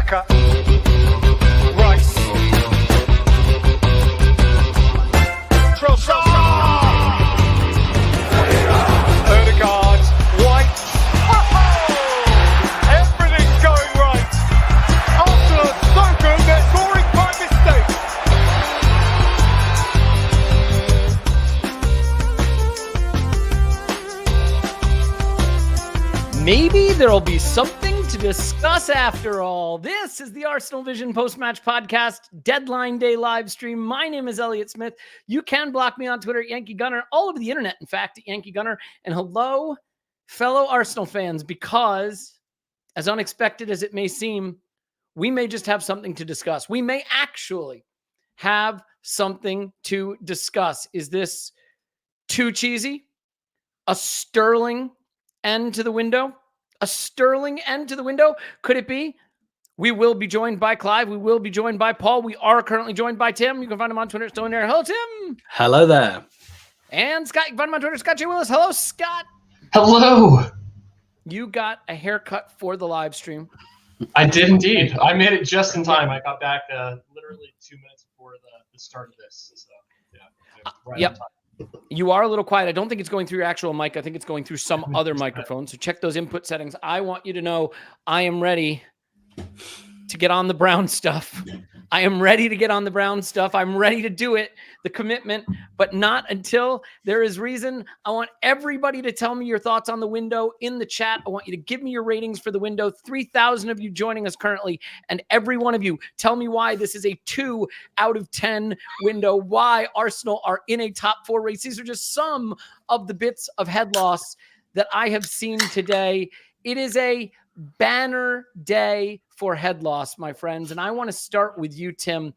Saka. Rice. Trossard. Odegaard. White. Oh! Everything's going right. Arsenal are so good, they're scoring by mistake. Maybe there'll be something to discuss after all. This is the ArsenalVision Post-Match Podcast, Deadline Day live stream. My name is Elliot Smith. You can block me on Twitter at Yankee Gunner, all over the internet, in fact, at Yankee Gunner. And hello, fellow Arsenal fans, because as unexpected as it may seem, we may just have something to discuss. We may actually have something to discuss. Is this too cheesy? A sterling end to the window? A sterling end to the window? Could it be? We will be joined by Clive. We will be joined by Paul. We are currently joined by Tim. You can find him on Twitter. Still in there. Hello, Tim. Hello there. And Scott. You can find him on Twitter. Scott J. Willis. Hello, Scott. Hello. You got a haircut for the live stream. I did indeed. I made it just in time. I got back literally 2 minutes before the start of this. So, yeah. Right yep. You are a little quiet. I don't think it's going through your actual mic. I think it's going through some other microphone. So check those input settings. I want you to know I am ready to get on the brown stuff. I am ready to get on the brown stuff. I'm ready to do it, the commitment, but not until there is reason. I want everybody to tell me your thoughts on the window in the chat. I want you to give me your ratings for the window. 3,000 of you joining us currently, and every one of you tell me why this is a 2 out of 10 window, why Arsenal are in a top 4 race. These are just some of the bits of head loss that I have seen today. It is a banner day for head loss, my friends. And I want to start with you, Tim.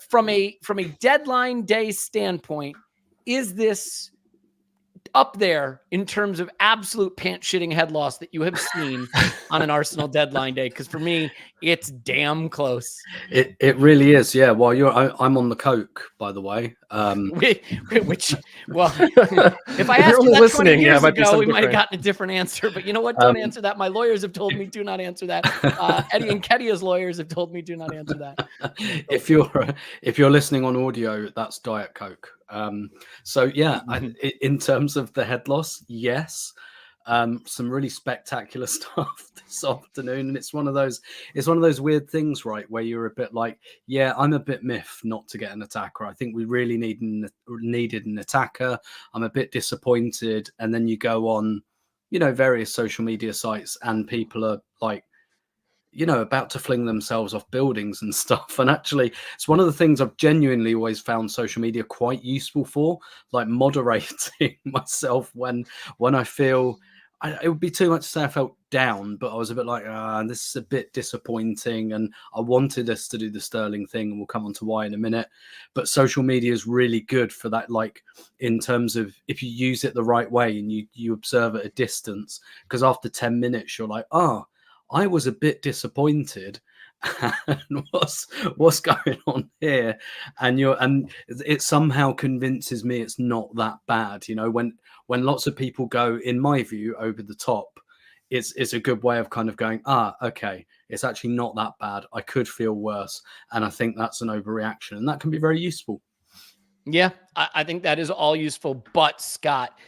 From a deadline day standpoint, is this up there in terms of absolute pants-shitting head loss that you have seen on an Arsenal deadline day? Because for me, it's damn close. It really is, yeah. Well, I'm on the coke, by the way. Which, well, if I asked you that 20 years ago, we might have gotten a different answer. But you know what? Don't answer that. My lawyers have told me do not answer that. Eddie and Nketiah's lawyers have told me do not answer that. If you're listening on audio, that's Diet Coke. So yeah, in terms of the head loss, yes. Some really spectacular stuff this afternoon, and it's one of those weird things, right, where you're a bit like, yeah, I'm a bit miffed not to get an attacker. I think we really needed an attacker. I'm a bit disappointed. And then you go on, various social media sites, and people are like, about to fling themselves off buildings and stuff. And actually, it's one of the things I've genuinely always found social media quite useful for, like moderating myself when I feel it would be too much to say I felt down, but I was a bit like, this is a bit disappointing. And I wanted us to do the Sterling thing, and we'll come on to why in a minute. But social media is really good for that, like in terms of if you use it the right way and you observe at a distance, because after 10 minutes, you're like, I was a bit disappointed, and what's going on here? And it somehow convinces me it's not that bad. When lots of people go, in my view, over the top, it's a good way of kind of going, okay, it's actually not that bad. I could feel worse. And I think that's an overreaction, and that can be very useful. Yeah, I think that is all useful. But Scott,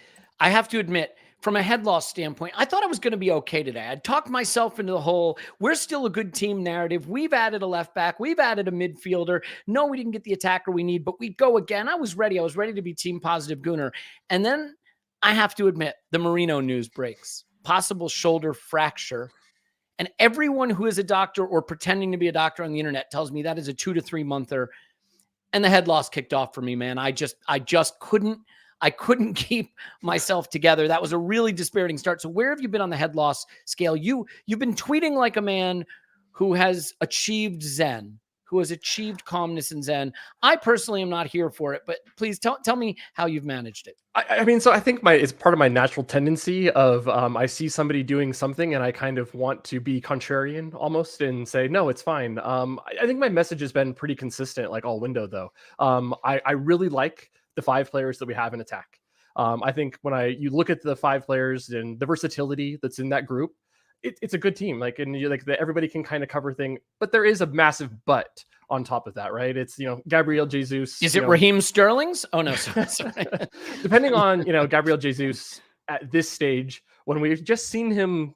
I have to admit, from a head loss standpoint, I thought I was going to be okay today. I'd talked myself into the whole, we're still a good team narrative. We've added a left back. We've added a midfielder. No, we didn't get the attacker we need, but we go again. I was ready. I was ready to be team positive Gooner. And then I have to admit, the Merino news breaks. Possible shoulder fracture. And everyone who is a doctor or pretending to be a doctor on the internet tells me that is a 2 to 3 monther. And the head loss kicked off for me, man. I just couldn't keep myself together. That was a really dispiriting start. So where have you been on the head loss scale? You've been tweeting like a man who has achieved Zen, who has achieved calmness and Zen. I personally am not here for it, but please tell me how you've managed it. I mean, so I think it's part of my natural tendency of I see somebody doing something and I kind of want to be contrarian almost and say, no, it's fine. I think my message has been pretty consistent, like all window though. I really like the 5 players that we have in attack. I think when you look at the 5 players and the versatility that's in that group, it's a good team. Like, and you like that everybody can kind of cover thing, but there is a massive but on top of that, right? It's, Gabriel Jesus. Is it Raheem Sterling's? Oh no, sorry. Depending on, Gabriel Jesus at this stage, when we've just seen him,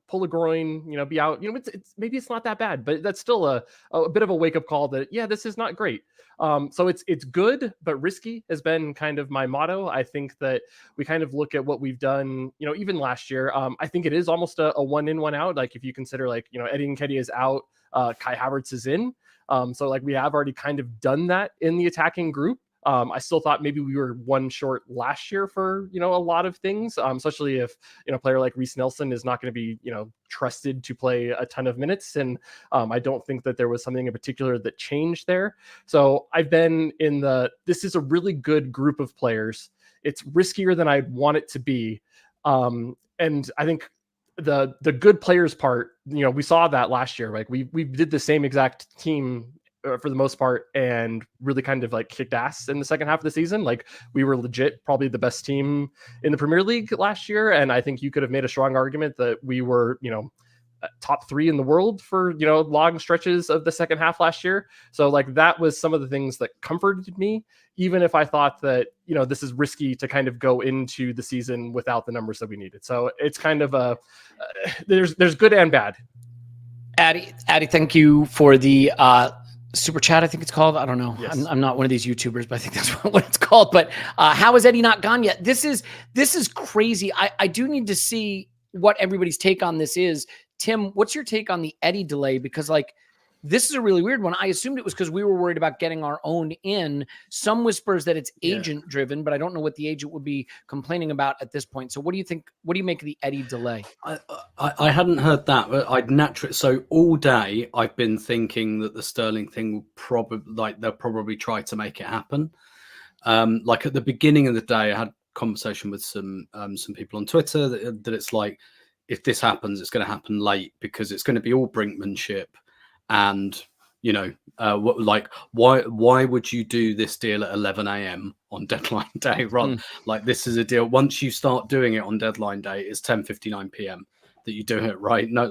pull a groin, be out, it's maybe it's not that bad, but that's still a bit of a wake up call that, this is not great. So it's good, but risky has been kind of my motto. I think that we kind of look at what we've done, even last year. I think it is almost a 1 in, 1 out. Like if you consider Eddie Nketiah is out, Kai Havertz is in. So we have already kind of done that in the attacking group. I still thought maybe we were 1 short last year for, a lot of things, especially if, a player like Reece Nelson is not going to be, trusted to play a ton of minutes. And I don't think that there was something in particular that changed there. So I've been this is a really good group of players. It's riskier than I'd want it to be. And I think the good players part, we saw that last year. Like we did the same exact team for the most part and really kind of kicked ass in the second half of the season. Like we were legit probably the best team in the Premier League last year. And I think you could have made a strong argument that we were, top 3 in the world for, long stretches of the second half last year. So that was some of the things that comforted me, even if I thought that, this is risky to kind of go into the season without the numbers that we needed. So it's kind of there's good and bad. Addy, thank you for the, super chat, I think it's called. I don't know. Yes. I'm not one of these YouTubers, but I think that's what it's called. But how is Eddie not gone yet? This is crazy. I do need to see what everybody's take on this is. Tim, what's your take on the Eddie delay? Because this is a really weird one. I assumed it was because we were worried about getting our own in. Some whispers that it's agent driven, but I don't know what the agent would be complaining about at this point. So what do you think? What do you make of the Eddie delay? I hadn't heard that, but I'd naturally. So all day I've been thinking that the Sterling thing will probably they'll probably try to make it happen. At the beginning of the day, I had a conversation with some people on Twitter that it's like, if this happens, it's going to happen late because it's going to be all brinkmanship. And why would you do this deal at 11 a.m. on deadline day? This is a deal. Once you start doing it on deadline day, it's 10:59 p.m. that you do it, right? No,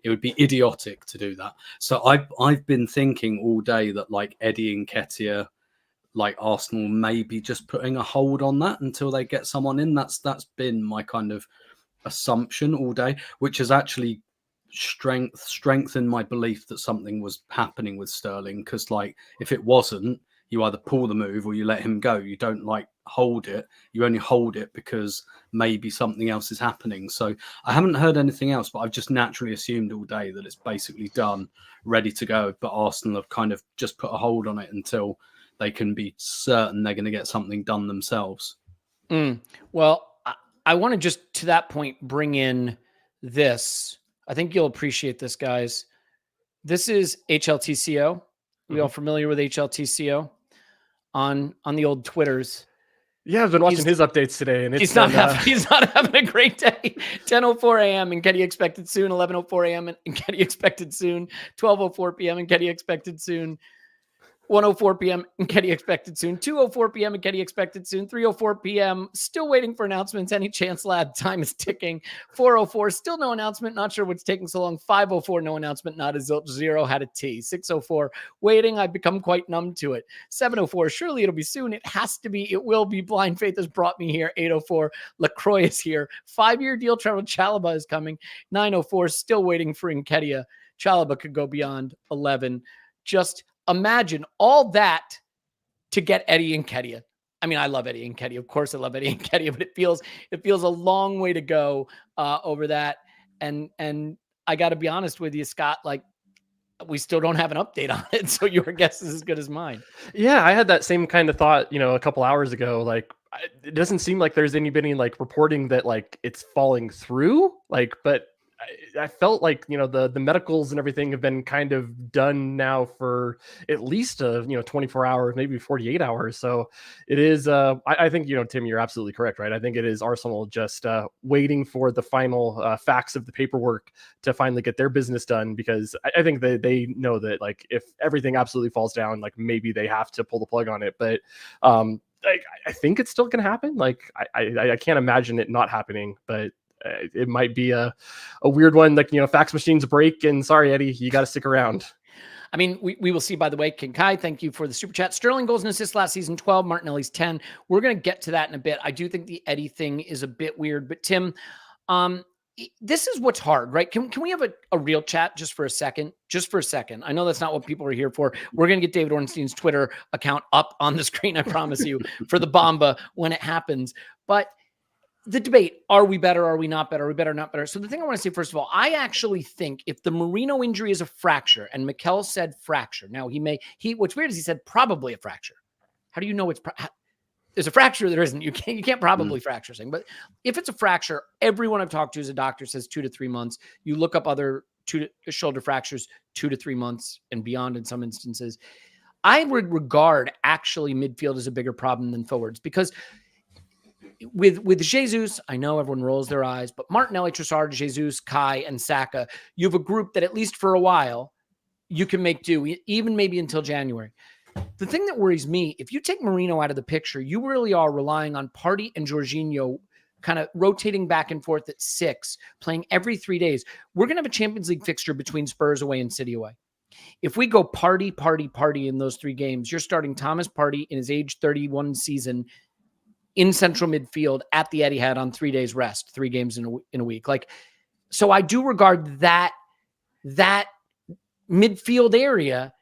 it would be idiotic to do that. So I've been thinking all day that Eddie and Nketiah, Arsenal maybe just putting a hold on that until they get someone in. That's been my kind of assumption all day, which has actually strengthen my belief that something was happening with Sterling, because if it wasn't, you either pull the move or you let him go. You don't hold it. You only hold it because maybe something else is happening. So I haven't heard anything else, but I've just naturally assumed all day that it's basically done, ready to go. But Arsenal have kind of just put a hold on it until they can be certain they're going to get something done themselves. Well, I want to just to that point bring in this. I think you'll appreciate this, guys. This is HLTCO. We all familiar with HLTCO on the old Twitters? Yeah, I've been watching his updates today, and he's not having a great day. 10:04 a.m. and Nketiah expected soon. 11:04 a.m. and Nketiah expected soon. 12:04 p.m. and Nketiah expected soon. 1:04 p.m. and Nketiah expected soon. 2:04 p.m. and Nketiah expected soon. 3:04 p.m. Still waiting for announcements. Any chance, lad? Time is ticking. 4:04 still no announcement. Not sure what's taking so long. 5:04 no announcement. Not a zilch. 0 had a T. 6:04 waiting. I've become quite numb to it. 7:04 surely it'll be soon. It has to be. It will be. Blind faith has brought me here. 8:04 LaCroix is here. 5-year deal. Trevor Chalobah is coming. 9:04 still waiting for Nketiah. Chalobah could go beyond 11. Just imagine all that to get Eddie Nketiah. I mean, I love Eddie Nketiah. Of course I love Eddie Nketiah, but it feels a long way to go over that. And I got to be honest with you, Scott, we still don't have an update on it. So your guess is as good as mine. Yeah, I had that same kind of thought, a couple hours ago. It doesn't seem like there's anybody reporting that it's falling through. But I felt the medicals and everything have been kind of done now for at least 24 hours, maybe 48 hours. So it is, I think, Tim, you're absolutely correct, right? I think it is Arsenal just waiting for the final facts of the paperwork to finally get their business done, because I think they know that if everything absolutely falls down, maybe they have to pull the plug on it. But I think it's still going to happen. I can't imagine it not happening, but it might be a weird one. Like, fax machines break, and sorry, Eddie, you got to stick around. I mean, we will see, by the way. Nketiah, thank you for the super chat. Sterling goals and assists last season, 12. Martinelli's 10. We're going to get to that in a bit. I do think the Eddie thing is a bit weird. But Tim, this is what's hard, right? Can we have a real chat just for a second? Just for a second. I know that's not what people are here for. We're going to get David Ornstein's Twitter account up on the screen, I promise you, for the Bomba when it happens. But the debate, are we better? Are we not better? Are we better, not better? So the thing I want to say, first of all, I actually think if the Merino injury is a fracture, and Mikel said fracture. Now, what's weird is he said probably a fracture. How do you know there's a fracture? There isn't. You can't probably fracture something. But if it's a fracture, everyone I've talked to as a doctor says 2 to 3 months. You look up other shoulder fractures, 2 to 3 months and beyond in some instances. I would regard actually midfield as a bigger problem than forwards, because with Jesus, I know everyone rolls their eyes, but Martinelli, Trossard, Jesus, Kai, and Saka, you have a group that at least for a while you can make do, even maybe until January. The thing that worries me, if you take Merino out of the picture, you really are relying on Partey and Jorginho kind of rotating back and forth at 6, playing every 3 days. We're going to have a Champions League fixture between Spurs away and City away. If we go Partey in those 3 games, you're starting Thomas Partey in his age 31 season in central midfield at the Etihad on 3 days rest, 3 games in a week. So I do regard that midfield area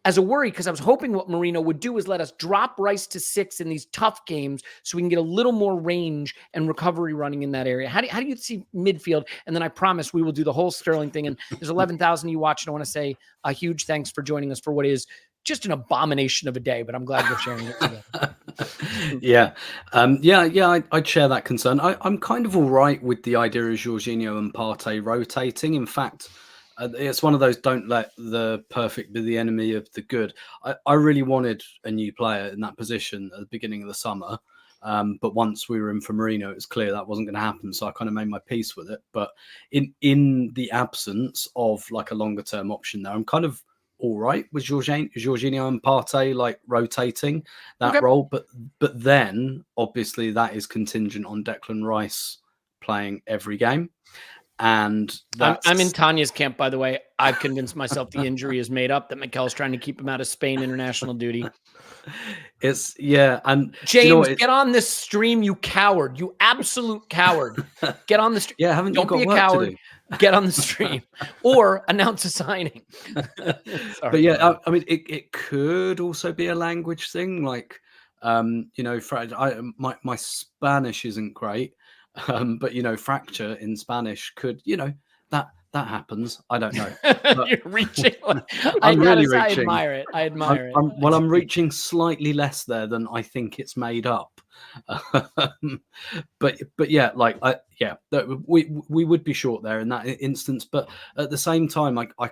as a worry, because I was hoping what Merino would do is let us drop Rice to 6 in these tough games so we can get a little more range and recovery running in that area. How do you see midfield? And then I promise we will do the whole Sterling thing. And there's 11,000 you watch, and I want to say a huge thanks for joining us for what is just an abomination of a day, but I'm glad we're sharing it together. I'd share that concern. I'm kind of all right with the idea of Jorginho and Partey rotating. In fact, it's one of those, don't let the perfect be the enemy of the good. I really wanted a new player in that position at the beginning of the summer. But once we were in for Merino, it was clear that wasn't going to happen. So I kind of made my peace with it. But in the absence of like a longer term option there, I'm kind of all right with Jorginho and Partey rotating that role. But then obviously that is contingent on Declan Rice playing every game. And I'm in Tanya's camp, by the way. I've convinced myself the injury is made up, that Mikel's trying to keep him out of Spain international duty. And James, get on this stream, you coward, you absolute coward. Get on the stream. Yeah, haven't you got be a work coward. to do? Get on the stream or announce a signing. But yeah, I mean, it could also be a language thing. My Spanish isn't great. But fracture in Spanish could, that happens. I don't know. You're reaching. I'm really reaching. I admire it. I'm reaching slightly less there than I think it's made up. But yeah, we would be short there in that instance. But at the same time, I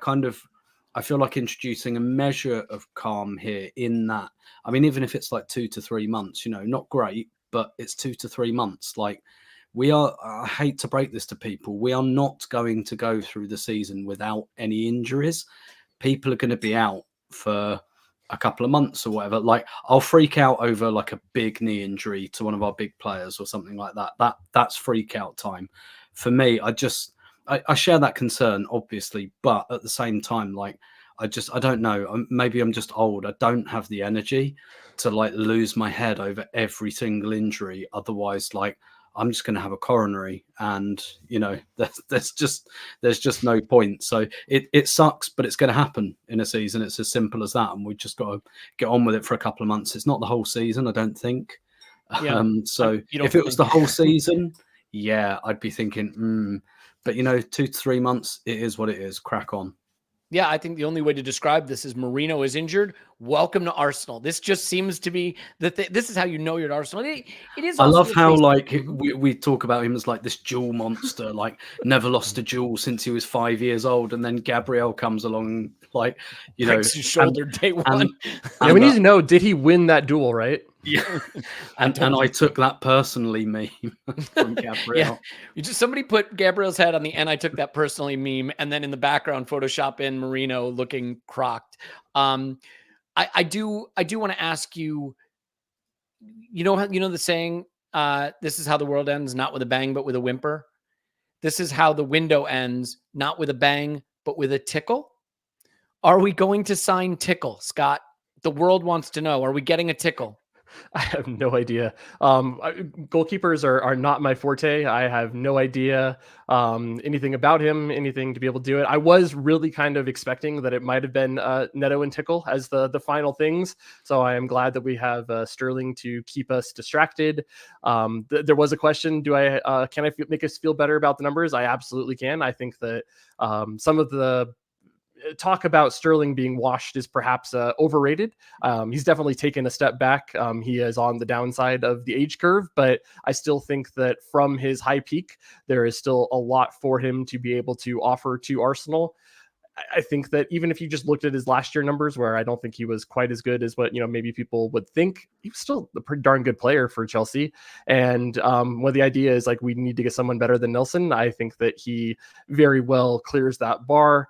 feel like introducing a measure of calm here in that. I mean, even if it's like 2 to 3 months, not great, but it's 2 to 3 months. I hate to break this to people, we are not going to go through the season without any injuries. People are going to be out for a couple of months or whatever. I'll freak out over like a big knee injury to one of our big players or something like that. That's freak out time. For me, I share that concern, obviously, but at the same time, I don't know. Maybe I'm just old. I don't have the energy to lose my head over every single injury. Otherwise, I'm just going to have a coronary, and there's just no point. So it sucks, but it's going to happen in a season. It's as simple as that, and we just got to get on with it for a couple of months. It's not the whole season, I don't think. Yeah. So if it was the whole season, yeah, I'd be thinking, But 2 to 3 months, it is what it is. Crack on. Yeah, I think the only way to describe this is Merino is injured. Welcome to Arsenal. This just seems to be this is how you know you're at Arsenal. It is. I love how we talk about him as this duel monster, never lost a duel since he was 5 years old, and then Gabriel comes along, breaks his shoulder day one. And we need to know, did he win that duel, right? Yeah, and I took that personally meme from Gabriel. Yeah, somebody put Gabriel's head on the "and I took that personally" meme, and then in the background, Photoshop in Merino looking crocked. I do want to ask you. You know the saying, "This is how the world ends, not with a bang, but with a whimper." this is how the window ends, not with a bang, but with a tickle. Are we going to sign Tickle, Scott? The world wants to know. Are we getting a Tickle? I have no idea. Goalkeepers are not my forte. I have no idea anything about him, anything to be able to do it. I was really kind of expecting that it might have been Neto and Tickle as the final things. So I am glad that we have Sterling to keep us distracted. There was a question: can I make us feel better about the numbers? I absolutely can. I think that some of the talk about Sterling being washed is perhaps overrated. He's definitely taken a step back. He is on the downside of the age curve, but I still think that from his high peak, there is still a lot for him to be able to offer to Arsenal. I think that even if you just looked at his last year numbers, where I don't think he was quite as good as what, maybe people would think, he was still a pretty darn good player for Chelsea. And when the idea is like, we need to get someone better than Nelson, I think that he very well clears that bar.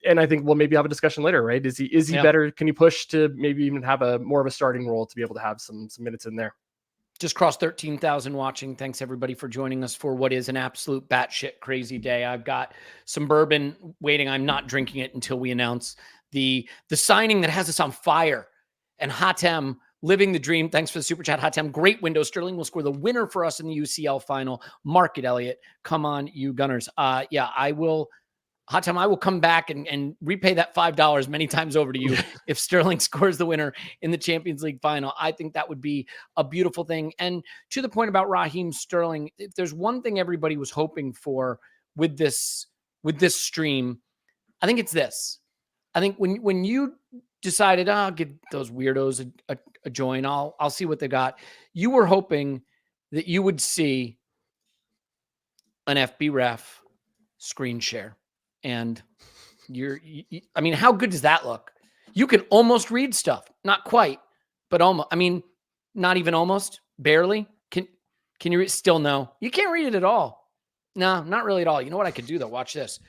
And I think we'll maybe have a discussion later, right? Is he better? Can you push to maybe even have more of a starting role to be able to have some minutes in there? Just crossed 13,000 watching. Thanks everybody for joining us for what is an absolute batshit crazy day. I've got some bourbon waiting. I'm not drinking it until we announce the signing that has us on fire. And Hatem living the dream. Thanks for the super chat, Hatem. Great window. Sterling will score the winner for us in the UCL final. Mark it, Elliot. Come on, you Gunners. I will. Hatem, I will come back and repay that $5 many times over to you if Sterling scores the winner in the Champions League final. I think that would be a beautiful thing. And to the point about Raheem Sterling, if there's one thing everybody was hoping for with this stream, I think it's this. I think when you decided, I'll give those weirdos a join, I'll see what they got. You were hoping that you would see an FB ref screen share. And how good does that look? You can almost read stuff. Not quite, but almost. Not even almost, barely. Can you read? Still no. You can't read it at all. No, not really at all. You know what I could do though? Watch this.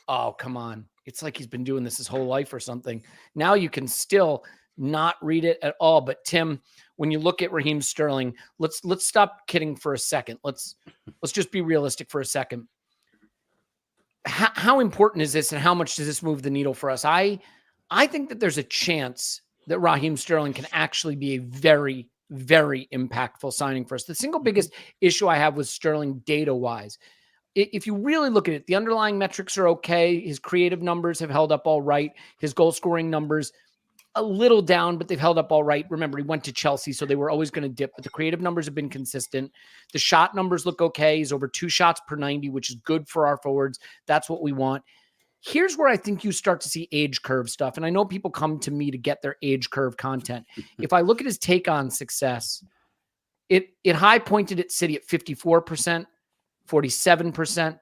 Oh, come on. It's like he's been doing this his whole life or something. Now you can still not read it at all. But Tim, when you look at Raheem Sterling, let's stop kidding for a second. Let's just be realistic for a second. How important is this and how much does this move the needle for us? I think that there's a chance that Raheem Sterling can actually be a very, very impactful signing for us. The single biggest issue I have with Sterling data-wise, if you really look at it, the underlying metrics are okay. His creative numbers have held up all right. His goal-scoring numbers, a little down, but they've held up all right. Remember, he went to Chelsea, so they were always going to dip, but the creative numbers have been consistent. The shot numbers look okay. He's over 2 shots per 90, which is good for our forwards. That's what we want. Here's where I think you start to see age curve stuff, and I know people come to me to get their age curve content. If I look at his take on success, it high pointed at City at 54%, 47%,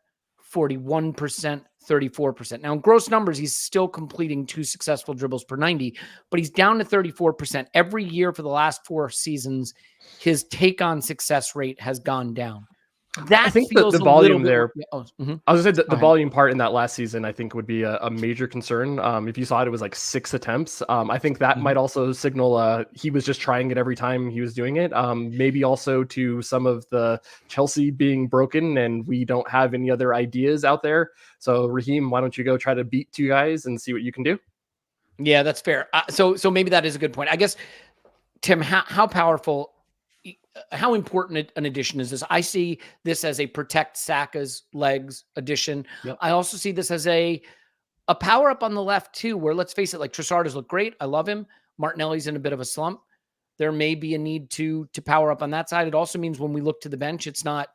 41%, 34%. Now, in gross numbers, he's still completing 2 successful dribbles per 90, but he's down to 34%. Every year for the last 4 seasons, his take on success rate has gone down. I think the volume there. I was going to say the volume part in that last season, I think, would be a major concern. If you saw it was like 6 attempts. I think that might also signal he was just trying it every time he was doing it. Maybe also to some of the Chelsea being broken and we don't have any other ideas out there. So Raheem, why don't you go try to beat 2 guys and see what you can do? Yeah, that's fair. So maybe that is a good point. I guess, Tim, how powerful, how important an addition is this? I see this as a protect Saka's legs addition. Yep. I also see this as a power up on the left too, where let's face it, like Trossard has looked great. I love him. Martinelli's in a bit of a slump. There may be a need to power up on that side. It also means when we look to the bench, it's not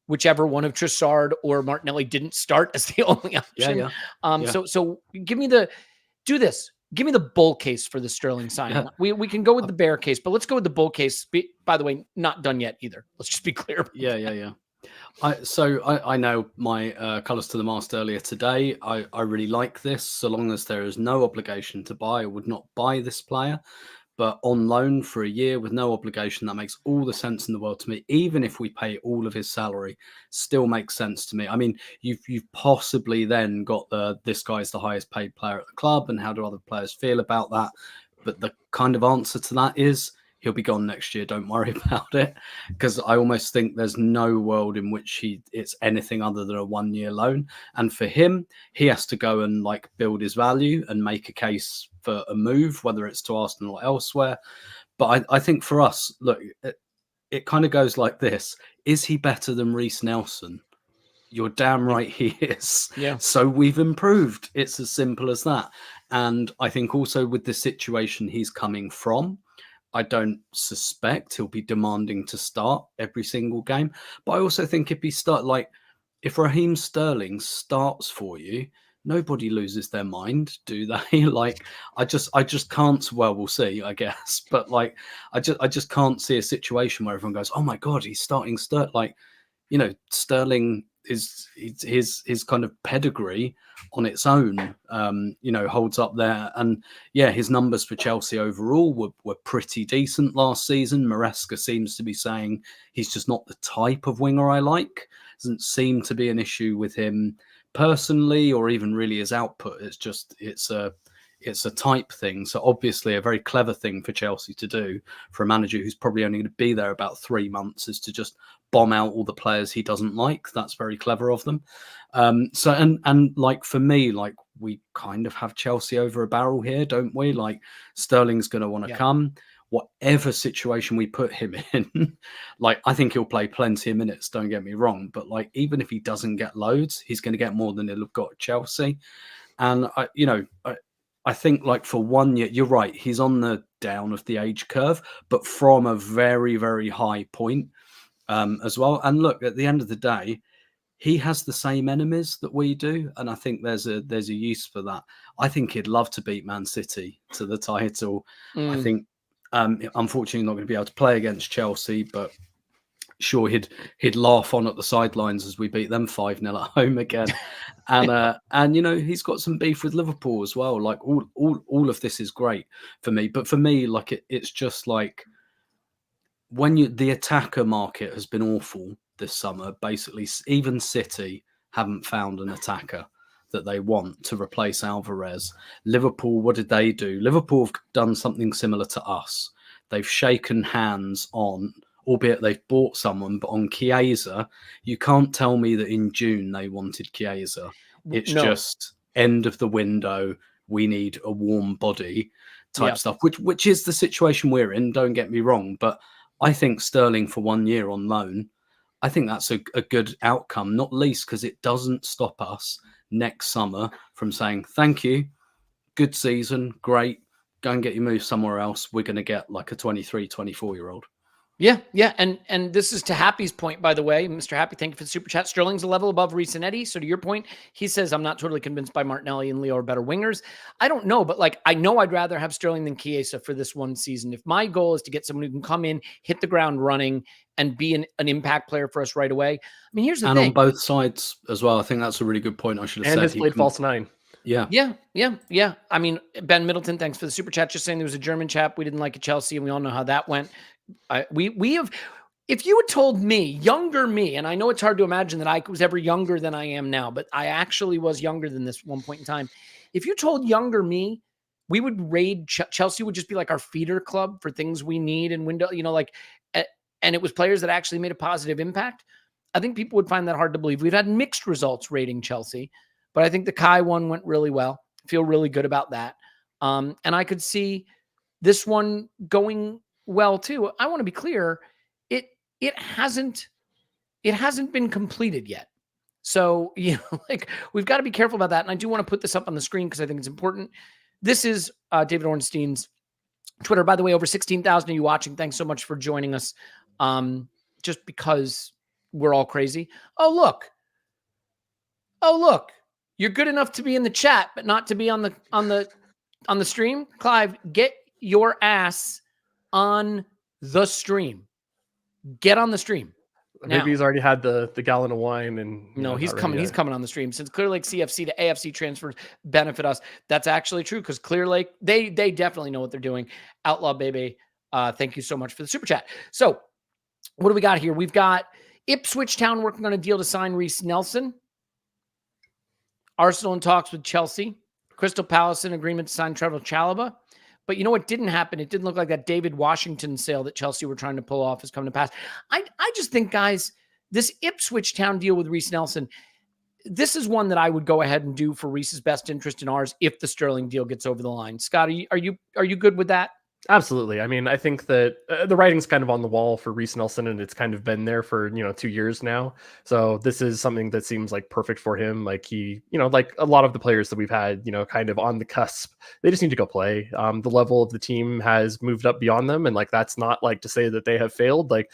whichever one of Trossard or Martinelli didn't start as the only option. So give me Give me the bull case for the Sterling signing. Yeah. We can go with the bear case, but let's go with the bull case. By the way, not done yet either. Let's just be clear. Yeah. I know my colours to the mast earlier today. I really like this. So long as there is no obligation to buy, I would not buy this player. But on loan for a year with no obligation, that makes all the sense in the world to me. Even if we pay all of his salary, still makes sense to me. I mean, you've possibly then got this guy's the highest paid player at the club, and how do other players feel about that? But the kind of answer to that is he'll be gone next year. Don't worry about it, because I almost think there's no world in which it's anything other than a 1-year loan. And for him, he has to go and like build his value and make a case for a move, whether it's to Arsenal or elsewhere. But I think for us, look, it kind of goes like this: is he better than Reece Nelson? You're damn right he is. Yeah. So we've improved. It's as simple as that. And I think also with the situation he's coming from, I don't suspect he'll be demanding to start every single game. But I also think if Raheem Sterling starts for you, nobody loses their mind, do they? Like, I just can't. Well, we'll see, I guess. But like, I just can't see a situation where everyone goes, "Oh my God, he's starting Sterling." Like, you know, Sterling is his kind of pedigree on its own, you know, holds up there. And yeah, his numbers for Chelsea overall were pretty decent last season. Maresca seems to be saying he's just not the type of winger I like. Doesn't seem to be an issue with him personally, or even really his output. It's a type thing. So obviously a very clever thing for Chelsea to do for a manager who's probably only going to be there about 3 months is to just bomb out all the players he doesn't like. That's very clever of them. So and like for me, like we kind of have Chelsea over a barrel here, don't we? Like Sterling's going to want to come. Whatever situation we put him in, like I think he'll play plenty of minutes, don't get me wrong. But like even if he doesn't get loads, he's going to get more than he'll have got at Chelsea. And I think like for 1 year, you're right, he's on the down of the age curve, but from a very, very high point as well. And look, at the end of the day, he has the same enemies that we do. And I think there's a use for that. I think he'd love to beat Man City to the title. I think, unfortunately, not going to be able to play against Chelsea, but sure, he'd laugh on at the sidelines as we beat them 5-0 at home again. And you know, he's got some beef with Liverpool as well. Like all of this is great for me, but for me, like it's just like when the attacker market has been awful this summer. Basically, even City haven't found an attacker that they want to replace Alvarez. Liverpool, what did they do? Liverpool have done something similar to us. They've shaken hands on, albeit they've bought someone, but on Chiesa, you can't tell me that in June they wanted Chiesa. It's just end of the window. We need a warm body type stuff, which is the situation we're in. Don't get me wrong, but I think Sterling for 1 year on loan, I think that's a good outcome, not least because it doesn't stop us next summer from saying, thank you, good season, great, go and get your move somewhere else. We're going to get like a 23, 24-year-old. Yeah. And this is to Happy's point, by the way. Mr. Happy, thank you for the super chat. Sterling's a level above Reece and Eddie. So to your point, he says, I'm not totally convinced by Martinelli and Leo are better wingers. I don't know, but like, I know I'd rather have Sterling than Chiesa for this one season. If my goal is to get someone who can come in, hit the ground running, and be an impact player for us right away. I mean, here's the thing. And on both sides as well. I think that's a really good point. I should have said. And has played false nine. Yeah. I mean, Ben Middleton, thanks for the super chat. Just saying there was a German chap we didn't like at Chelsea, and we all know how that went. We have, if you had told me, younger me, and I know it's hard to imagine that I was ever younger than I am now, but I actually was younger than this one point in time. If you told younger me, we would raid Chelsea would just be like our feeder club for things we need and window, and it was players that actually made a positive impact. I think people would find that hard to believe. We've had mixed results rating Chelsea, but I think the Kai one went really well. Feel really good about that. And I could see this one going well too. I want to be clear. It hasn't been completed yet. So, like we've got to be careful about that. And I do want to put this up on the screen because I think it's important. This is David Ornstein's Twitter. By the way, over 16,000 of you watching. Thanks so much for joining us. Just because we're all crazy. Oh, look. You're good enough to be in the chat, but not to be on the stream. Clive, get your ass on the stream. Get on the stream. Maybe now. He's already had the gallon of wine and no, he's coming. He's coming on the stream. Since Clear Lake CFC to AFC transfers benefit us, that's actually true because Clear Lake they definitely know what they're doing. Outlaw baby, thank you so much for the super chat. So, what do we got here? We've got Ipswich Town working on a deal to sign Reece Nelson. Arsenal in talks with Chelsea. Crystal Palace in agreement to sign Trevor Chalobah. But you know what didn't happen? It didn't look like that David Washington sale that Chelsea were trying to pull off has come to pass. I just think, guys, this Ipswich Town deal with Reece Nelson, this is one that I would go ahead and do for Reece's best interest in ours if the Sterling deal gets over the line. Scott, are you good with that? Absolutely. I mean, I think that the writing's kind of on the wall for Reece Nelson, and it's kind of been there for, 2 years now. So this is something that seems like perfect for him. Like he, like a lot of the players that we've had, kind of on the cusp, they just need to go play. The level of the team has moved up beyond them. And like, that's not like to say that they have failed. Like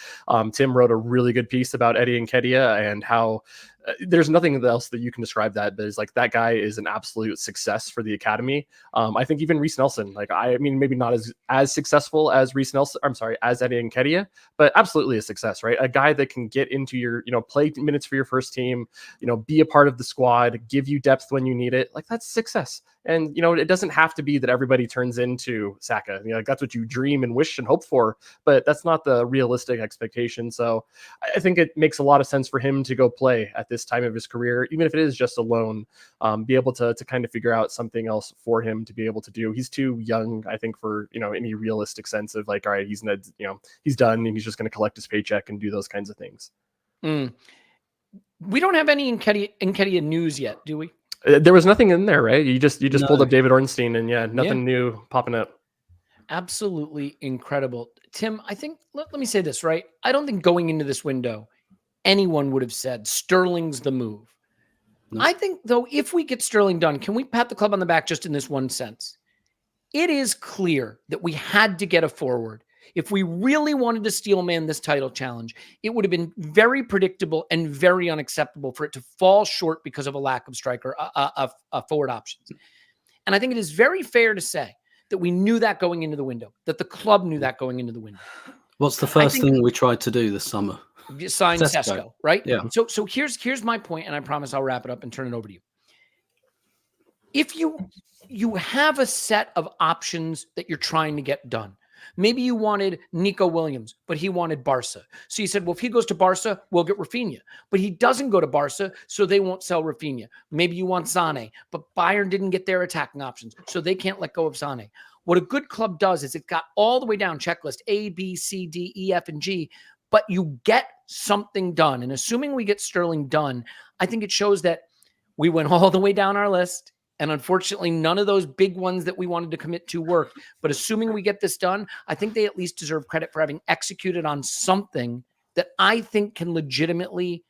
Tim wrote a really good piece about Eddie Nketiah and how there's nothing else that you can describe that, but it's like that guy is an absolute success for the academy. I think even Reece Nelson, like I mean, maybe not as successful as Reece Nelson. I'm sorry, as Eddie Nketiah, but absolutely a success, right? A guy that can get into your, play minutes for your first team, be a part of the squad, give you depth when you need it. Like that's success. And, it doesn't have to be that everybody turns into Saka. Like that's what you dream and wish and hope for, but that's not the realistic expectation. So I think it makes a lot of sense for him to go play at this time of his career, even if it is just a loan, be able to kind of figure out something else for him to be able to do. He's too young, I think, for, any realistic sense of like, all right, he's done and he's just going to collect his paycheck and do those kinds of things. We don't have any Nketiah news yet, do we? There was nothing in there, right? You just No. pulled up David Ornstein and nothing new popping up. Absolutely incredible. Tim, I think, let me say this, right? I don't think going into this window, anyone would have said Sterling's the move. No. I think, though, if we get Sterling done, can we pat the club on the back just in this one sense? It is clear that we had to get a forward. If we really wanted to steelman this title challenge, it would have been very predictable and very unacceptable for it to fall short because of a lack of striker, forward options. And I think it is very fair to say that we knew that going into the window, that the club knew that going into the window. What's the first thing we tried to do this summer? Sign Sesko, right? Yeah. So here's my point, and I promise I'll wrap it up and turn it over to you. If you have a set of options that you're trying to get done, maybe you wanted Nico Williams, but he wanted Barca. So you said, well, if he goes to Barca, we'll get Rafinha. But he doesn't go to Barca, so they won't sell Rafinha. Maybe you want Sané, but Bayern didn't get their attacking options, so they can't let go of Sané. What a good club does is it got all the way down checklist, A, B, C, D, E, F, and G, but you get something done. And assuming we get Sterling done, I think it shows that we went all the way down our list. And unfortunately, none of those big ones that we wanted to commit to worked. But assuming we get this done, I think they at least deserve credit for having executed on something that I think can legitimately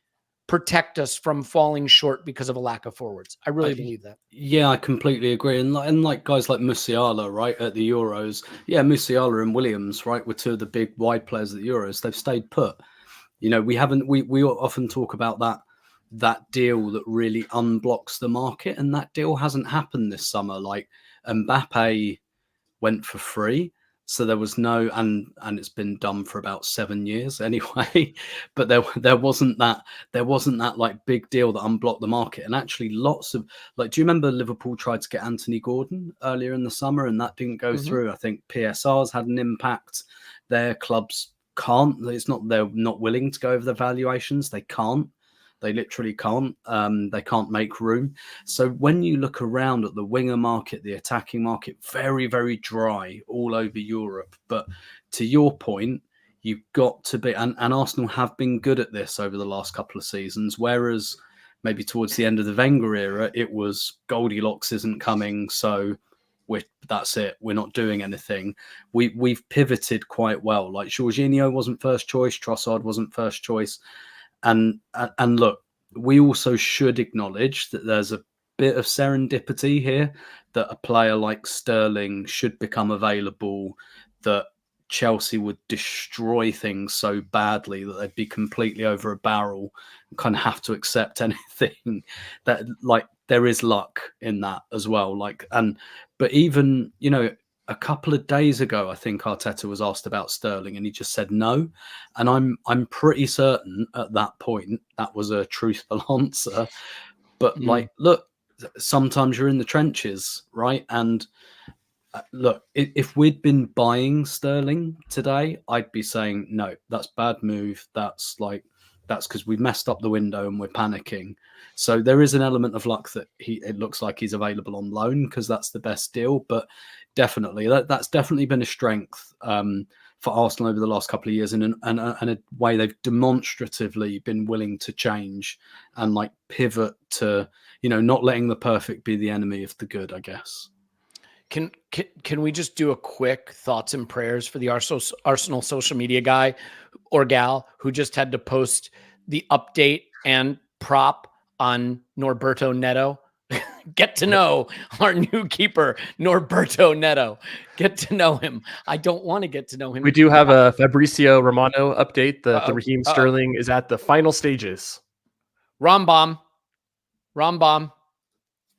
protect us from falling short because of a lack of forwards. I really believe that. Yeah, I completely agree. And like guys like Musiala, right, at the Euros. Yeah, Musiala and Williams, right, were two of the big wide players at the Euros. They've stayed put. We often talk about that deal that really unblocks the market, and that deal hasn't happened this summer. Like Mbappe went for free, so there was no, and it's been done for about 7 years anyway. But there wasn't that like big deal that unblocked the market. And actually, lots of like, do you remember Liverpool tried to get Anthony Gordon earlier in the summer, and that didn't go through? I think PSR's had an impact. Their clubs can't. It's not they're not willing to go over the valuations. They can't. They literally can't. They can't make room. So when you look around at the winger market, the attacking market, very, very dry all over Europe. But to your point, you've got to be, and Arsenal have been good at this over the last couple of seasons, whereas maybe towards the end of the Wenger era, it was Goldilocks isn't coming, so that's it. We're not doing anything. We've pivoted quite well. Like Jorginho wasn't first choice, Trossard wasn't first choice. And look, we also should acknowledge that there's a bit of serendipity here, that a player like Sterling should become available, that Chelsea would destroy things so badly that they'd be completely over a barrel and kind of have to accept anything. That like there is luck in that as well. But even, a couple of days ago, I think Arteta was asked about Sterling and he just said no. And I'm pretty certain at that point that was a truthful answer. But look, sometimes you're in the trenches, right? And look, if we'd been buying Sterling today, I'd be saying, no, that's bad move. That's because we've messed up the window and we're panicking. So there is an element of luck that it looks like he's available on loan because that's the best deal. But definitely. That's definitely been a strength for Arsenal over the last couple of years, and a way they've demonstratively been willing to change and like pivot to, not letting the perfect be the enemy of the good, I guess. Can we just do a quick thoughts and prayers for the Arsenal social media guy or gal who just had to post the update and prop on Norberto Neto? Get to know our new keeper, Norberto Neto. Get to know him. I don't want to get to know him. We do have a Fabrizio Romano update that the Raheem Sterling is at the final stages. Rombom.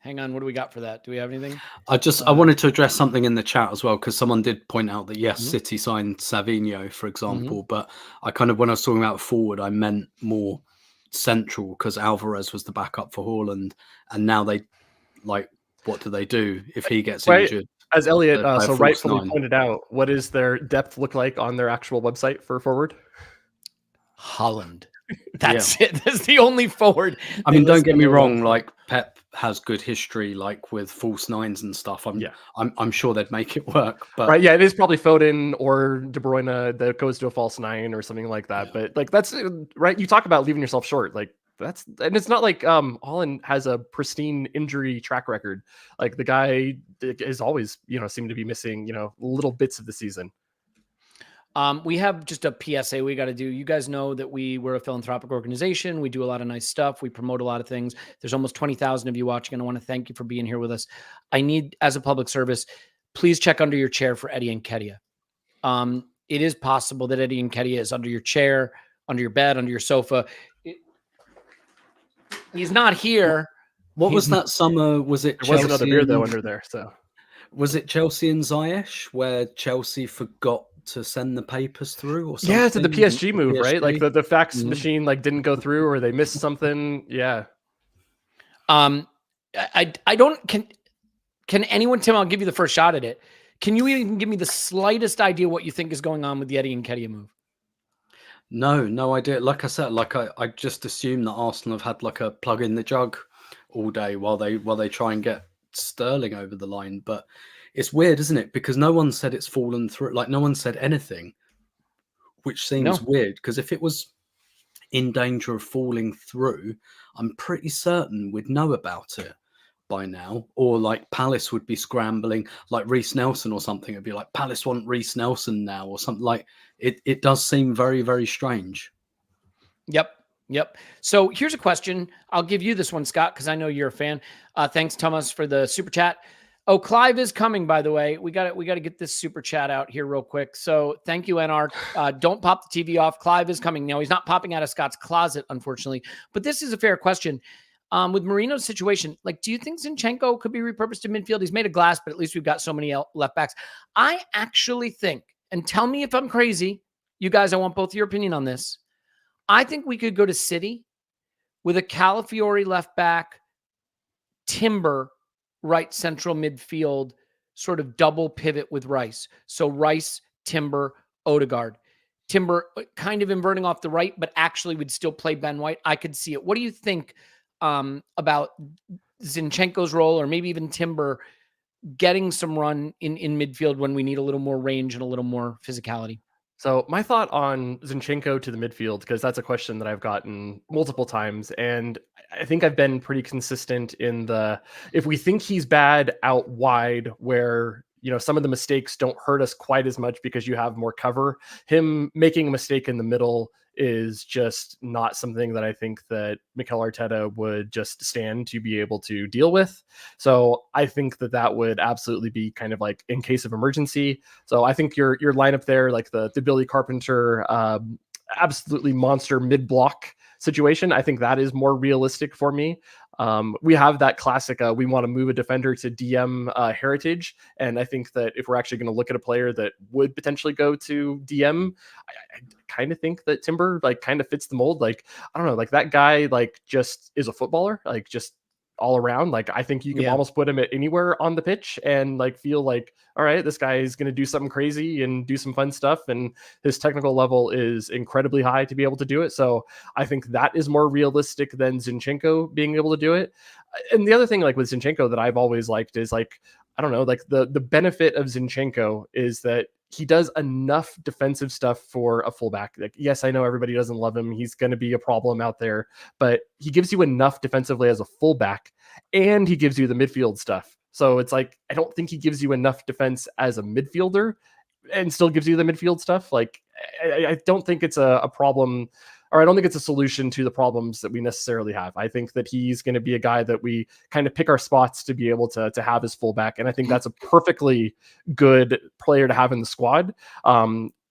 Hang on, what do we got for that? Do we have anything? I wanted to address something in the chat as well, because someone did point out that yes, Mm-hmm. City signed Savinho, for example, but I kind of, when I was talking about forward, I meant more central, because Alvarez was the backup for Haaland, and now they, like, what do they do if he gets injured? As Elliot They play a so false rightfully nine. pointed out, what is their depth look like on their actual website for forward? Holland. That's it. That's the only forward. I mean, don't get me wrong, like Pep has good history, like with false nines and stuff. I'm sure they'd make it work. But Right, yeah, it is probably Foden or De Bruyne that goes to a false nine or something like that. But like that's right. You talk about leaving yourself short, like that's, and it's not like Holland has a pristine injury track record. Like the guy is always, seemed to be missing, little bits of the season. We have just a PSA we got to do. You guys know that we're a philanthropic organization. We do a lot of nice stuff. We promote a lot of things. There's almost 20,000 of you watching, and I want to thank you for being here with us. I need, as a public service, please check under your chair for Eddie Nketiah. It is possible that Eddie Nketiah is under your chair, under your bed, under your sofa. He's not here. What was that summer? Was it There was another Chelsea beer though and- under there. So Was it Chelsea and Ziyech where Chelsea forgot to send the papers through or something? yeah, to the PSG move, right? Like the fax Mhm. machine like didn't go through, or they missed something. Yeah. I don't, can anyone, Tim, I'll give you the first shot at it. Can you even give me the slightest idea what you think is going on with the Eddie Nketiah move? No idea. Like I said, I just assume that Arsenal have had like a plug in the jug all day while they try and get Sterling over the line. But it's weird, isn't it? Because no one said it's fallen through. Like no one said anything, which seems weird. Because if it was in danger of falling through, I'm pretty certain we'd know about it by now. Or like Palace would be scrambling, like Reece Nelson or something. It'd be like Palace want Reece Nelson now or something. Like it does seem very, very strange. Yep. So here's a question. I'll give you this one, Scott, because I know you're a fan. Thanks, Thomas, for the super chat. Oh, Clive is coming, by the way. We got to get this super chat out here real quick. So thank you, NR. Don't pop the TV off. Clive is coming. Now, he's not popping out of Scott's closet, unfortunately. But this is a fair question. With Merino's situation, like, do you think Zinchenko could be repurposed to midfield? He's made of glass, but at least we've got so many left backs. I actually think, and tell me if I'm crazy, you guys, I want both of your opinion on this. I think we could go to City with a Calafiori left back, Timber right central midfield, sort of double pivot with Rice. So Rice, Timber, Odegaard. Timber kind of inverting off the right, but actually would still play Ben White. I could see it. What do you think about Zinchenko's role, or maybe even Timber getting some run in midfield when we need a little more range and a little more physicality? So my thought on Zinchenko to the midfield, because that's a question that I've gotten multiple times, and I think I've been pretty consistent in if we think he's bad out wide where, some of the mistakes don't hurt us quite as much because you have more cover, him making a mistake in the middle is just not something that I think that Mikel Arteta would just stand to be able to deal with. So I think that would absolutely be kind of like in case of emergency. So I think your lineup there, like the Billy Carpenter, absolutely monster mid-block situation, I think that is more realistic for me. We have that classic, we want to move a defender to DM heritage. And I think that if we're actually going to look at a player that would potentially go to DM, I kind of think that Timber like kind of fits the mold. Like, I don't know, like that guy, like just is a footballer, like just all around. Like, I think you can almost put him at anywhere on the pitch and like feel like, all right, this guy is going to do something crazy and do some fun stuff. And his technical level is incredibly high to be able to do it. So I think that is more realistic than Zinchenko being able to do it. And the other thing, like with Zinchenko that I've always liked is like, I don't know, like the benefit of Zinchenko is that he does enough defensive stuff for a fullback. Like, yes, I know everybody doesn't love him. He's going to be a problem out there, but he gives you enough defensively as a fullback, and he gives you the midfield stuff. So it's like, I don't think he gives you enough defense as a midfielder and still gives you the midfield stuff. Like, I don't think it's a problem, or I don't think it's a solution to the problems that we necessarily have. I think that he's going to be a guy that we kind of pick our spots to be able to have his fullback. And I think that's a perfectly good player to have in the squad.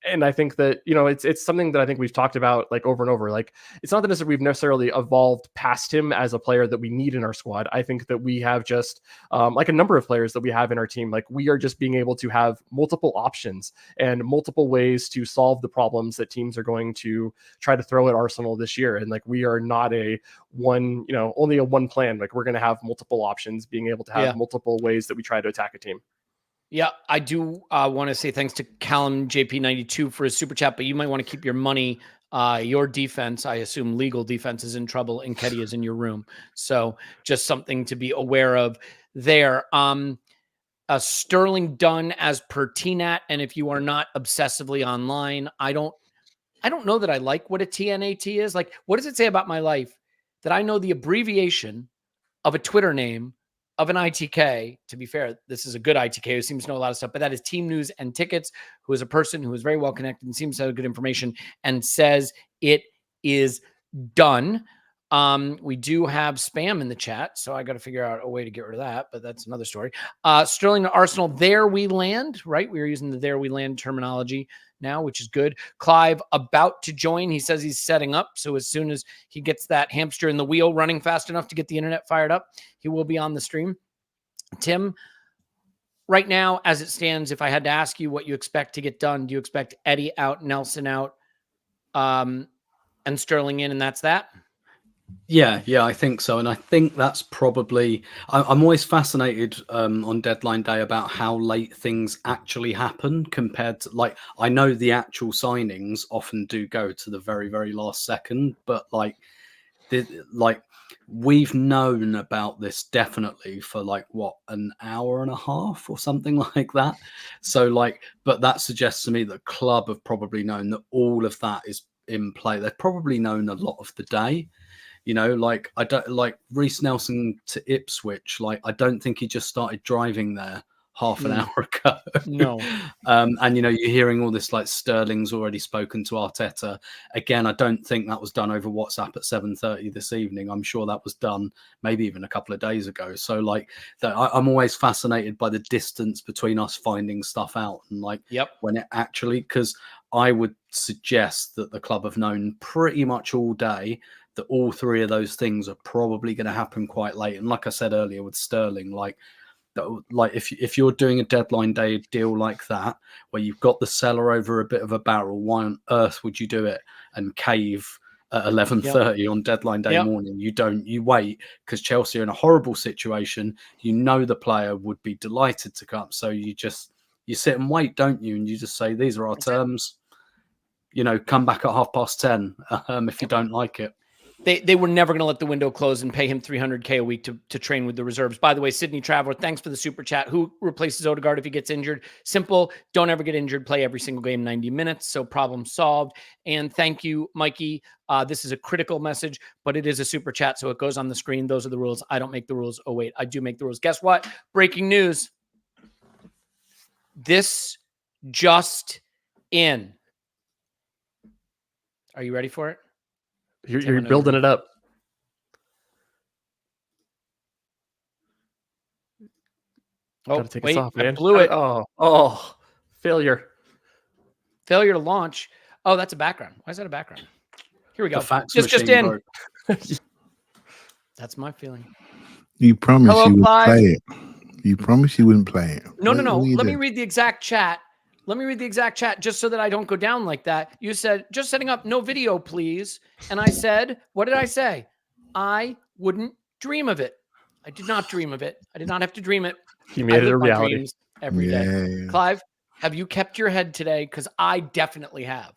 And I think that, it's something that I think we've talked about like over and over. Like, it's not that we've necessarily evolved past him as a player that we need in our squad. I think that we have just like a number of players that we have in our team. Like, we are just being able to have multiple options and multiple ways to solve the problems that teams are going to try to throw at Arsenal this year. And like, we are not only a one plan. Like, we're going to have multiple options, being able to have multiple ways that we try to attack a team. Yeah, I do want to say thanks to Callum JP92 for his super chat, but you might want to keep your money. Your defense, I assume legal defense, is in trouble. Nketiah is in your room. So just something to be aware of there. Sterling done as per TNAT. And if you are not obsessively online, I don't know that I like what a TNAT is. Like, what does it say about my life that I know the abbreviation of a Twitter name of an ITK? To be fair, this is a good ITK who seems to know a lot of stuff, but that is Team News and Tickets, who is a person who is very well connected and seems to have good information and says it is done. We do have spam in the chat, so I got to figure out a way to get rid of that, but that's another story. Sterling to Arsenal, there we land, right? We are using the there we land terminology now, which is good. Clive about to join. He says he's setting up, so as soon as he gets that hamster in the wheel running fast enough to get the internet fired up, he will be on the stream. Tim, right now, as it stands, if I had to ask you what you expect to get done, do you expect Eddie out, Nelson out, and Sterling in, and that's that? Yeah, I think so. And I think that's probably, I'm always fascinated on deadline day about how late things actually happen compared to, like, I know the actual signings often do go to the very, very last second, but we've known about this definitely for an hour and a half or something like that. So but that suggests to me that club have probably known that all of that is in play. They've probably known a lot of the day. I don't Reece Nelson to Ipswich. I don't think he just started driving there half an hour ago. No. And you're hearing all this, Sterling's already spoken to Arteta. Again, I don't think that was done over WhatsApp at 7:30 this evening. I'm sure that was done maybe even a couple of days ago. So I'm always fascinated by the distance between us finding stuff out and when it actually, because I would suggest that the club have known pretty much all day that all three of those things are probably going to happen quite late. And like I said earlier with Sterling, if you're doing a deadline day deal like that, where you've got the seller over a bit of a barrel, why on earth would you do it and cave at 11:30 on deadline day morning? You wait, because Chelsea are in a horrible situation. The player would be delighted to come. So you sit and wait, don't you? And you just say, these are our terms, come back at 10:30 if you don't like it. They were never going to let the window close and pay him $300K a week to train with the reserves. By the way, Sydney Traveler, thanks for the super chat. Who replaces Odegaard if he gets injured? Simple. Don't ever get injured. Play every single game 90 minutes. So problem solved. And thank you, Mikey. This is a critical message, but it is a super chat, so it goes on the screen. Those are the rules. I don't make the rules. Oh, wait, I do make the rules. Guess what? Breaking news. This just in. Are you ready for it? You're building it up. Oh, take wait, us off, man. I blew it. Oh, failure. Failure to launch. Oh, that's a background. Why is that a background? Here we go. Just in. Broke. That's my feeling. You promised Hello, you would Clive. play it. You promised you wouldn't play it. No. Let me read the exact chat. Just so that I don't go down like that. You said, just setting up, no video, please. And I said, what did I say? I wouldn't dream of it. I did not dream of it. I did not have to dream it. He made it a reality. Dreams every day. Clive, have you kept your head today? Because I definitely have.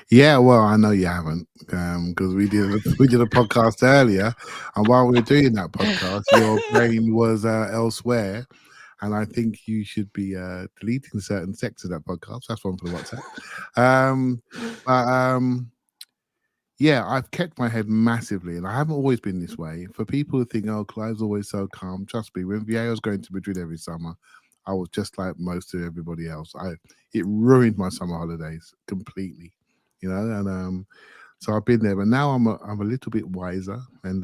Yeah, well, I know you haven't, because we did a podcast earlier, and while we were doing that podcast, your brain was elsewhere. And I think you should be deleting certain sections of that podcast. That's one for the WhatsApp. Yeah, I've kept my head massively, and I haven't always been this way. For people who think, oh, Clive's always so calm, trust me, when Vieira was going to Madrid every summer, I was just like most of everybody else. It ruined my summer holidays completely, and so I've been there. But now I'm a little bit wiser and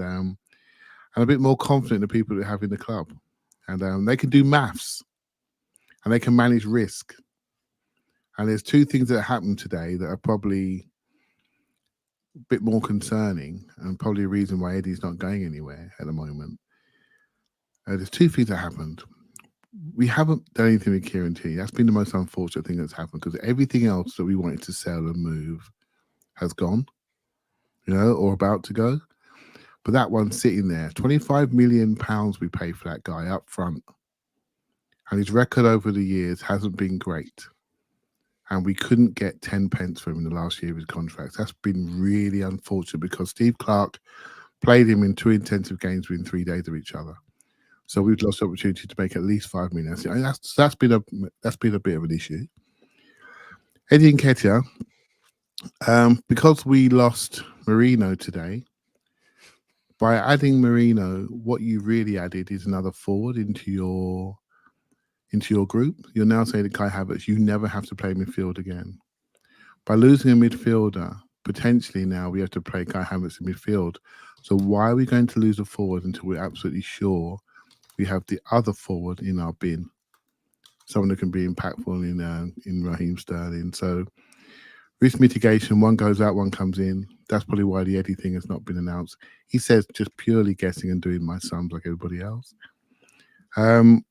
a bit more confident in the people that have in the club. And they can do maths, and they can manage risk. And there's two things that happened today that are probably a bit more concerning, and probably a reason why Eddie's not going anywhere at the moment. There's two things that happened. We haven't done anything with Kieran T. That's been the most unfortunate thing that's happened, because everything else that we wanted to sell and move has gone, or about to go. But that one's sitting there. £25 million we paid for that guy up front. And his record over the years hasn't been great. And we couldn't get 10 pence for him in the last year of his contract. That's been really unfortunate, because Steve Clark played him in 2 intensive games within 3 days of each other. So we've lost the opportunity to make at least £5 million. That's been a bit of an issue. Eddie Nketiah, because we lost Merino today, by adding Merino, what you really added is another forward into your group. You're now saying to Kai Havertz, you never have to play midfield again. By losing a midfielder, potentially now we have to play Kai Havertz in midfield. So why are we going to lose a forward until we're absolutely sure we have the other forward in our bin? Someone that can be impactful in Raheem Sterling. So risk mitigation, one goes out, one comes in. That's probably why the Eddie thing has not been announced. He says just purely guessing and doing my sums like everybody else. And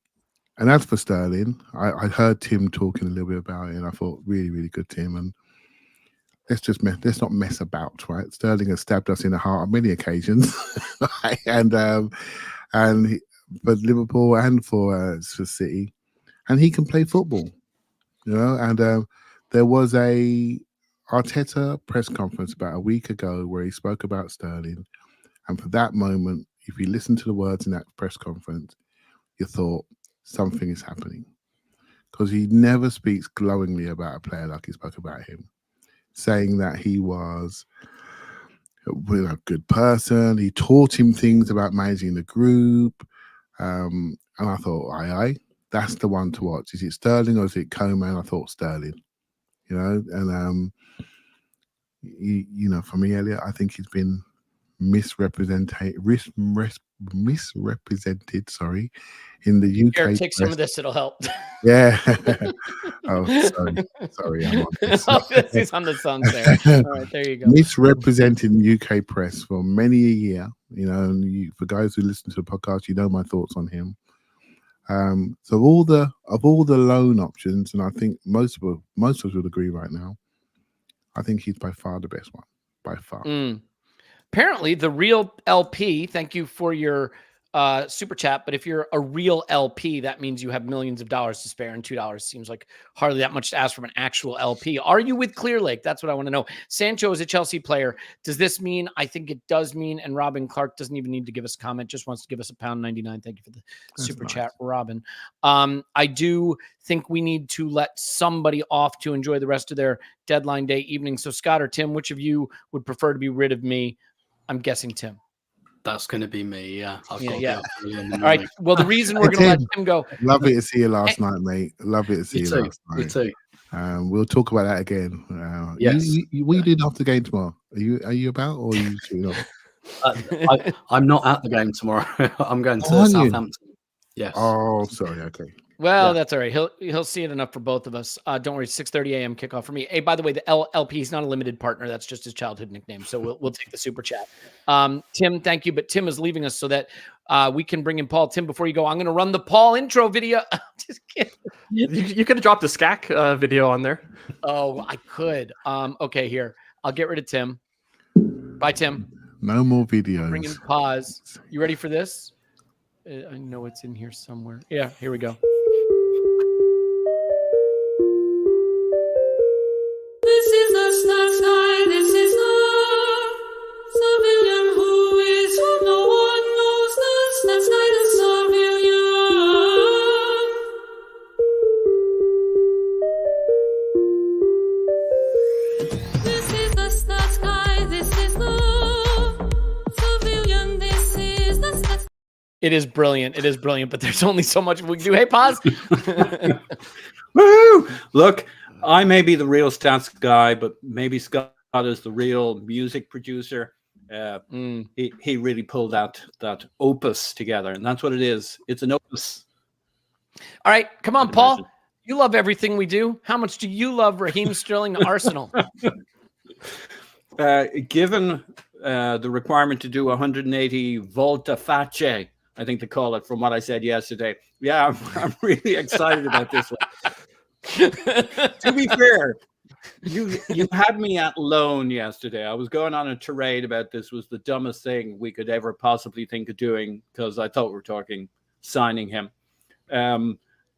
as for Sterling, I heard Tim talking a little bit about it, and I thought, really, really good, Tim. And let's not mess about, right? Sterling has stabbed us in the heart on many occasions, and for Liverpool and for City, and he can play football, And there was a Arteta press conference about a week ago where he spoke about Sterling, and for that moment, if you listen to the words in that press conference, you thought, something is happening, because he never speaks glowingly about a player like he spoke about him, saying that he was a good person. He taught him things about managing the group. And I thought, aye, that's the one to watch. Is it Sterling or is it Coman? I thought Sterling, and for me, Elliot, I think he's been misrepresented, in the UK. Here, take some of this, it'll help. Yeah. Oh, sorry. I'm on this. He's on the sun's there. All right, there you go. Misrepresented in the UK press for many a year, and for guys who listen to the podcast, my thoughts on him. So of all the loan options, and I think most of us would agree right now, I think he's by far the best one. By far. Apparently, the real LP, thank you for your super chat, but if you're a real LP, that means you have millions of dollars to spare, and $2 seems like hardly that much to ask from an actual LP. Are you with Clearlake? That's what I want to know. Sancho is a Chelsea player. Does this mean? I think it does mean, and Robin Clark doesn't even need to give us a comment, just wants to give us £1.99. Thank you for the super chat, Robin. I do think we need to let somebody off to enjoy the rest of their deadline day evening. So Scott or Tim, which of you would prefer to be rid of me? I'm guessing Tim. That's going to be me, yeah. All right. Well, the reason we're going to let Tim go. Lovely to see you last night, mate. Lovely to see you last night. Me too. We'll talk about that again. Yes. What are you doing after the game tomorrow? Are you about, or are you shooting off? I'm not at the game tomorrow. I'm going to Southampton. Yes. Oh, sorry. Okay. Well, that's all right. He'll see it enough for both of us. Don't worry, 6:30 a.m. kickoff for me. Hey, by the way, the LP is not a limited partner. That's just his childhood nickname. So we'll take the super chat. Tim, thank you. But Tim is leaving us so that we can bring in Paul. Tim, before you go, I'm going to run the Paul intro video. Just kidding. You could have dropped the SCAC video on there. Oh, I could. Okay, here. I'll get rid of Tim. Bye, Tim. No more videos. Bring in pause. You ready for this? I know it's in here somewhere. Yeah, here we go. This is the star sky, this is the civilian who is who no one knows the star sky, the civilian. is brilliant. It is brilliant, but there's only so much we can do. Hey, pause. Woo! Look, I may be the real stats guy, but maybe Scott is the real music producer. He really pulled that opus together, and that's what it is. It's an opus. All right, come on, Paul. You love everything we do. How much do you love Raheem Sterling to Arsenal? Given the requirement to do 180 volta face, I think they call it, from what I said yesterday. Yeah, I'm really excited about this one. To be fair, you had me at loan yesterday. I was going on a tirade about this was the dumbest thing we could ever possibly think of doing, because I thought we were talking signing him.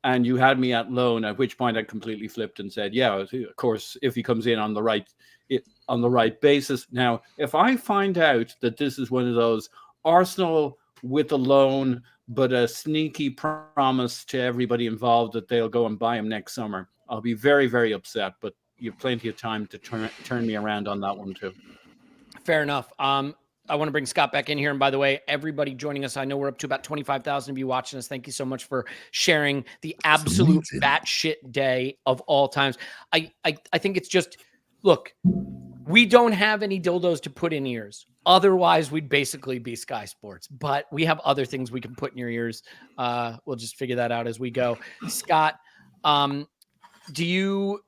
And you had me at loan, at which point I completely flipped and said, yeah, of course, if he comes in on the right basis. Now, if I find out that this is one of those Arsenal with a loan, but a sneaky promise to everybody involved that they'll go and buy him next summer, I'll be very, very upset. But you have plenty of time to turn me around on that one too. Fair enough. I want to bring Scott back in here. And by the way, everybody joining us, I know we're up to about 25,000 of you watching us. Thank you so much for sharing the absolute batshit day of all times. I think it's just, look, we don't have any dildos to put in ears. Otherwise, we'd basically be Sky Sports. But we have other things we can put in your ears. We'll just figure that out as we go. Scott, do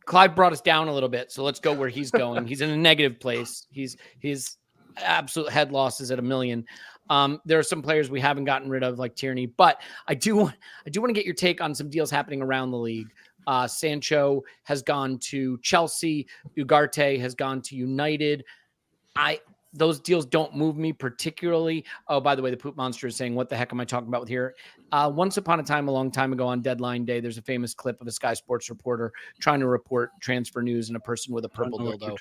Clive brought us down a little bit, so let's go where he's going. He's in a negative place. His absolute head loss is at 1 million. There are some players we haven't gotten rid of, like Tierney, but I do want to get your take on some deals happening around the league. Sancho has gone to Chelsea. Ugarte has gone to United. Those deals don't move me particularly. Oh, by the way, the Poop Monster is saying, what the heck am I talking about here? Once upon a time, a long time ago on deadline day, there's a famous clip of a Sky Sports reporter trying to report transfer news and a person with a purple dildo.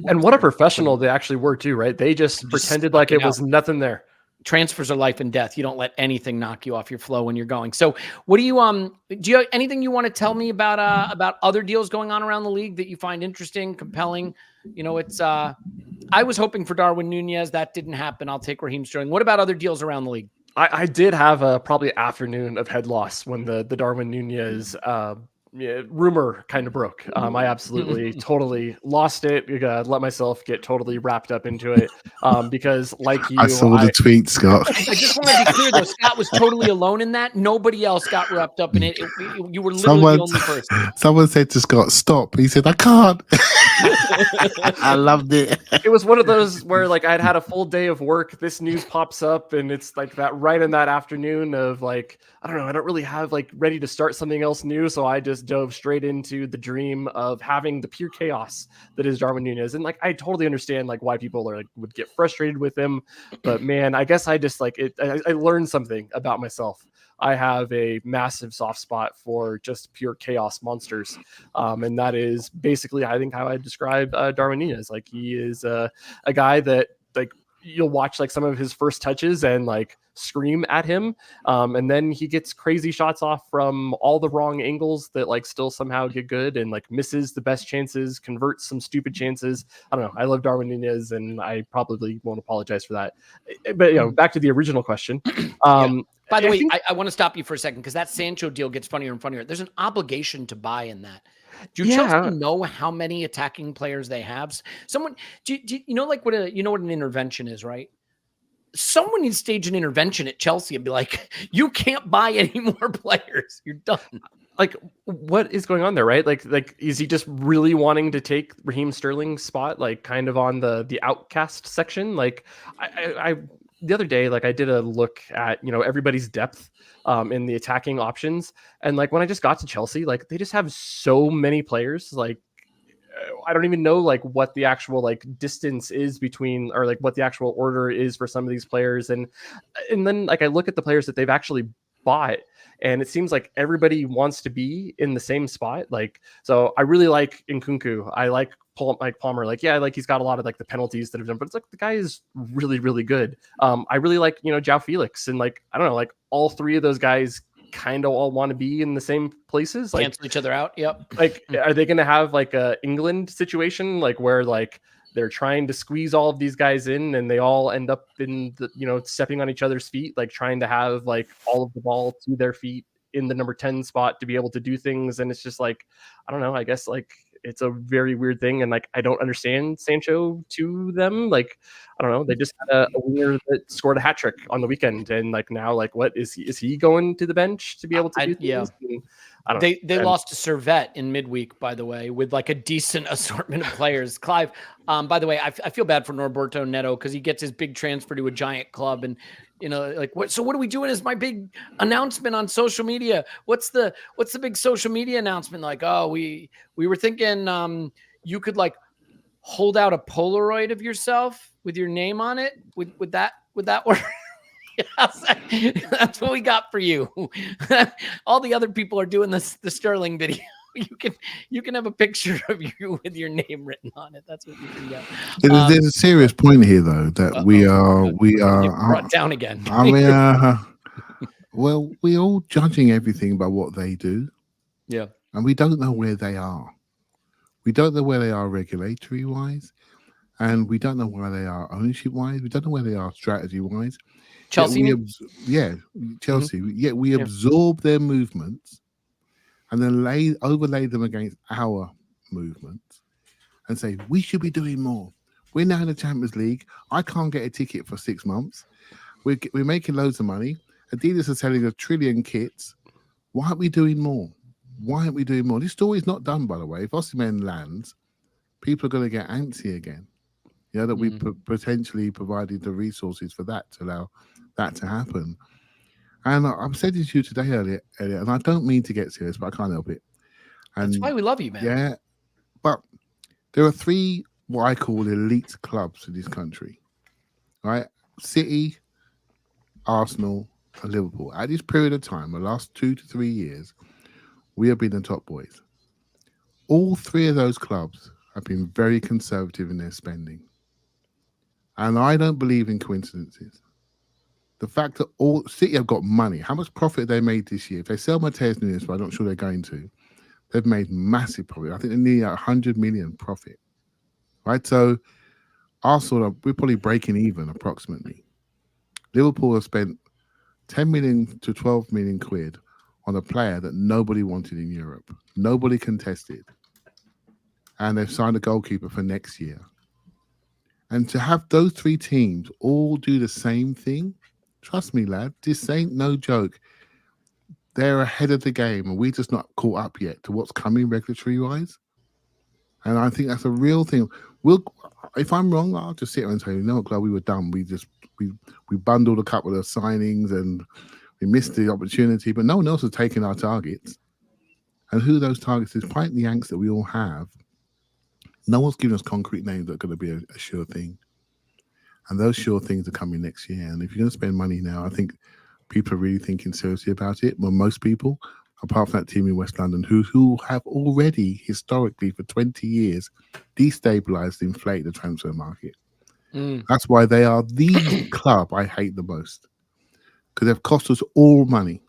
And what a professional they actually were too, right? They just pretended like it was nothing there. Transfers are life and death. You don't let anything knock you off your flow when you're going. So what do you have anything you want to tell me about other deals going on around the league that you find interesting, compelling? I was hoping for Darwin Nunez. That didn't happen. I'll take Raheem Sterling. What about other deals around the league? I did have a probably afternoon of head loss when the Darwin Nunez rumor kind of broke. I absolutely totally lost it. Let myself get totally wrapped up into it because, like you, I saw the tweet, Scott. I just want to be clear, though. Scott was totally alone in that. Nobody else got wrapped up in it. You were literally the only person. Someone said to Scott, "Stop." He said, "I can't." I loved it. It was one of those where, like, I'd had a full day of work. This news pops up, and it's like that right in that afternoon of like, I don't know, I don't really have like ready to start something else new, so I just dove straight into the dream of having the pure chaos that is Darwin Nunez. And like, I totally understand like why people are like would get frustrated with him, but man, I guess I just like it. I learned something about myself. I have a massive soft spot for just pure chaos monsters. And that is basically, I think, how I describe Darwin Nunez. Like, he is a guy that like you'll watch like some of his first touches and like scream at him. And then he gets crazy shots off from all the wrong angles that like still somehow get good and like misses the best chances, converts some stupid chances. I don't know. I love Darwin Nunez and I probably won't apologize for that. But, back to the original question. By the way, I want to stop you for a second because that Sancho deal gets funnier and funnier. There's an obligation to buy in that. Do Chelsea know how many attacking players they have? Someone, do you know, like what an intervention is, right? Someone needs to stage an intervention at Chelsea and be like, you can't buy any more players. You're done. Like, what is going on there, right? Like, is he just really wanting to take Raheem Sterling's spot, like kind of on the outcast section? Like, I the other day, like I did a look at, everybody's depth in the attacking options. And like, when I just got to Chelsea, like they just have so many players. Like, I don't even know like what the actual like distance is between, or like what the actual order is for some of these players. And then like, I look at the players that they've actually bought, and it seems like everybody wants to be in the same spot. Like, so I really like Nkunku. I like Palmer. Like, yeah, like he's got a lot of like the penalties that have done, but it's like the guy is really, really good. I really like, João Felix, and like, I don't know, like all three of those guys kind of all want to be in the same places. Like, cancel each other out. Yep. Like, are they going to have like a England situation, like where like they're trying to squeeze all of these guys in, and they all end up in the, stepping on each other's feet, like trying to have like all of the ball to their feet in the number 10 spot to be able to do things. And it's just like, I don't know, I guess like it's a very weird thing. And like, I don't understand Sancho to them. Like, I don't know. They just had a winger that scored a hat trick on the weekend. And like, now, like, what is he going to the bench to be able to do things? Yeah. And I don't know. They lost to Servette in midweek, by the way, with like a decent assortment of players. Clive, by the way, I feel bad for Norberto Neto because he gets his big transfer to a giant club, and like what? So what are we doing? Is my big announcement on social media? What's the big social media announcement? Like, oh, we were thinking you could like hold out a Polaroid of yourself with your name on it. Would that work? Yes, that's what we got for you. All the other people are doing the Sterling video. You can have a picture of you with your name written on it. That's what you can get. There's a serious point here, though, that we are brought down again. I mean, well, we're all judging everything by what they do. Yeah, and we don't know where they are. We don't know where they are regulatory wise, and we don't know where they are ownership wise. We don't know where they are strategy wise. Chelsea, Chelsea. Yet we absorb their movements and then overlay them against our movements and say we should be doing more. We're now in the Champions League. I can't get a ticket for 6 months. We're making loads of money. Adidas are selling 1 trillion kits. Why aren't we doing more? This story's not done, by the way. If Osimhen lands, people are going to get antsy again. That we potentially provided the resources for that to allow that to happen. And I've said this to you today earlier, and I don't mean to get serious, but I can't help it. And that's why we love you, man. Yeah, but there are 3 what I call elite clubs in this country, right? City, Arsenal, and Liverpool. At this period of time, the last 2 to 3 years, we have been the top boys. All 3 of those clubs have been very conservative in their spending. And I don't believe in coincidences. The fact that all City have got money, how much profit they made this year? If they sell Mateus Nunes, but I'm not sure they're going to, they've made massive profit. I think they're nearly 100 million profit. Right? So Arsenal, we're probably breaking even approximately. Liverpool have spent 10 million to 12 million quid on a player that nobody wanted in Europe. Nobody contested. And they've signed a goalkeeper for next year. And to have those 3 teams all do the same thing, trust me, lad, this ain't no joke. They're ahead of the game, and we're just not caught up yet to what's coming regulatory-wise. And I think that's a real thing. If I'm wrong, I'll just sit there and say, Glad we were done. We bundled a couple of signings and we missed the opportunity, but no one else has taken our targets. And who those targets, despite the angst that we all have, no one's given us concrete names that are going to be a sure thing. And those sure things are coming next year. And if you're going to spend money now, I think people are really thinking seriously about it. Well, most people, apart from that team in West London, who have already historically for 20 years destabilized, inflated the transfer market. That's why they are the club I hate the most. Because they've cost us all money.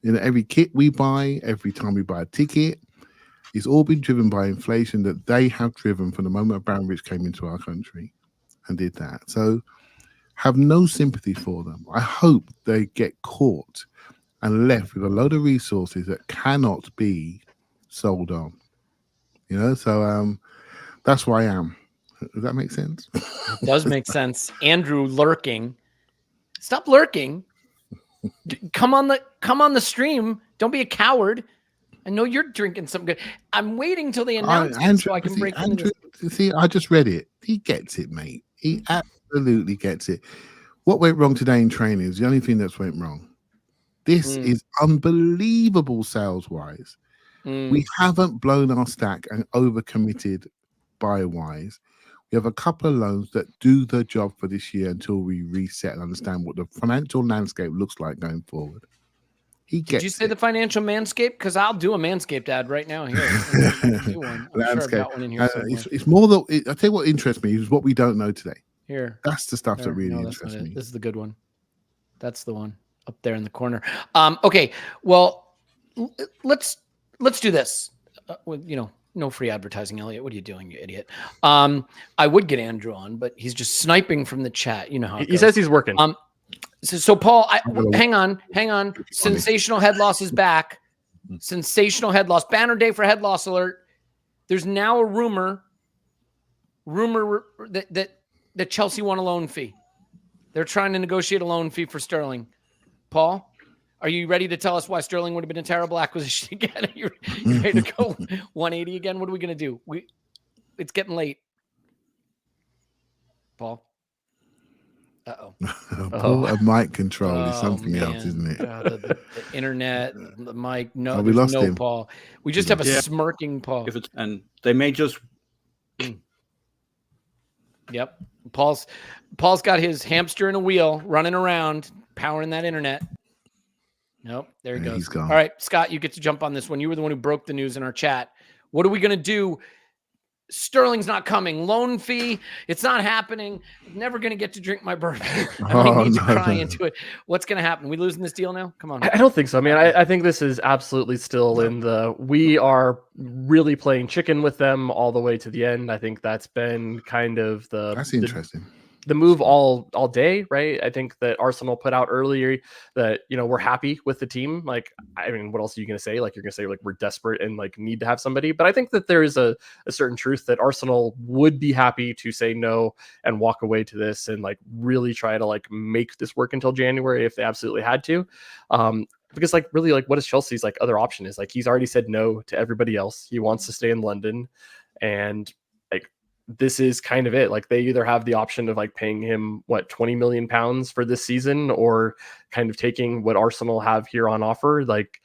Every kit we buy, every time we buy a ticket, it's all been driven by inflation that they have driven from the moment Abramovich came into our country and did that. So have no sympathy for them. I hope they get caught and left with a load of resources that cannot be sold on. So that's where I am. Does that make sense? It does make sense. Andrew lurking. Stop lurking. Come on the stream. Don't be a coward. I know you're drinking some good. I'm waiting till they announce it so I can break into this. See, I just read it. He gets it, mate. He absolutely gets it. What went wrong today in training is the only thing that's went wrong. This is unbelievable sales-wise. We haven't blown our stack and overcommitted buy-wise. We have a couple of loans that do the job for this year until we reset and understand what the financial landscape looks like going forward. Did you say the financial manscape? Because I'll do a manscaped ad right now here. Landscape. It's more that I tell you what interests me is what we don't know today. Here, that's the stuff that really interests me. This is the good one. That's the one up there in the corner. Okay, well, let's do this. No free advertising, Elliot. What are you doing, you idiot? I would get Andrew on, but he's just sniping from the chat. You know how it He goes. says he's working. So Paul, hang on. Sensational head loss is back. Sensational head loss. Banner day for head loss alert. There's now a rumor that Chelsea want a loan fee. They're trying to negotiate a loan fee for Sterling. Paul, are you ready to tell us why Sterling would have been a terrible acquisition again? You ready to go 180 again? What are we going to do? It's getting late. Paul. Uh-oh. Paul, a mic control is something else, isn't it? The internet, the mic. No, we lost him. Paul. We just have a smirking Paul. And they may just. Yep. Paul's got his hamster in a wheel running around, powering that internet. Nope. There he goes. He's gone. All right, Scott, you get to jump on this one. You were the one who broke the news in our chat. What are we going to do? Sterling's not coming. Loan fee. It's not happening. I'm never going to get to drink my bourbon. I need to cry into it. What's going to happen? We losing this deal now? Come on. I don't think so. I mean, I think this is absolutely still in the, we are really playing chicken with them all the way to the end. I think that's been kind of that's interesting. The move all day, right? I think that Arsenal put out earlier that, we're happy with the team. Like, I mean, what else are you going to say? Like, you're going to say, like, we're desperate and, like, need to have somebody. But I think that there is a certain truth that Arsenal would be happy to say no and walk away to this and, like, really try to, like, make this work until January if they absolutely had to. Because, like, really, like, what is Chelsea's, like, other option is? Like, he's already said no to everybody else. He wants to stay in London. And, like, this is kind of it. Like, they either have the option of, like, paying him 20 million pounds for this season, or kind of taking what Arsenal have here on offer. Like,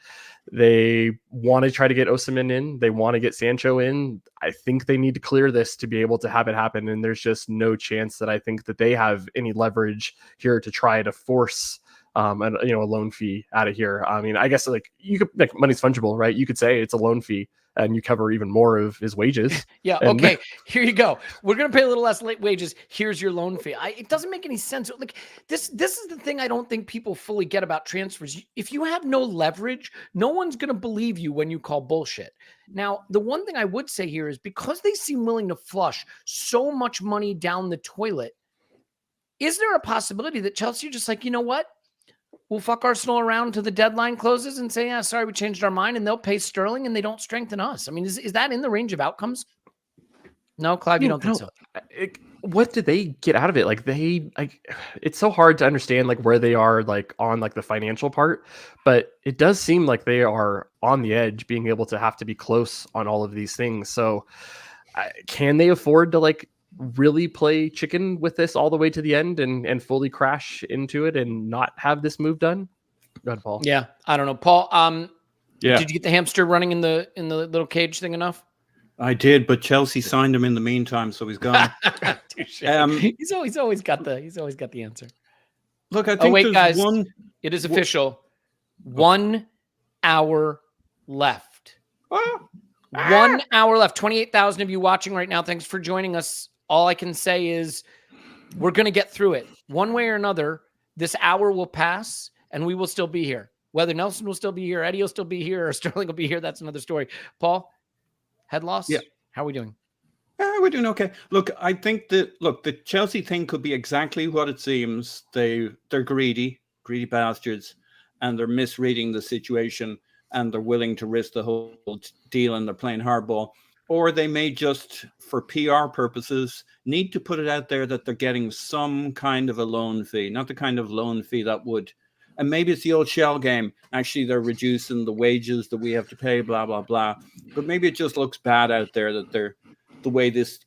they want to try to get Osimhen in, they want to get Sancho in. I think they need to clear this to be able to have it happen, and there's just no chance that I think that they have any leverage here to try to force a loan fee out of here. I mean, I guess, like, you could, like, money's fungible, right? You could say it's a loan fee and you cover even more of his wages. Yeah. And okay. Here you go. We're going to pay a little less late wages. Here's your loan fee. It doesn't make any sense. Like, this is the thing I don't think people fully get about transfers. If you have no leverage, no one's going to believe you when you call bullshit. Now, the one thing I would say here is, because they seem willing to flush so much money down the toilet, is there a possibility that Chelsea are just like, you know what? We'll fuck Arsenal around till the deadline closes and say, yeah, sorry, we changed our mind, and they'll pay Sterling and they don't strengthen us. I mean, is that in the range of outcomes? No, Clive, you don't think so? What did they get out of it? Like, it's so hard to understand, like, where they are, like, on, like, the financial part, but it does seem like they are on the edge, being able to have to be close on all of these things. So can they afford to, like, really play chicken with this all the way to the end and fully crash into it and not have this move done? Go ahead, Paul. Yeah, I don't know. Paul, Yeah. did you get the hamster running in the little cage thing enough? I did, but Chelsea signed him in the meantime, so he's gone. He's always got the answer. Look, I think guys, one. It is official. 1 hour left. 1 hour left. 28,000 of you watching right now. Thanks for joining us. All I can say is we're going to get through it. One way or another, this hour will pass and we will still be here. Whether Nelson will still be here, Eddie will still be here, or Sterling will be here, that's another story. Paul, head loss? Yeah. How are we doing? We're doing okay. Look, I think the Chelsea thing could be exactly what it seems. They're greedy bastards, and they're misreading the situation, and they're willing to risk the whole deal, and they're playing hardball. Or they may just, for PR purposes, need to put it out there that they're getting some kind of a loan fee, not the kind of loan fee that would, and maybe it's the old shell game. Actually, they're reducing the wages that we have to pay, blah, blah, blah. But maybe it just looks bad out there that the way this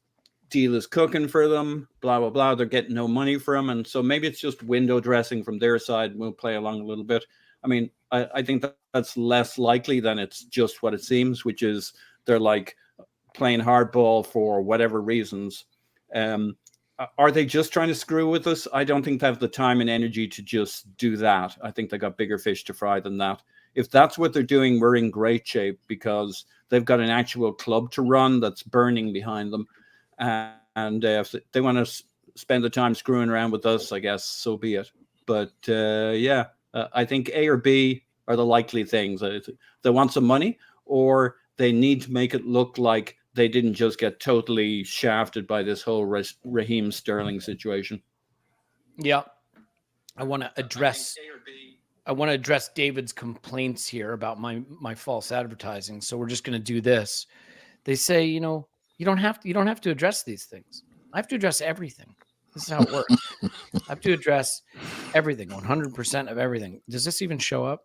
deal is cooking for them, blah, blah, blah. They're getting no money from, and so maybe it's just window dressing from their side. We'll play along a little bit. I mean, I think that's less likely than it's just what it seems, which is they're like playing hardball for whatever reasons. Are they just trying to screw with us? I don't think they have the time and energy to just do that. I think they got bigger fish to fry than that. If that's what they're doing, we're in great shape because they've got an actual club to run that's burning behind them. And if they want to spend the time screwing around with us, I guess, so be it. But I think A or B are the likely things. They want some money, or they need to make it look like they didn't just get totally shafted by this whole Raheem Sterling situation. Yeah. I want to address David's complaints here about my false advertising. So we're just going to do this. They say, you don't have to address these things. I have to address everything. This is how it works. I have to address everything, 100% of everything. Does this even show up?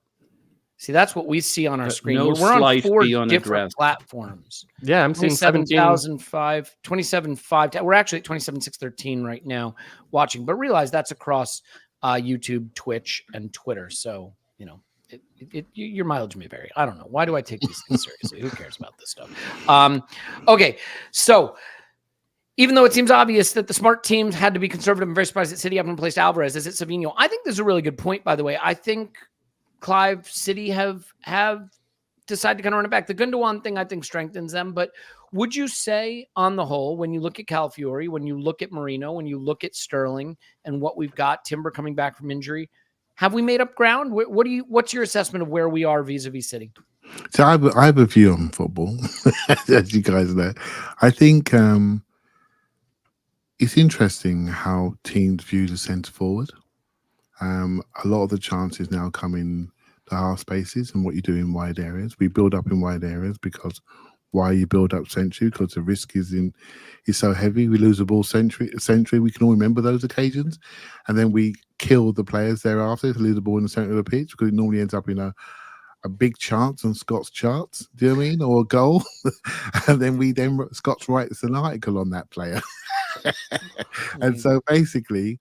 See, that's what we see on our screen. No We're on slight 4 beyond different address. platforms. Yeah, I'm seeing 27,005, 27,5. We're actually at 27,613 right now watching, but realize that's across YouTube, Twitch, and Twitter. So, your mileage may vary. I don't know. Why do I take these things seriously? Who cares about this stuff? Okay, so even though it seems obvious that the smart teams had to be conservative, I'm very surprised that City haven't replaced Alvarez. Is it Savinho? I think this is a really good point, by the way. I think Clive, City have decided to kind of run it back. The Gundogan thing, I think, strengthens them. But would you say, on the whole, when you look at Calafiori, when you look at Merino, when you look at Sterling and what we've got, Timber coming back from injury, have we made up ground? What's your assessment of where we are vis-a-vis City? So I have a view on football, as you guys know. I think it's interesting how teams view the centre forward. A lot of the chances now come in the half spaces and what you do in wide areas. We build up in wide areas because why you build up century? Because the risk is so heavy. We lose the ball century. We can all remember those occasions, and then we kill the players thereafter to lose the ball in the centre of the pitch because it normally ends up in a big chance on Scott's charts. Do you know what I mean? Or a goal, and then Scott writes an article on that player, and so basically.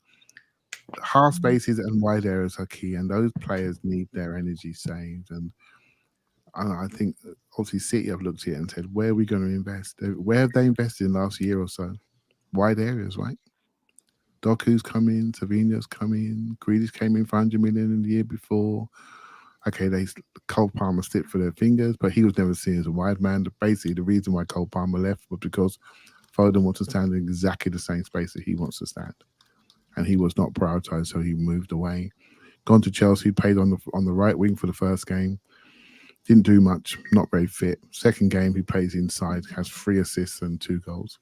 Half spaces and wide areas are key, and those players need their energy saved. And I think obviously City have looked at it and said, where are we going to invest? Where have they invested in the last year or so? Wide areas, right? Doku's come in, Savinho's come in, Grealish came in for 100 million in the year before. Okay, Cole Palmer slipped for their fingers, but he was never seen as a wide man. Basically, the reason why Cole Palmer left was because Foden wants to stand in exactly the same space that he wants to stand. And he was not prioritised, so he moved away. Gone to Chelsea, played on the right wing for the first game. Didn't do much, not very fit. Second game, he plays inside, has 3 assists and 2 goals.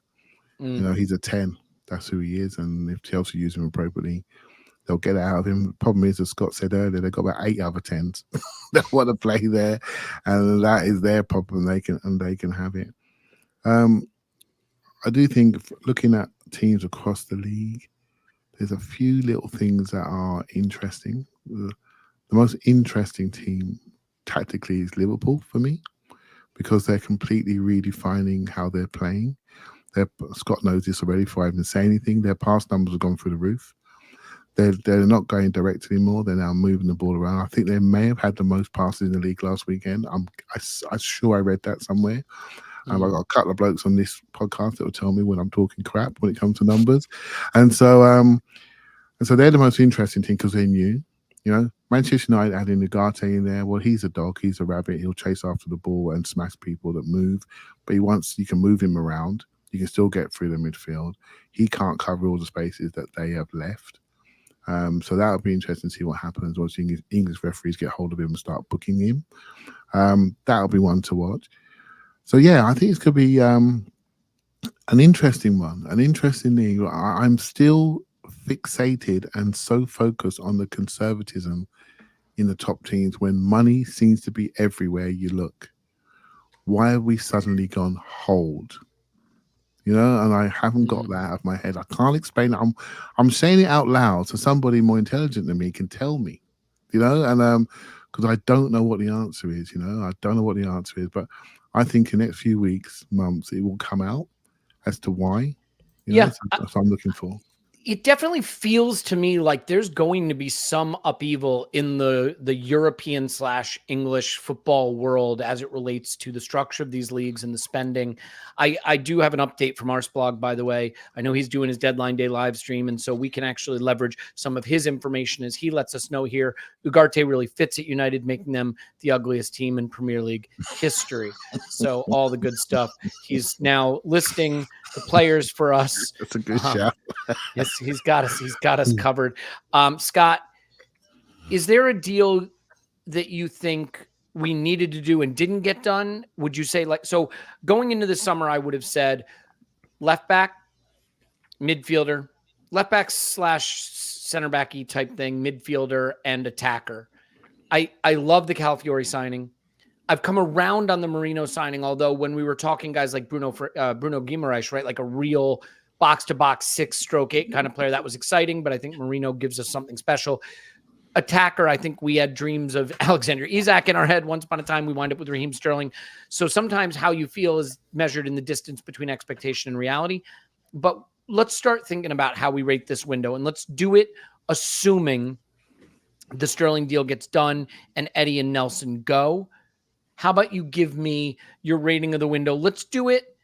He's a 10. That's who he is. And if Chelsea use him appropriately, they'll get it out of him. The problem is, as Scott said earlier, they've got about 8 other 10s that want to play there, and that is their problem. They can have it. I do think looking at teams across the league, there's a few little things that are interesting. The most interesting team tactically is Liverpool for me, because they're completely redefining how they're playing. Scott knows this already before I even say anything. Their pass numbers have gone through the roof. They're not going direct anymore. They're now moving the ball around. I think they may have had the most passes in the league last weekend. I'm sure I read that somewhere. I've got a couple of blokes on this podcast that will tell me when I'm talking crap when it comes to numbers. And so they're the most interesting team because they're new. Manchester United adding Ugarte in there. Well, he's a dog. He's a rabbit. He'll chase after the ball and smash people that move. But you can move him around. You can still get through the midfield. He can't cover all the spaces that they have left. So that'll be interesting to see what happens once English referees get hold of him and start booking him. That'll be one to watch. So yeah, I think it could be an interesting one, an interesting thing. I'm still fixated and so focused on the conservatism in the top teams when money seems to be everywhere you look. Why have we suddenly gone hold? And I haven't got that out of my head. I can't explain it. I'm saying it out loud so somebody more intelligent than me can tell me, and because I don't know what the answer is, I don't know what the answer is, but I think in the next few weeks, months, it will come out as to why. That's what I'm looking for. It definitely feels to me like there's going to be some upheaval in the European/English football world as it relates to the structure of these leagues and the spending. I do have an update from Arsblog, by the way. I know he's doing his deadline day live stream, and so we can actually leverage some of his information as he lets us know here. Ugarte really fits at United, making them the ugliest team in Premier League history. So all the good stuff. He's now listing the players for us. That's a good shout. Yes, he's got us covered. Scott, is there a deal that you think we needed to do and didn't get done? Would you say, like, so going into the summer, I would have said left back, midfielder, left back / center backy type thing, midfielder and attacker. I love the Calafiori signing. I've come around on the Merino signing, although when we were talking guys like Bruno Guimaraes, right, like a real box-to-box 6/8 kind of player, that was exciting, but I think Merino gives us something special. Attacker, I think we had dreams of Alexander Isak in our head. Once upon a time, we wind up with Raheem Sterling. So sometimes how you feel is measured in the distance between expectation and reality. But let's start thinking about how we rate this window, and let's do it assuming the Sterling deal gets done and Eddie and Nelson go. How about you give me your rating of the window? Let's do it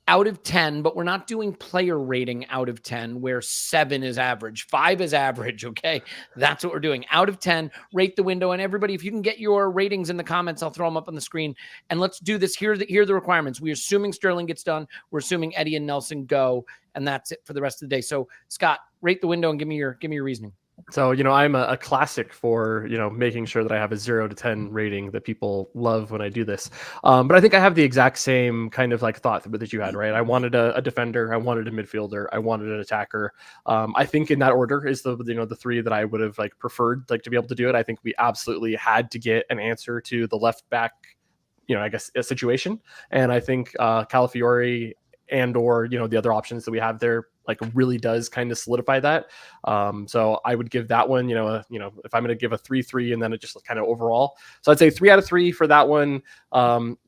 out of 10, but we're not doing player rating out of 10 where 7 is average, 5 is average, okay? That's what we're doing. Out of 10, rate the window. And everybody, if you can get your ratings in the comments, I'll throw them up on the screen. And let's do this. Here are the requirements. We're assuming Sterling gets done. We're assuming Eddie and Nelson go, and that's it for the rest of the day. So, Scott, rate the window and give me your reasoning. So, I'm a classic for, making sure that I have a 0 to 10 rating that people love when I do this. But I think I have the exact same kind of like thought that you had, right? I wanted a defender. I wanted a midfielder. I wanted an attacker. I think in that order is the 3 that I would have like preferred like to be able to do it. I think we absolutely had to get an answer to the left back, I guess a situation. And I think Calafiori and or, the other options that we have there like really does kind of solidify that. So I would give that one, if I'm going to give a 3-3 and then it just kind of overall. So I'd say 3 out of 3 for that one.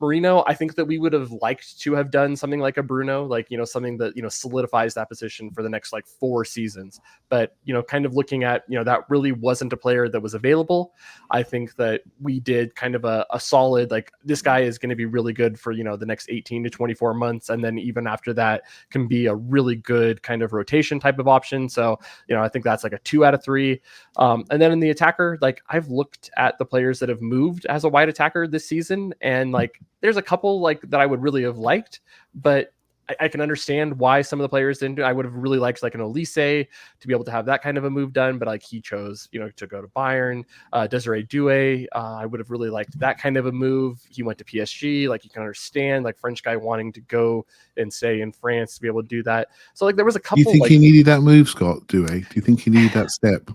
Merino, I think that we would have liked to have done something like a Bruno, like, something that, solidifies that position for the next like 4 seasons. But, kind of looking at, that really wasn't a player that was available. I think that we did kind of a solid, like this guy is going to be really good for, the next 18 to 24 months. And then even after that can be a really good kind of rotation type of option. So, I think that's like a 2 out of 3. And then in the attacker, like I've looked at the players that have moved as a wide attacker this season, and like there's a couple like that I would really have liked, but I can understand why some of the players didn't do. I would have really liked like an Olise to be able to have that kind of a move done, but like he chose, to go to Bayern. Desiree Doué, I would have really liked that kind of a move. He went to PSG. Like you can understand, like French guy wanting to go and stay in France to be able to do that. So like there was a couple. Do you think he needed that move, Scott? Doué? Do you think he needed that step?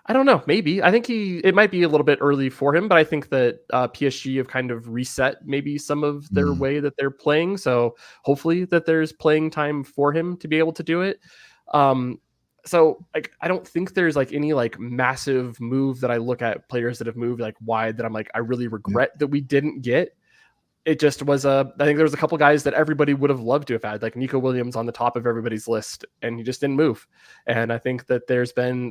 I don't know. Maybe. I think it might be a little bit early for him, but I think that PSG have kind of reset maybe some of their way that they're playing. So hopefully that there's playing time for him to be able to do it. So like, I don't think there's like any like massive move that I look at players that have moved like wide that I'm like, I really regret that we didn't get. It just was I think there was a couple guys that everybody would have loved to have had, like Nico Williams on the top of everybody's list, and he just didn't move. And I think that that's been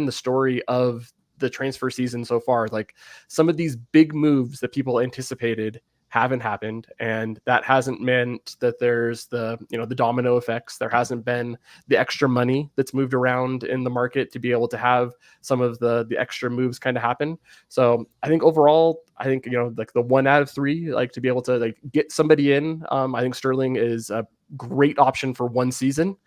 the story of the transfer season so far. Like some of these big moves that people anticipated haven't happened, and that hasn't meant that there's the domino effects. There hasn't been the extra money that's moved around in the market to be able to have some of the extra moves kind of happen. So I think overall, like the 1 out of 3, like to be able to like get somebody in, I think Sterling is a great option for 1 season.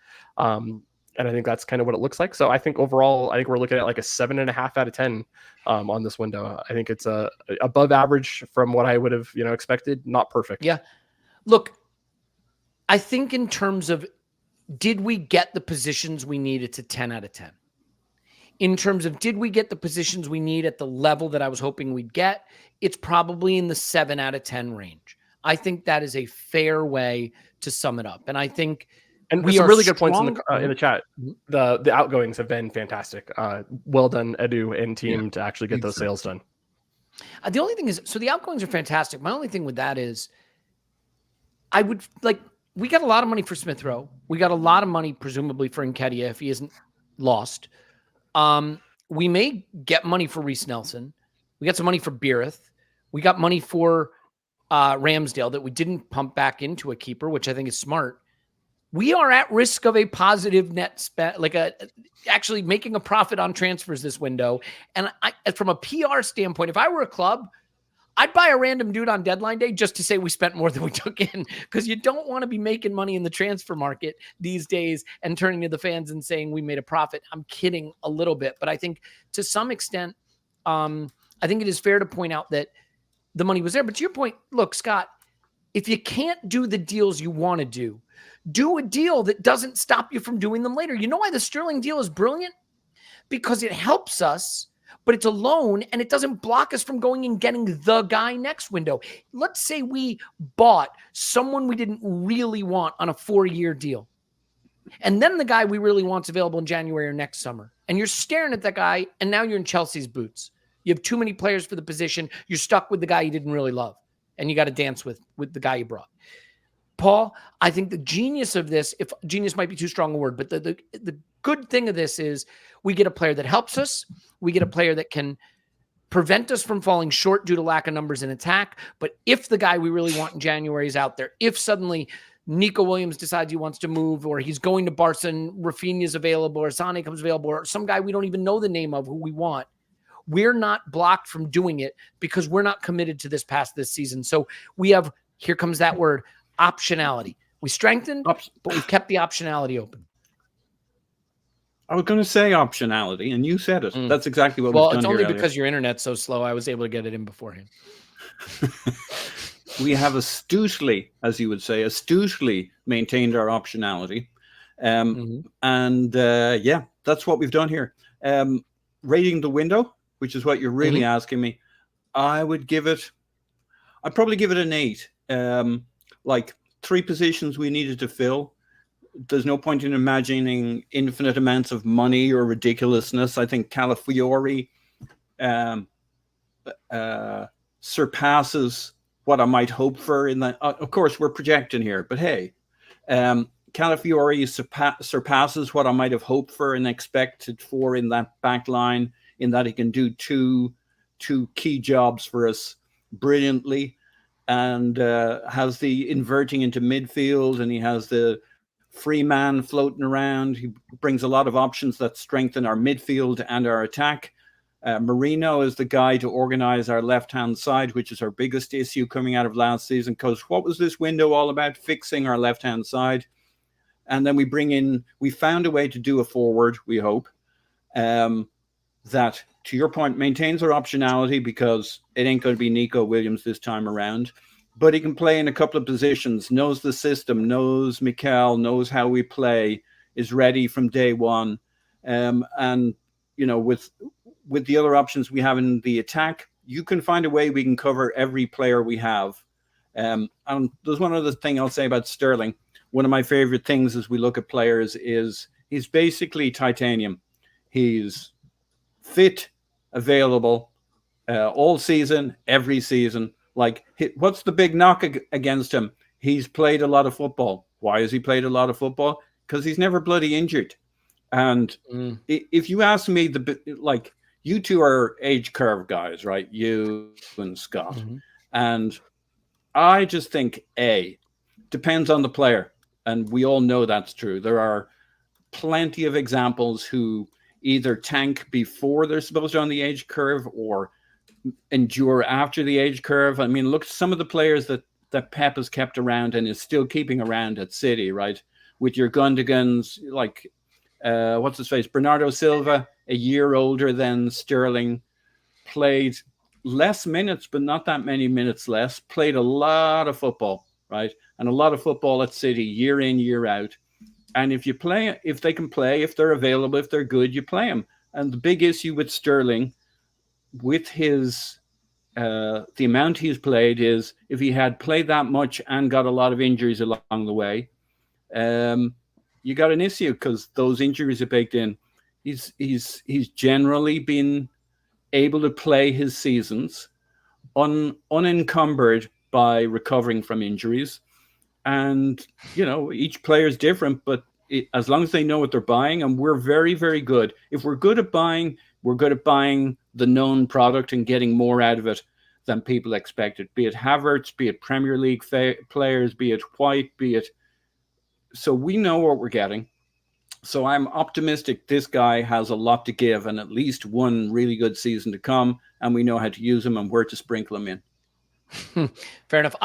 And I think that's kind of what it looks like. So I think overall, I think we're looking at like a 7.5 out of 10 on this window. I think it's above average from what I would have, expected. Not perfect. Yeah. Look, I think in terms of, did we get the positions we need? It's a 10 out of 10. In terms of, did we get the positions we need at the level that I was hoping we'd get? It's probably in the 7 out of 10 range. I think that is a fair way to sum it up. And I think, and we some really good points in the chat. The outgoings have been fantastic. Well done, Edu and team, to actually get those sales done. The only thing is, so the outgoings are fantastic. My only thing with that is, we got a lot of money for Smith Rowe. We got a lot of money, presumably, for Nketiah if he isn't lost. We may get money for Reece Nelson. We got some money for Beereth. We got money for Ramsdale that we didn't pump back into a keeper, which I think is smart. We are at risk of a positive net spend, actually making a profit on transfers this window. And from a PR standpoint, if I were a club, I'd buy a random dude on deadline day just to say we spent more than we took in, because you don't want to be making money in the transfer market these days and turning to the fans and saying we made a profit. I'm kidding a little bit, but I think to some extent, I think it is fair to point out that the money was there. But to your point, look, Scott, if you can't do the deals you want to do a deal that doesn't stop you from doing them later. You know why the Sterling deal is brilliant? Because it helps us, but it's a loan and it doesn't block us from going and getting the guy next window. Let's say we bought someone we didn't really want on a 4-year deal. And then the guy we really want's available in January or next summer. And you're staring at that guy, and now you're in Chelsea's boots. You have too many players for the position. You're stuck with the guy you didn't really love. And you got to dance with the guy you brought. Paul, I think the genius of this, if genius might be too strong a word, but the good thing of this is we get a player that helps us. We get a player that can prevent us from falling short due to lack of numbers in attack. But if the guy we really want in January is out there, if suddenly Nico Williams decides he wants to move, or he's going to Barca and Rafinha's available, or Sane comes available, or some guy we don't even know the name of who we want, we're not blocked from doing it because we're not committed to this past this season. So we have, here comes that word, optionality. We strengthened, but we've kept the optionality open. I was going to say optionality, and you said it. That's exactly what we've done. Well, it's only here, because your internet's so slow, I was able to get it in beforehand. We have astutely, as you would say, astutely maintained our optionality. Yeah, that's what we've done here. Rating the window, which is what you're really asking me, I'd probably give it an 8. Like 3 positions we needed to fill. There's no point in imagining infinite amounts of money or ridiculousness. I think Calafiori surpasses what I might hope for in that. Of course, we're projecting here, but hey, Calafiori surpasses what I might have hoped for and expected for in that back line, in that he can do two key jobs for us brilliantly, and has the inverting into midfield, and he has the free man floating around. He brings a lot of options that strengthen our midfield and our attack. Merino is the guy to organize our left-hand side, which is our biggest issue coming out of last season, because what was this window all about? Fixing our left-hand side. And then we found a way to do a forward, we hope, that, to your point, maintains our optionality, because it ain't going to be Nico Williams this time around. But he can play in a couple of positions, knows the system, knows Mikel, knows how we play, is ready from day one. And, you know, with the other options we have in the attack, you can find a way we can cover every player we have. And there's one other thing I'll say about Sterling. One of my favorite things as we look at players is he's basically titanium. He's fit, available, all season, every season. Like, what's the big knock against him? He's played a lot of football. Why has he played a lot of football? Because he's never bloody injured. And if you ask me, like, you two are age curve guys, right? You and Scott. And I just think, depends on the player. And we all know that's true. There are plenty of examples who either tank before they're supposed to on the age curve or endure after the age curve. I mean, look at some of the players that Pep has kept around and is still keeping around at City, right? With your Gundigans, like, what's his face? Bernardo Silva, a year older than Sterling, played less minutes, but not that many minutes less, played a lot of football, right? And a lot of football at City, year in, year out. And if they can play, if they're available, if they're good, you play them. And the big issue with Sterling, with his the amount he's played, is if he had played that much and got a lot of injuries along the way, you got an issue, because those injuries are baked in. He's generally been able to play his seasons unencumbered by recovering from injuries. And, you know, each player is different, but as long as they know what they're buying, and we're very, very good. If we're good at buying, we're good at buying the known product and getting more out of it than people expected, be it Havertz, be it Premier League players, be it White, be it... So we know what we're getting. So I'm optimistic this guy has a lot to give and at least one really good season to come, and we know how to use him and where to sprinkle him in. Fair enough.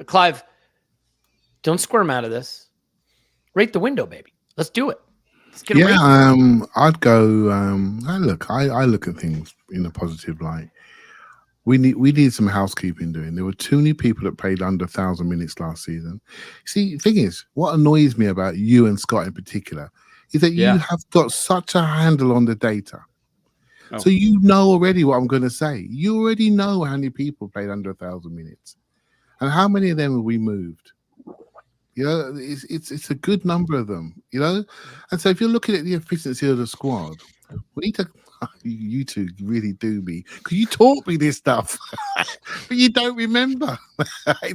Clive, don't squirm out of this. Rate the window, baby. Let's do it. Let's get a rate. I'd go. I look at things in a positive light. We need some housekeeping doing. There were too many people that played under 1,000 minutes last season. See, the thing is, what annoys me about you and Scott in particular is that you have got such a handle on the data. Oh. So you know already what I'm going to say. You already know how many people played under 1,000 minutes, and how many of them have we moved. You know, it's a good number of them. You know, and so if you're looking at the efficiency of the squad, we need to. You two really do me because you taught me this stuff, but you don't remember.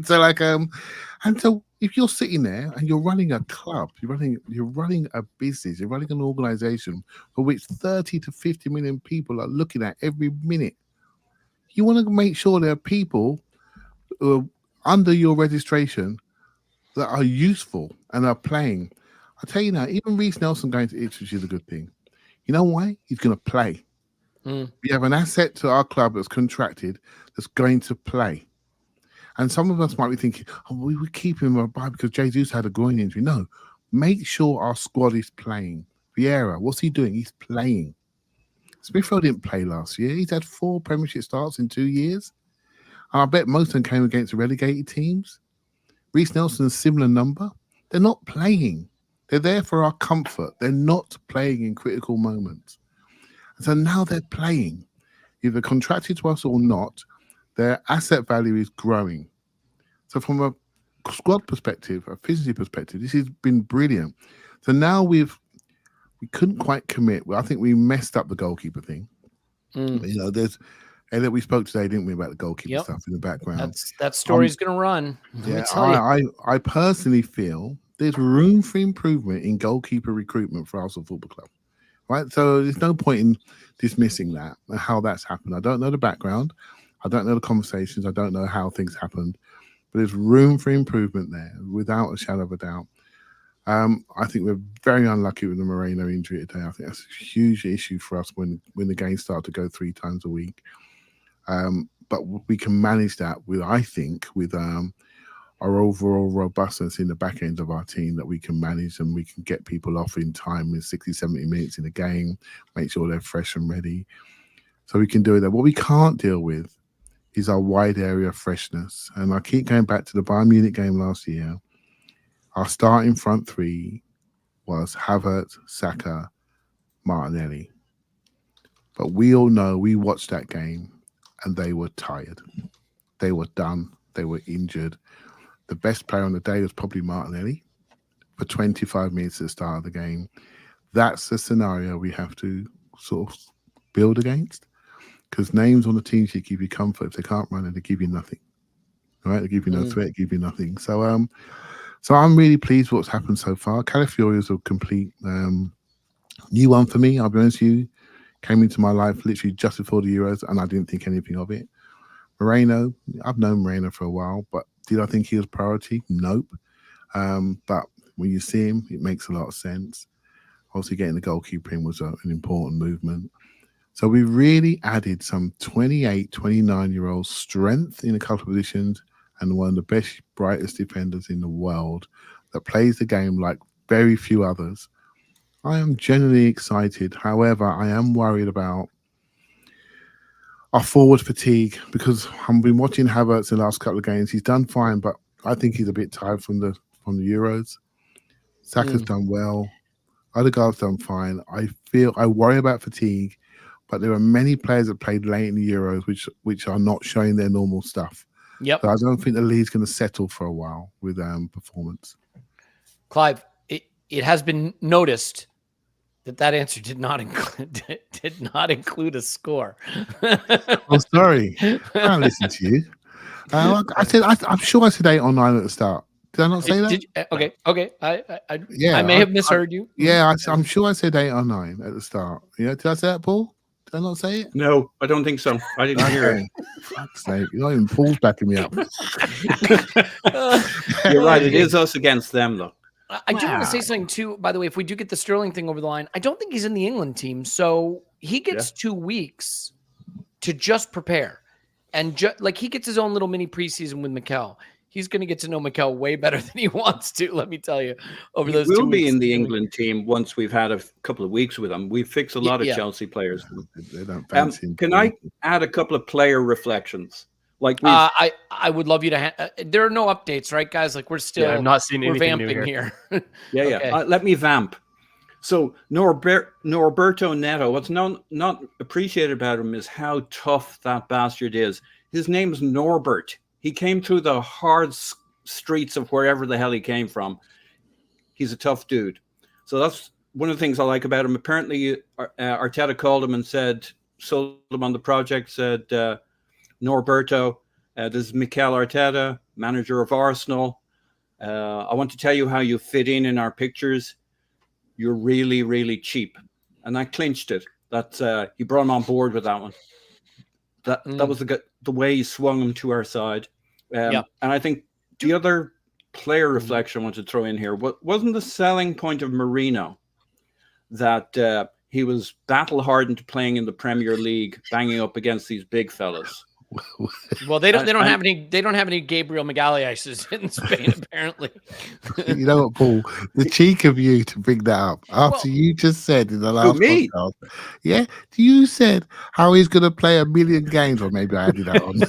So like and so if you're sitting there and you're running a club, you're running a business, you're running an organization for which 30 to 50 million people are looking at every minute, you want to make sure there are people under your registration that are useful and are playing. I tell you now, even Reece Nelson going to Ipswich is a good thing. You know why? He's going to play. We have an asset to our club that's contracted that's going to play. And some of us might be thinking, oh, we would keep him by because Jesus had a groin injury. No, make sure our squad is playing. Vieira, what's he doing? He's playing. Smithrow didn't play last year. He's had 4 Premiership starts in 2 years. And I bet most of them came against the relegated teams. Reece Nelson's similar number. They're not playing. They're there for our comfort. They're not playing in critical moments. And so now they're playing. Either contracted to us or not, their asset value is growing. So from a squad perspective, a efficiency perspective, this has been brilliant. So now we couldn't quite commit. Well, I think we messed up the goalkeeper thing. You know, that we spoke today, didn't we, about the goalkeeper stuff in the background. That story's going to run. Yeah, I personally feel there's room for improvement in goalkeeper recruitment for Arsenal Football Club. Right, so there's no point in dismissing that and how that's happened. I don't know the background, I don't know the conversations, I don't know how things happened, but there's room for improvement there, without a shadow of a doubt. I think we're very unlucky with the Merino injury today. I think that's a huge issue for us when the games start to go 3 times a week. But we can manage that with our overall robustness in the back end of our team, that we can manage and we can get people off in time in 60, 70 minutes in a game, make sure they're fresh and ready. So we can do that. What we can't deal with is our wide area freshness. And I keep going back to the Bayern Munich game last year. Our starting front 3 was Havertz, Saka, Martinelli. But we all know, we watched that game and they were tired. They were done. They were injured. The best player on the day was probably Martinelli for 25 minutes at the start of the game. That's the scenario we have to sort of build against, because names on the team sheet give you comfort. If they can't run it, they give you nothing. All right, they give you no threat, give you nothing. So I'm really pleased with what's happened so far. Calafiori is a complete new one for me. I'll be honest with you. Came into my life literally just before the Euros, and I didn't think anything of it. Moreno, I've known Moreno for a while, but did I think he was priority? Nope. But when you see him, it makes a lot of sense. Obviously, getting the goalkeeper in was an important movement. So we really added some 28, 29-year-old strength in a couple of positions, and one of the best, brightest defenders in the world that plays the game like very few others. I am genuinely excited. However, I am worried about our forward fatigue, because I've been watching Havertz in the last couple of games. He's done fine, but I think he's a bit tired from the Euros. Saka's done well. Odegaard's done fine. I worry about fatigue, but there are many players that played late in the Euros which are not showing their normal stuff. Yep. So I don't think the league's going to settle for a while with performance. Clive, it has been noticed that answer did not include a score. Oh, sorry. I can't listen to you. I'm sure I said 8 or 9 at the start. Did I not say that? Okay. I may have misheard you. Yeah, I'm sure I said 8 or 9 at the start. Yeah, did I say that, Paul? Did I not say it? No, I don't think so. I didn't hear it. Fuck's sake. You're not even Paul's backing me up. You're right. It is us against them, though. I do want to say something, too, by the way. If we do get the Sterling thing over the line, I don't think he's in the England team. So he gets 2 weeks to just prepare. And like he gets his own little mini preseason with Mikel. he's going to get to know Mikel way better than he wants to. Let me tell you, over He those will 2 be weeks. in the England team once we've had a couple of weeks with him. We fixed a lot of Yeah. Chelsea players. They don't fancy him. Can I add a couple of player reflections? Like I would love you to. There are no updates, right, guys? Like we're still. Yeah, I'm not seeing We're anything new vamping here. here. Yeah. Okay. Let me vamp. So Norberto Neto, what's not appreciated about him is how tough that bastard is. His name's Norbert. He came through the hard streets of wherever the hell he came from. He's a tough dude. So that's one of the things I like about him. Apparently, Arteta called him and said, sold him on the project, said, Norberto, this is Mikel Arteta, manager of Arsenal. I want to tell you how you fit in our pictures. You're really, really cheap. And I clinched it. That he brought him on board with that one. That was the way he swung him to our side. And I think the other player reflection I want to throw in here, wasn't the selling point of Merino that he was battle-hardened to playing in the Premier League, banging up against these big fellas. Well, they don't have any Gabriel Magalhães in Spain apparently. You know what, Paul? The cheek of you to bring that up after you just said in the last podcast. Yeah, you said how he's going to play 1 million games, or maybe I added that on.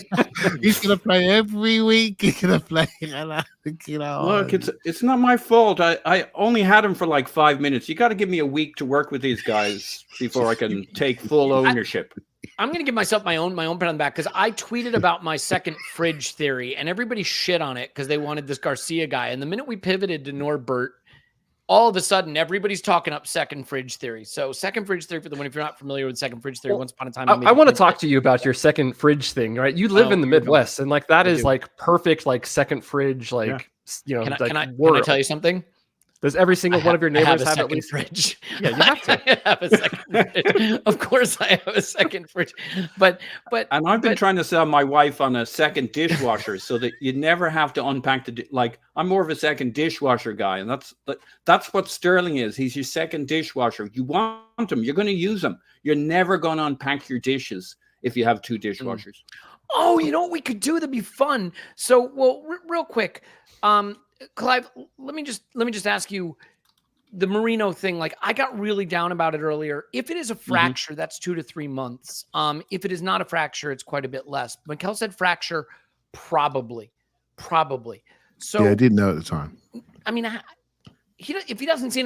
He's going to play every week. He's going to play. And I'm thinking, look, it's not my fault. I only had him for like 5 minutes. You got to give me a week to work with these guys before I can take full ownership. I'm going to give myself my own pat on the back because I tweeted about my second fridge theory and everybody shit on it because they wanted this Garcia guy. And the minute we pivoted to Norbert, all of a sudden everybody's talking up second fridge theory. So second fridge theory, for the one, if you're not familiar with second fridge theory, once upon a time. I want to talk to you about your second fridge thing, right? You live in the Midwest, and like that is like perfect, like second fridge, like you know. Can I tell you something? Does every single one of your neighbors have at least fridge? Yeah, you have to. I have a second fridge. Of course, I have a second fridge. But and I've been trying to sell my wife on a second dishwasher so that you never have to unpack like I'm more of a second dishwasher guy, and that's what Sterling is. He's your second dishwasher. You want him, you're going to use him. You're never going to unpack your dishes if you have two dishwashers. Oh, you know what we could do that'd be fun. So, well, real quick. Clive, let me just ask you the Merino thing. Like I got really down about it earlier. If it is a fracture, that's 2 to 3 months. If it is not a fracture, it's quite a bit less. Mikel said fracture, probably. So yeah, I didn't know at the time. I mean, if he doesn't see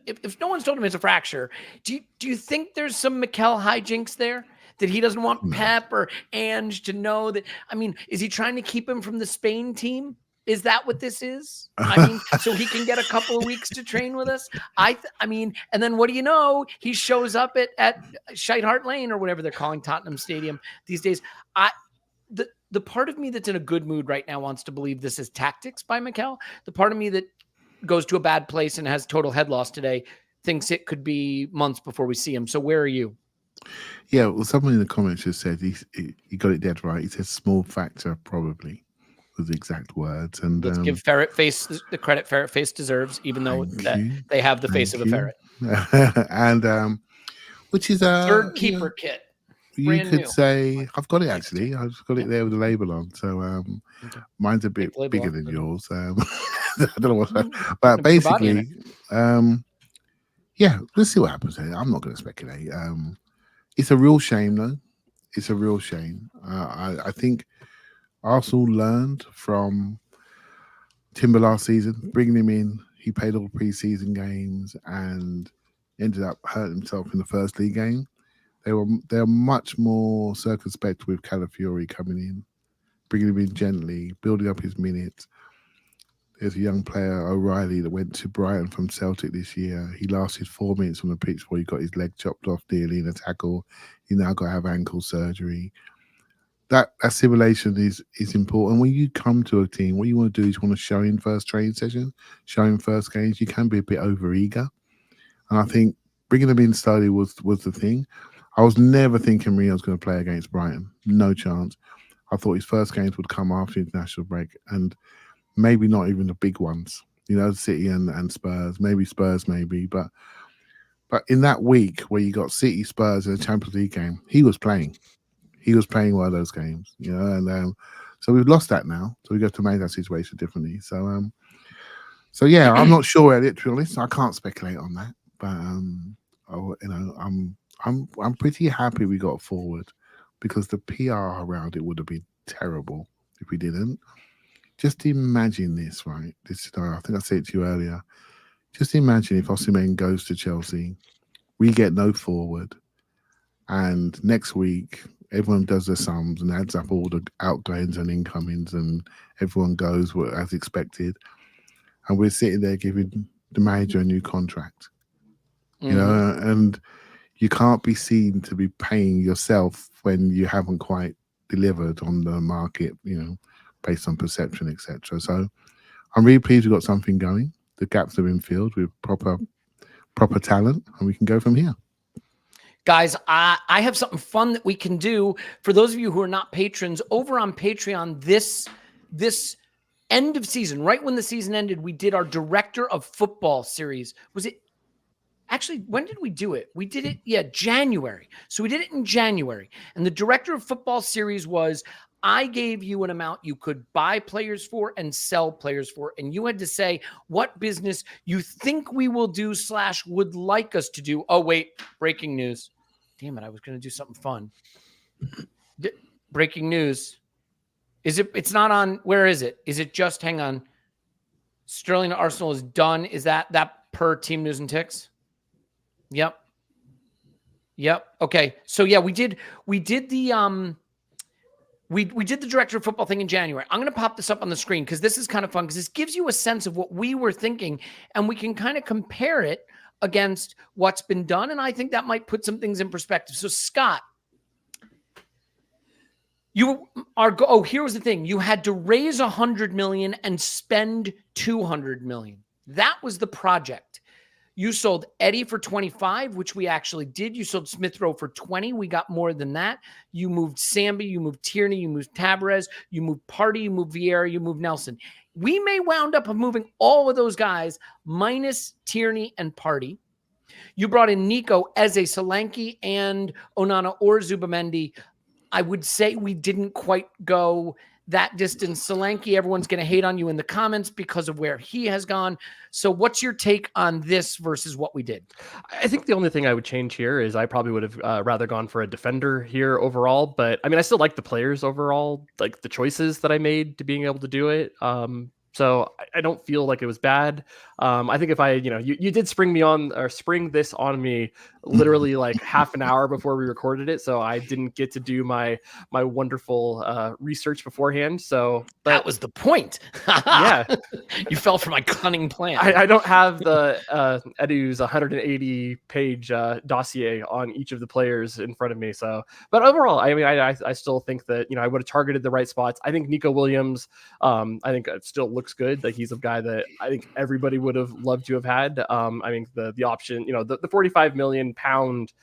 if no one's told him it's a fracture, do you think there's some Mikel hijinks there? That he doesn't want Pep or Ange to know that? I mean, is he trying to keep him from the Spain team? Is that what this is? I mean, so he can get a couple of weeks to train with us. I mean, and then what do you know? He shows up at Shite Hart Lane or whatever they're calling Tottenham Stadium these days. The part of me that's in a good mood right now wants to believe this is tactics by Mikel. The part of me that goes to a bad place and has total head loss today thinks it could be months before we see him. So where are you? Yeah, well, someone in the comments just said he got it dead right. He said small factor probably. The exact words. And let's give Ferret Face the credit Ferret Face deserves, even though they have the face of a ferret. And which is a third keeper kit. You could say I've got it actually. I've got it there with the label on. So mine's a bit bigger than yours. I don't know what's that. But basically, yeah, let's see what happens here. I'm not going to speculate. It's a real shame though. It's a real shame. I think Arsenal learned from Timber last season, bringing him in. He played all pre-season games and ended up hurting himself in the first league game. They're much more circumspect with Calafiori coming in, bringing him in gently, building up his minutes. There's a young player, O'Reilly, that went to Brighton from Celtic this year. He lasted 4 minutes on the pitch before he got his leg chopped off nearly in a tackle. He now got to have ankle surgery. That assimilation is important. When you come to a team, what you want to do is you want to show him first training session, show him first games. You can be a bit over-eager. And I think bringing him in slowly was the thing. I was never thinking Merino was going to play against Brighton. No chance. I thought his first games would come after international break and maybe not even the big ones. You know, City and Spurs. Maybe Spurs, maybe. But in that week where you got City, Spurs in a Champions League game, he was playing. He was playing one of those games, you know, and So we've lost that now. So we have to manage that situation differently. So yeah, I'm not sure, Elliot, to be honest. I can't speculate on that. But I'm pretty happy we got forward, because the PR around it would have been terrible if we didn't. Just imagine this, right? This, I think I said it to you earlier. Just imagine if Osimhen goes to Chelsea, we get no forward, and next week everyone does their sums and adds up all the outgoings and incomings, and everyone goes as expected, and we're sitting there giving the manager a new contract. You know, and you can't be seen to be paying yourself when you haven't quite delivered on the market, you know, based on perception, etc. So I'm really pleased we've got something going. The gaps have been filled with proper talent, and we can go from here. Guys, I have something fun that we can do for those of you who are not patrons. Over on Patreon, this end of season, right when the season ended, we did our Director of Football series. Was it? Actually, when did we do it? We did it, January. So we did it in January. And the Director of Football series was, I gave you an amount you could buy players for and sell players for. And you had to say what business you think we will do / would like us to do. Oh, wait, breaking news. Damn it, I was going to do something fun. Breaking news. It's not on, where is it? Is it just, hang on. Sterling to Arsenal is done. Is that per Team News and Ticks? Yep. Okay. So yeah, we did the we did the Director of Football thing in January. I'm going to pop this up on the screen because this is kind of fun, because this gives you a sense of what we were thinking, and we can kind of compare it against what's been done. And I think that might put some things in perspective. So Scott, here was the thing. You had to raise 100 million and spend 200 million. That was the project. You sold Eddie for 25, which we actually did. You sold Smith Rowe for 20. We got more than that. You moved Sambi, you moved Tierney, you moved Tavares, you moved Partey, you moved Vieira, you moved Nelson. We may wound up moving all of those guys minus Tierney and Partey. You brought in Nico, Eze, Solanke, and Onana or Zubamendi. I would say we didn't quite go that distance. Solanke, everyone's going to hate on you in the comments because of where he has gone. So what's your take on this versus what we did? I think the only thing I would change here is I probably would have rather gone for a defender here overall. But I mean, I still like the players overall, like the choices that I made to being able to do it. So I don't feel like it was bad. I think if you did spring this on me literally like half an hour before we recorded it. So I didn't get to do my wonderful research beforehand. So that was the point. Yeah. You fell for my cunning plan. I don't have the Edu's 180 page dossier on each of the players in front of me. So, but overall, I mean, I still think that, I would have targeted the right spots. I think Nico Williams, I think it still looks good. Like he's a guy that I think everybody would have loved to have had. I think the option, the 45 million pound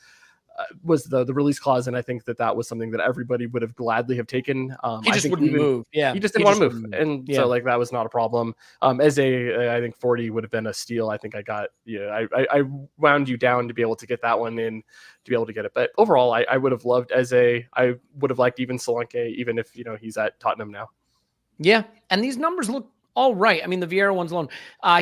was the release clause, and I think that was something that everybody would have gladly have taken. He just wouldn't move. Yeah, he just didn't want to move, and so like that was not a problem. As I think 40 would have been a steal. I think I got I wound you down to be able to get that one in, to be able to get it. But overall, I would have loved I would have liked even Solanke, even if he's at Tottenham now. Yeah, and these numbers look all right. I mean, the Vieira one's alone.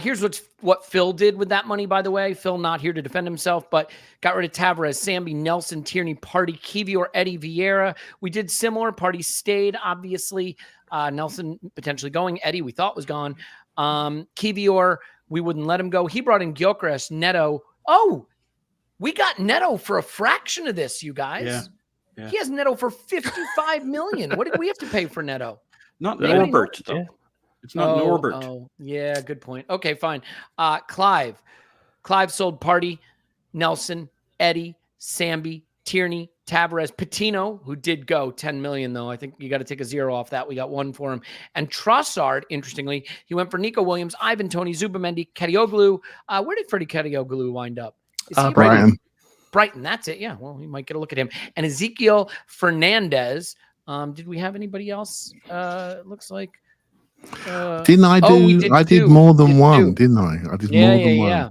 Here's what Phil did with that money, by the way. Phil not here to defend himself, but got rid of Tavares, Sambi, Nelson, Tierney, Partey, Kivior, Eddie, Vieira. We did similar. Partey stayed, obviously. Nelson potentially going. Eddie, we thought was gone. Kivior, we wouldn't let him go. He brought in Gyökeres, Neto. Oh, we got Neto for a fraction of this, you guys. Yeah. He has Neto for 55 million. What did we have to pay for Neto? Not Norbert, though. Yeah. It's not Norbert. Oh, yeah, good point. Okay, fine. Clive sold Partey, Nelson, Eddie, Sambi, Tierney, Tavares, Patino, who did go 10 million, though. I think you got to take a zero off that. We got one for him. And Trossard, interestingly, he went for Nico Williams, Ivan Toney, Zubamendi, Kadioglu. Where did Freddie Kadioglu wind up? Brighton, that's it. Yeah, well, you might get a look at him. And Ezekiel Fernandez. Did we have anybody else? Looks like. Didn't I do? I did more than one, didn't I? I did more than one. Yeah.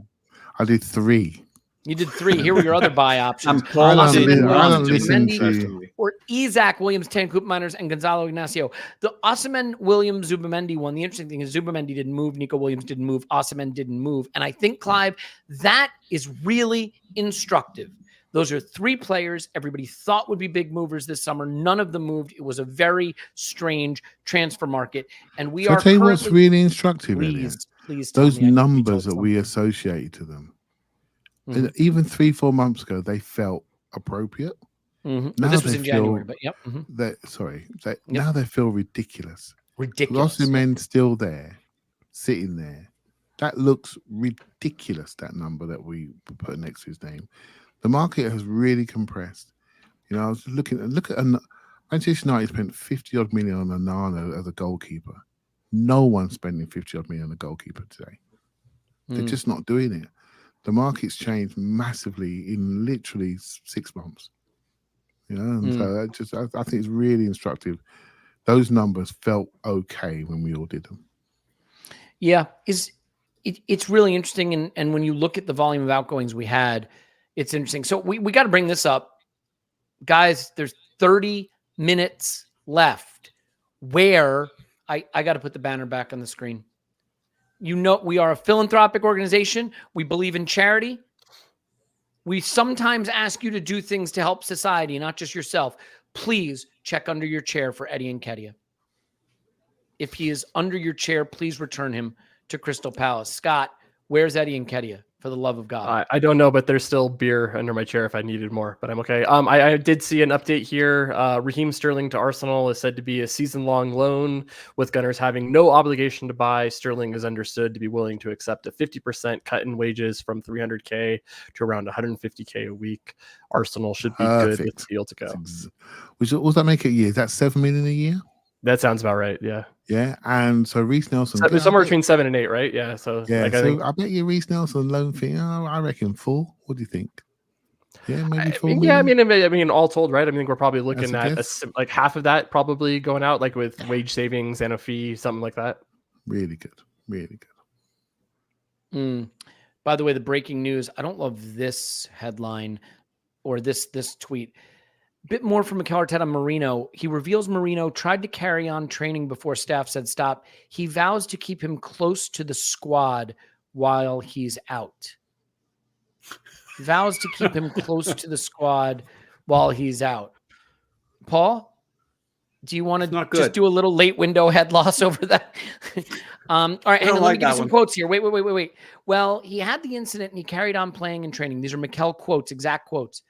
I did 3. You did 3. Here were your other buy options. I don't listen to. or Isaac Williams, 10 Coop Miners, and Gonzalo Ignacio. The Osimhen Williams Zubimendi one. The interesting thing is Zubimendi didn't move, Nico Williams didn't move, Osimhen didn't move. And I think, Clive, that is really instructive. Those are 3 players everybody thought would be big movers this summer. None of them moved. It was a very strange transfer market. And we are I'll tell you what's really instructive, please those numbers that we associate to them. Mm-hmm. Even 3-4 months ago, they felt appropriate. Mm-hmm. Now This was in January, but yep. Mm-hmm. Now they feel ridiculous. Ridiculous. Osimhen's still there, sitting there. That looks ridiculous, that number that we put next to his name. The market has really compressed. You know, I was look at Manchester United spent 50 odd million on Onana as a goalkeeper. No one's spending 50 odd million on a goalkeeper today. They're just not doing it. The market's changed massively in literally 6 months. You know, and so I think it's really instructive. Those numbers felt okay when we all did them. Yeah, it's really interesting. And when you look at the volume of outgoings we had, it's interesting. So we got to bring this up. Guys, there's 30 minutes left where I got to put the banner back on the screen. You know, we are a philanthropic organization. We believe in charity. We sometimes ask you to do things to help society, not just yourself. Please check under your chair for Eddie Nketiah. If he is under your chair, please return him to Crystal Palace. Scott, where's Eddie Nketiah? For the love of God. I don't know, but there's still beer under my chair if I needed more, but I'm okay. I did see an update here. Raheem Sterling to Arsenal is said to be a season-long loan, with Gunners having no obligation to buy. Sterling is understood to be willing to accept a 50% cut in wages from 300K to around 150K a week. Arsenal should be good with the deal to go. What does that make it a year? Is that 7 million a year? That sounds about right. Yeah. Yeah. And so Reece Nelson. Somewhere between 7 and 8, right? Yeah. So, yeah. I bet you Reece Nelson loan fee, I reckon 4. What do you think? Yeah, maybe 4 million. Yeah, I mean, all told, right? I mean, we're probably looking at like half of that probably going out, like with wage savings and a fee, something like that. Really good. Really good. By the way, the breaking news, I don't love this headline or this tweet. Bit more from Mikel Arteta on Merino. He reveals Merino tried to carry on training before staff said stop. He vows to keep him close to the squad while he's out. Vows to keep him close to the squad while he's out. Paul, do you want to just do a little late window head loss over that? All right, hang on, let me give you some quotes here. Wait. Well, he had the incident and he carried on playing and training. These are Mikel quotes, exact quotes.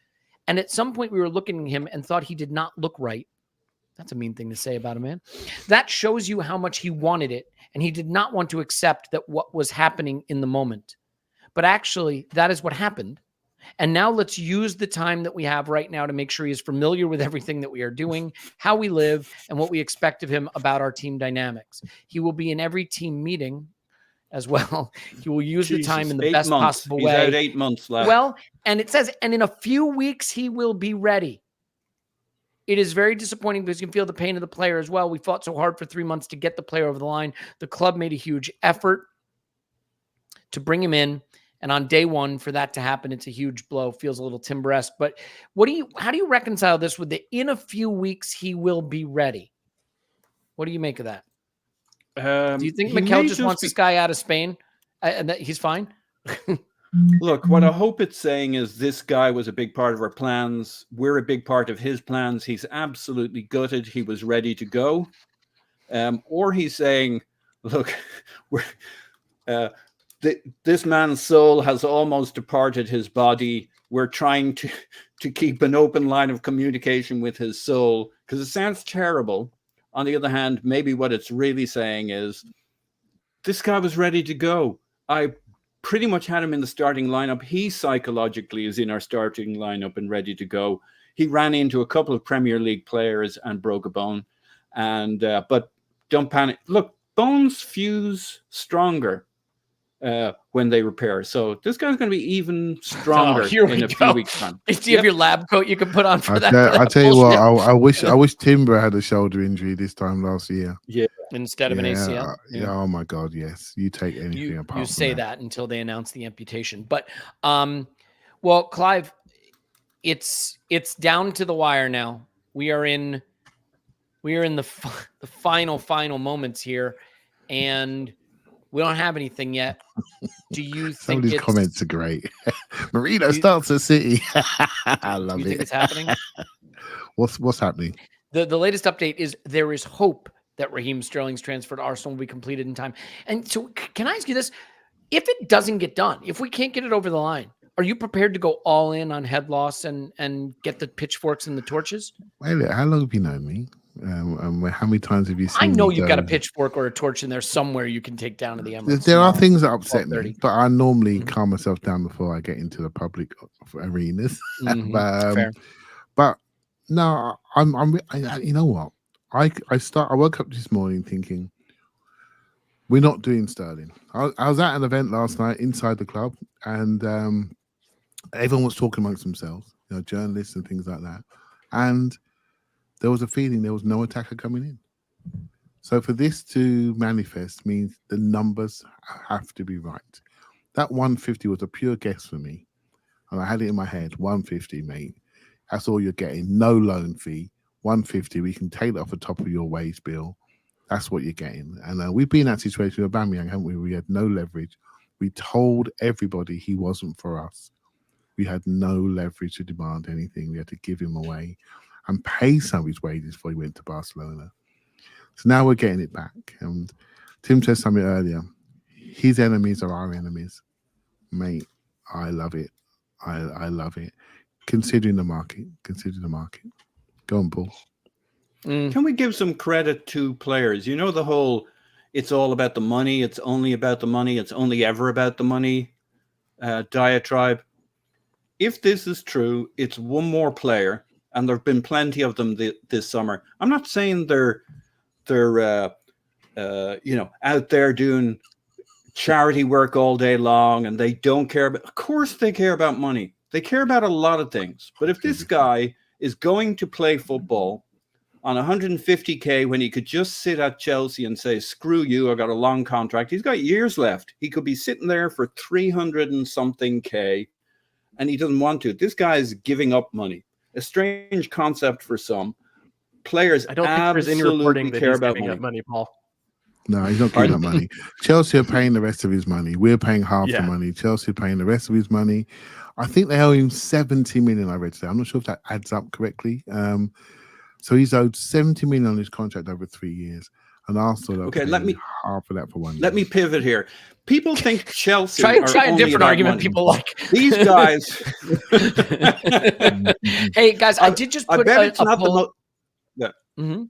And at some point we were looking at him and thought he did not look right. That's a mean thing to say about a man. That shows you how much he wanted it. And he did not want to accept that what was happening in the moment. But actually, that is what happened. And now let's use the time that we have right now to make sure he is familiar with everything that we are doing, how we live, and what we expect of him about our team dynamics. He will be in every team meeting as well. He will use the time in the best possible way. He's out 8 months left. Well, and it says, and in a few weeks, he will be ready. It is very disappointing because you can feel the pain of the player as well. We fought so hard for 3 months to get the player over the line. The club made a huge effort to bring him in. And on day one, for that to happen, it's a huge blow. Feels a little Timber-esque. But how do you reconcile this with the in a few weeks, he will be ready? What do you make of that? Do you think Mikel just wants this guy out of Spain and that he's fine? Look, what I hope it's saying is this guy was a big part of our plans. We're a big part of his plans. He's absolutely gutted. He was ready to go. Or he's saying, look, this man's soul has almost departed his body. We're trying to keep an open line of communication with his soul, because it sounds terrible. On the other hand, maybe what it's really saying is this guy was ready to go. I pretty much had him in the starting lineup. He psychologically is in our starting lineup and ready to go. He ran into a couple of Premier League players and broke a bone. But don't panic. Look, bones fuse stronger when they repair. So this guy's going to be even stronger in a few weeks' time. Do you have your lab coat you can put on for that? I tell you what, I wish Timber had a shoulder injury this time last year. Yeah, instead of an ACL. Yeah. Oh my God, yes. You take anything apart. You say that until they announce the amputation. But well, Clive, it's down to the wire now. We are in the final moments here, and we don't have anything yet. Do you Some of think these comments are great. Merino starts at City. I love do you it. think it's happening? What's happening? The latest update is there is hope that Raheem Sterling's transfer to Arsenal will be completed in time. And so can I ask you this? If it doesn't get done, if we can't get it over the line, are you prepared to go all in on head loss and get the pitchforks and the torches? Wait, how long have you known me? How many times have you seen I know me you've go? got a pitchfork or a torch in there somewhere you can take down to the Emirates. There are things that upset me, 12:30. but I normally calm myself down before I get into the public arenas. Fair. But no, you know what? I woke up this morning thinking we're not doing Sterling. I was at an event last night inside the club, and everyone was talking amongst themselves, journalists and things like that. And there was a feeling there was no attacker coming in. So for this to manifest means the numbers have to be right. That 150 was a pure guess for me. And I had it in my head, 150, mate. That's all you're getting. No loan fee. 150, we can take that off the top of your wage bill. That's what you're getting. And we've been in that situation with Aubameyang, haven't we? We had no leverage. We told everybody he wasn't for us. We had no leverage to demand anything. We had to give him away and pay some of his wages before he went to Barcelona. So now we're getting it back. And Tim said something earlier. His enemies are our enemies. Mate, I love it. I love it. Considering the market. Go on, Paul. Can we give some credit to players? You know, the whole, it's all about the money. It's only about the money. It's only ever about the money diatribe. If this is true, it's one more player, and there have been plenty of them this summer. I'm not saying they're out there doing charity work all day long and they don't care about. Of course, they care about money. They care about a lot of things. But if this guy is going to play football on 150K when he could just sit at Chelsea and say, screw you, I got a long contract. He's got years left. He could be sitting there for 300 and something K, and he doesn't want to. This guy is giving up money. A strange concept for some. Players I don't think there's any reporting absolutely that care he's about giving money. up money, Paul. No, he's not giving up money. Chelsea are paying the rest of his money. We're paying half the money. Chelsea are paying the rest of his money. I think they owe him 70 million, I read today. I'm not sure if that adds up correctly. So he's owed 70 million on his contract over 3 years. And Arsenal half of that for 1 year. Let me pivot here. People think Chelsea try a only different about argument money. people like. These guys. Hey, guys, I did just put I bet it's not the poll. most. Yeah. Mm-hmm.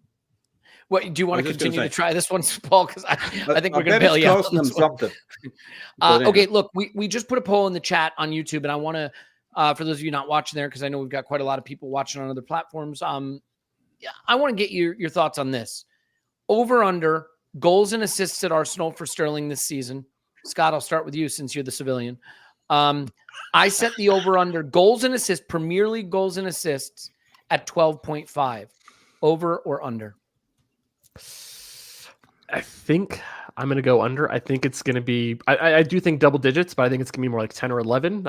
What, do you want I to was just continue gonna to try this one, Paul? Because I think we're going to bet bail it's you out. costing on them this one. something. But Okay, look, we just put a poll in the chat on YouTube, and I want to, for those of you not watching there, because I know we've got quite a lot of people watching on other platforms. I want to get your thoughts on this. Over under goals and assists at Arsenal for Sterling this season. Scott, I'll start with you since you're the civilian. I set the over under goals and assists, Premier League goals and assists at 12.5. Over or under? I think I'm going to go under. I think it's going to be, I do think double digits, but I think it's going to be more like 10 or 11.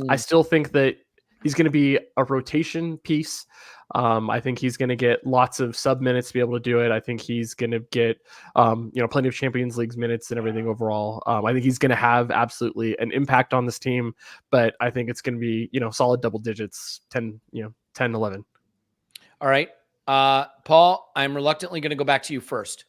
I still think that he's going to be a rotation piece. I think he's going to get lots of sub minutes to be able to do it. I think he's going to get, plenty of Champions League minutes and everything overall. I think he's going to have absolutely an impact on this team, but I think it's going to be, solid double digits, 10, 11. All right. Paul, I'm reluctantly going to go back to you first.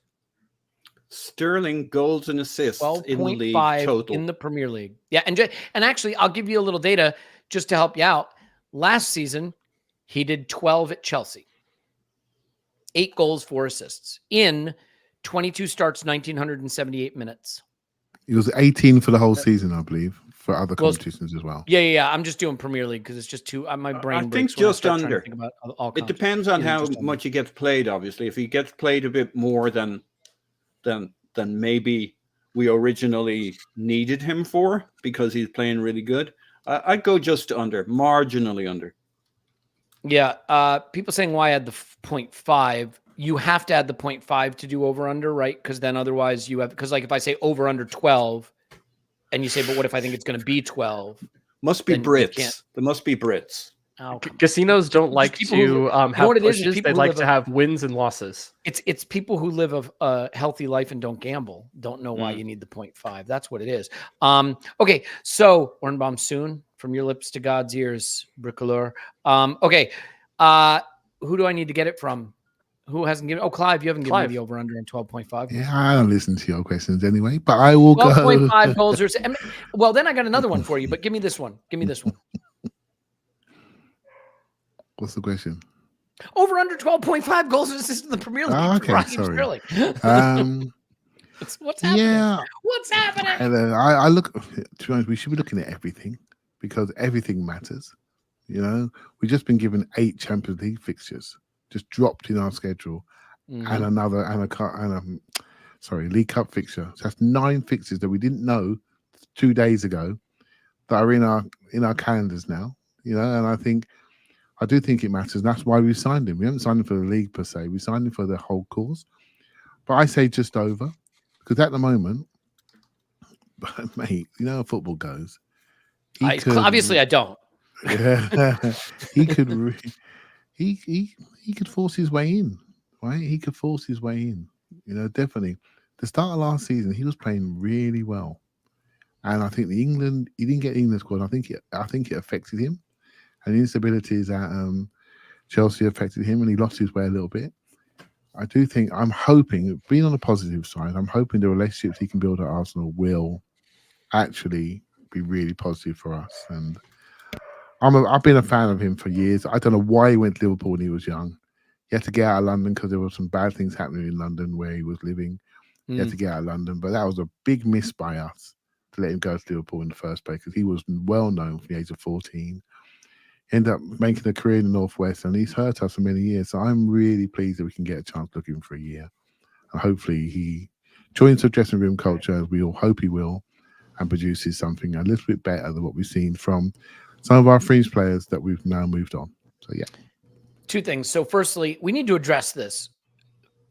Sterling goals and assists in the league 12.5 total. in the Premier League. Yeah, and actually, I'll give you a little data just to help you out. Last season, he did 12 at Chelsea. 8 goals, 4 assists in 22 starts, 1,978 minutes. It was 18 for the whole season, I believe, for other competitions as well. Yeah. I'm just doing Premier League because it's just too. My brain. I think breaks when I just start trying to under. think about all It depends on how just under. much he gets played. Obviously, if he gets played a bit more than maybe we originally needed him for, because he's playing really good, I'd go just under, marginally under. Yeah. People saying why add the 0.5. You have to add the 0.5 to do over under, right? Because then otherwise you have, because like if I say over under 12 and you say, but what if I think it's going to be 12? Must be Then you Brits. can't. There must be Brits. Oh, Casinos don't like people who- to have what it is pushes. people They who like live to have wins and losses. It's people who live a healthy life and don't gamble. Don't know why Mm. you need the 0.5. That's what it is. Okay, so Ornbaum soon from your lips to God's ears, bricoleur. Okay, who do I need to get it from? Who hasn't given? Oh, Clive, you haven't given me Clive. the over under in 12.5. Yeah, I don't listen to your questions anyway, but I will go. 12.5 goals or well, then I got another one for you, but give me this one. Give me this one. What's the question? Over under 12.5 goals or assists in the Premier League. Oh, okay, Raheem sorry. Sterling. What's happening? Yeah, What's happening? and I look. To be honest, we should be looking at everything because everything matters. You know, we've just been given 8 Champions League fixtures, just dropped in our schedule, Mhm. and another League Cup fixture. So that's 9 fixtures that we didn't know 2 days ago that are in our calendars now. You know, and I do think it matters. And that's why we signed him. We haven't signed him for the league per se. We signed him for the whole course. But I say just over because at the moment, mate, you know how football goes. Obviously, I don't. Yeah, he could. He could force his way in, right? He could force his way in. You know, definitely. The start of last season, he was playing really well, and I think he didn't get England squad. I think it affected him, and the instabilities at Chelsea affected him, and he lost his way a little bit. I'm hoping, being on the positive side, I'm hoping the relationships he can build at Arsenal will actually be really positive for us. And I've been a fan of him for years. I don't know why he went to Liverpool when he was young. He had to get out of London because there were some bad things happening in London where he was living. He had to get out of London, but that was a big miss by us to let him go to Liverpool in the first place because he was well known from the age of 14. Ended up making a career in the Northwest, and he's hurt us for many years. So I'm really pleased that we can get a chance to look at him for a year. And hopefully he joins the dressing room culture, as we all hope he will, and produces something a little bit better than what we've seen from some of our fringe players that we've now moved on. So, yeah. 2 things. So, firstly, we need to address this.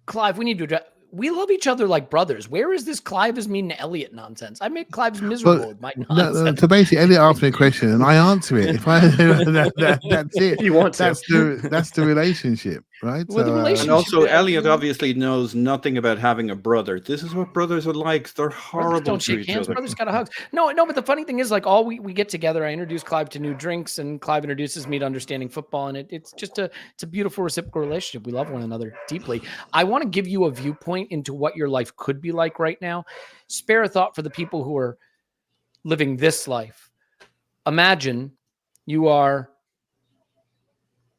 Clive, we need to address. We love each other like brothers. Where is this Clive is mean to Elliot nonsense? I make Clive's miserable with my nonsense. No, so basically, Elliot asked me a question and I answer it. If that's it. You want that's the relationship, right? Well, the relationship- And also, Yeah. Elliot obviously knows nothing about having a brother. This is what brothers are like. They're Brothers horrible don't to shake each hands. other. Brothers got to hug. No, but the funny thing is, like, we get together. I introduce Clive to new drinks, and Clive introduces me to understanding football, and it's just a beautiful reciprocal relationship. We love one another deeply. I want to give you a viewpoint into what your life could be like right now. Spare a thought for the people who are living this life. Imagine you are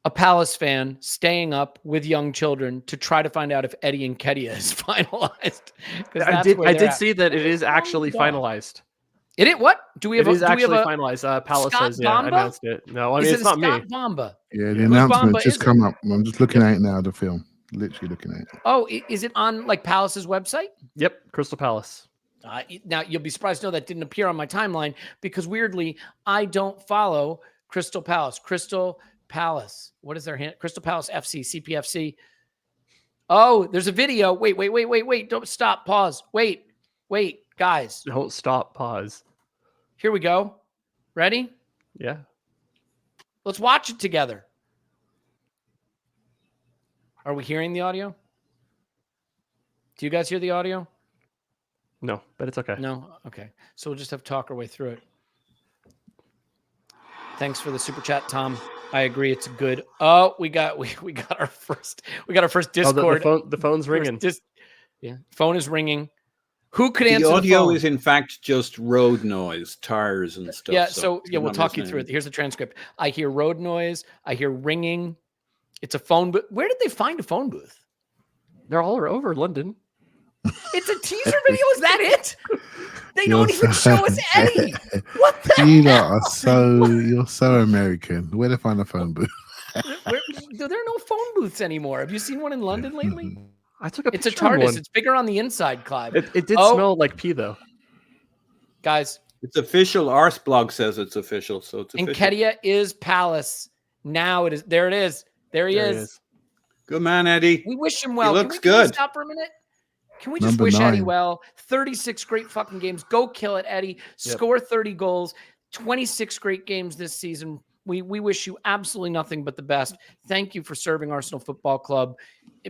a Palace fan staying up with young children to try to find out if Eddie Nketiah is finalized. I did see that it is actually finalized. What? Do we have? It is do we actually have a, finalized. Palace Scott has Bamba? announced it. No, I mean, is it's it not Scott me. Bamba? Yeah, the Whose announcement Bamba just is come up. I'm just looking at it now, the film. Literally looking at it. Oh, is it on like Palace's website? Yep, Crystal Palace. Now, you'll be surprised to know that didn't appear on my timeline because weirdly, I don't follow Crystal Palace. Crystal Palace. What is their hand? Crystal Palace FC, CPFC. Oh, there's a video. Wait. Don't stop. Pause. Wait, guys. Don't stop. Pause. Here we go. Ready? Yeah. Let's watch it together. Are we hearing the audio? Do you guys hear the audio? No, but it's okay. No? Okay. So we'll just have to talk our way through it. Thanks for the super chat, Tom. I agree. It's good. Oh, we got our first Discord. The phone's ringing. Yeah. Phone is ringing. Who could The answer the audio phone? is in fact just road noise, tires and stuff. Yeah. So we'll not talk you listening. through it. Here's the transcript. I hear road noise. I hear ringing. It's a phone booth. Where did they find a phone booth? They're all over London. It's a teaser video. Is that it? They don't even show us Eddie. What the You're so American. Where to find a phone booth? There are no phone booths anymore. Have you seen one in London lately? I took a It's a picture of TARDIS. one. It's bigger on the inside, Clive. It did smell like pee though. Guys, It's official. Arsblog says it's official, so it's official. Nketiah is Palace. Now it is. There it is. There he is. Good man, Eddie. We wish him well. He looks Can we good. stop for a minute? Can we just Number wish Eddie 9. well? 36 great fucking games. Go kill it, Eddie. Yep. Score 30 goals. 26 great games this season. We wish you absolutely nothing but the best. Thank you for serving Arsenal Football Club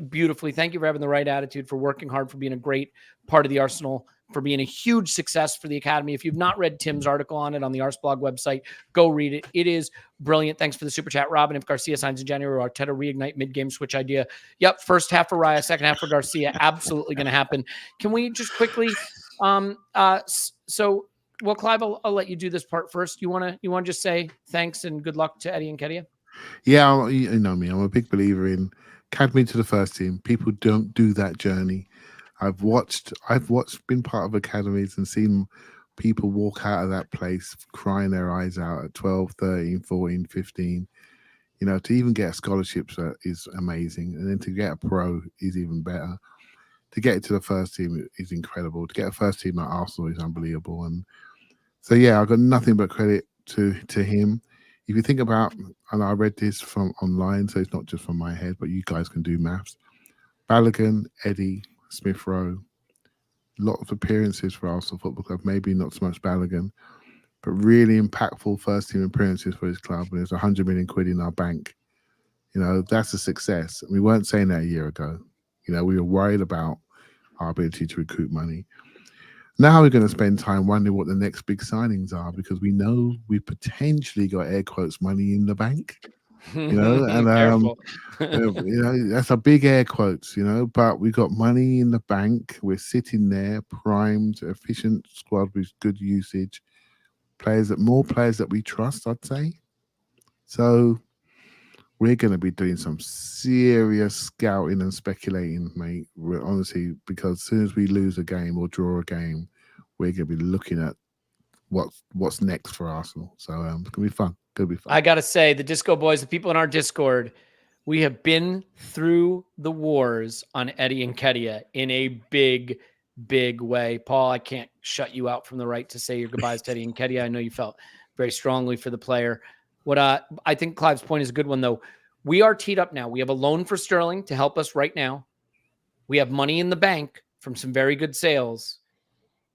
beautifully. Thank you for having the right attitude, for working hard, for being a great part of the Arsenal, for being a huge success for the Academy. If you've not read Tim's article on it on the Arsblog website, go read it. It is brilliant. Thanks for the super chat, Robin. If Garcia signs in January, Arteta reignite mid-game switch idea. Yep, first half for Raya, second half for Garcia. Absolutely going to happen. Can we just quickly well, Clive, I'll let you do this part first. You want to just say thanks and good luck to Eddie and Nketiah? Yeah, you know me. I'm a big believer in academy to the first team. People don't do that journey. I've been part of academies and seen people walk out of that place crying their eyes out at 12, 13, 14, 15. You know, to even get a scholarship is amazing. And then to get a pro is even better. To get it to the first team is incredible. To get a first team at Arsenal is unbelievable. And so, yeah, I've got nothing but credit to him. If you think about, and I read this from online, so it's not just from my head, but you guys can do maths. Balogun, Eddie, Smith Rowe, lot of appearances for Arsenal Football Club. Maybe not so much Balogun, but really impactful first team appearances for his club. And there's 100 million quid in our bank. You know, that's a success. And we weren't saying that a year ago. You know, we were worried about our ability to recoup money. Now we're going to spend time wondering what the next big signings are, because we know we potentially got air quotes money in the bank. You know, and you know, that's a big air quotes, you know, but we got money in the bank. We're sitting there, primed, efficient squad with good usage, more players that we trust, I'd say. So we're going to be doing some serious scouting and speculating, mate. We're honestly, because as soon as we lose a game or draw a game, we're going to be looking at what's next for Arsenal. So it's going to be fun. I got to say, the Disco Boys, the people in our Discord, we have been through the wars on Eddie Nketiah in a big, big way. Paul, I can't shut you out from the right to say your goodbyes to Eddie Nketiah. I know you felt very strongly for the player. What I think Clive's point is a good one, though. We are teed up now. We have a loan for Sterling to help us right now. We have money in the bank from some very good sales.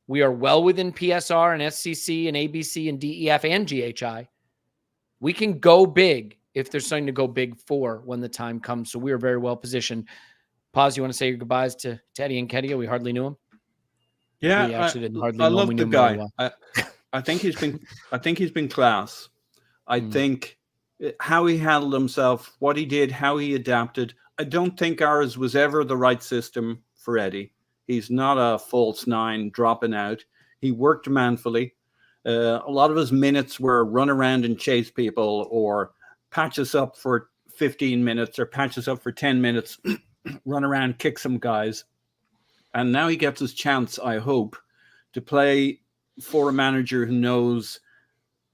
We are well within PSR and SCC and ABC and DEF and GHI. We can go big if there's something to go big for when the time comes. So we are very well positioned. Paz, you want to say your goodbyes to Eddie Nketiah? We hardly knew him. Yeah, we actually didn't hardly I know him. love We the knew him guy. really well. I think he's been class. I think how he handled himself, what he did, how he adapted. I don't think ours was ever the right system for Eddie. He's not a false nine dropping out. He worked manfully. A lot of his minutes were run around and chase people, or patch us up for 15 minutes or patch us up for 10 minutes, run around, kick some guys. And now he gets his chance, I hope, to play for a manager who knows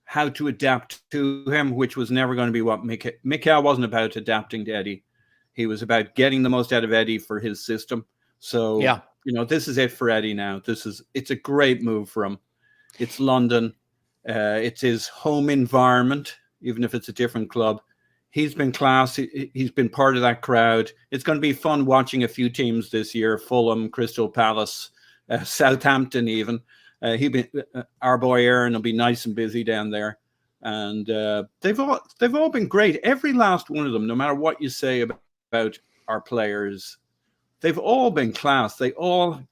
how to adapt to him, which was never going to be what Mikel wasn't about adapting to Eddie. He was about getting the most out of Eddie for his system. So, yeah, you know, this is it for Eddie now. It's a great move for him. It's London. It's his home environment, even if it's a different club. He's been class. He's been part of that crowd. It's going to be fun watching a few teams this year: Fulham, Crystal Palace, Southampton, even. Our boy Aaron will be nice and busy down there, and they've all been great. Every last one of them, no matter what you say about our players, they've all been class. They all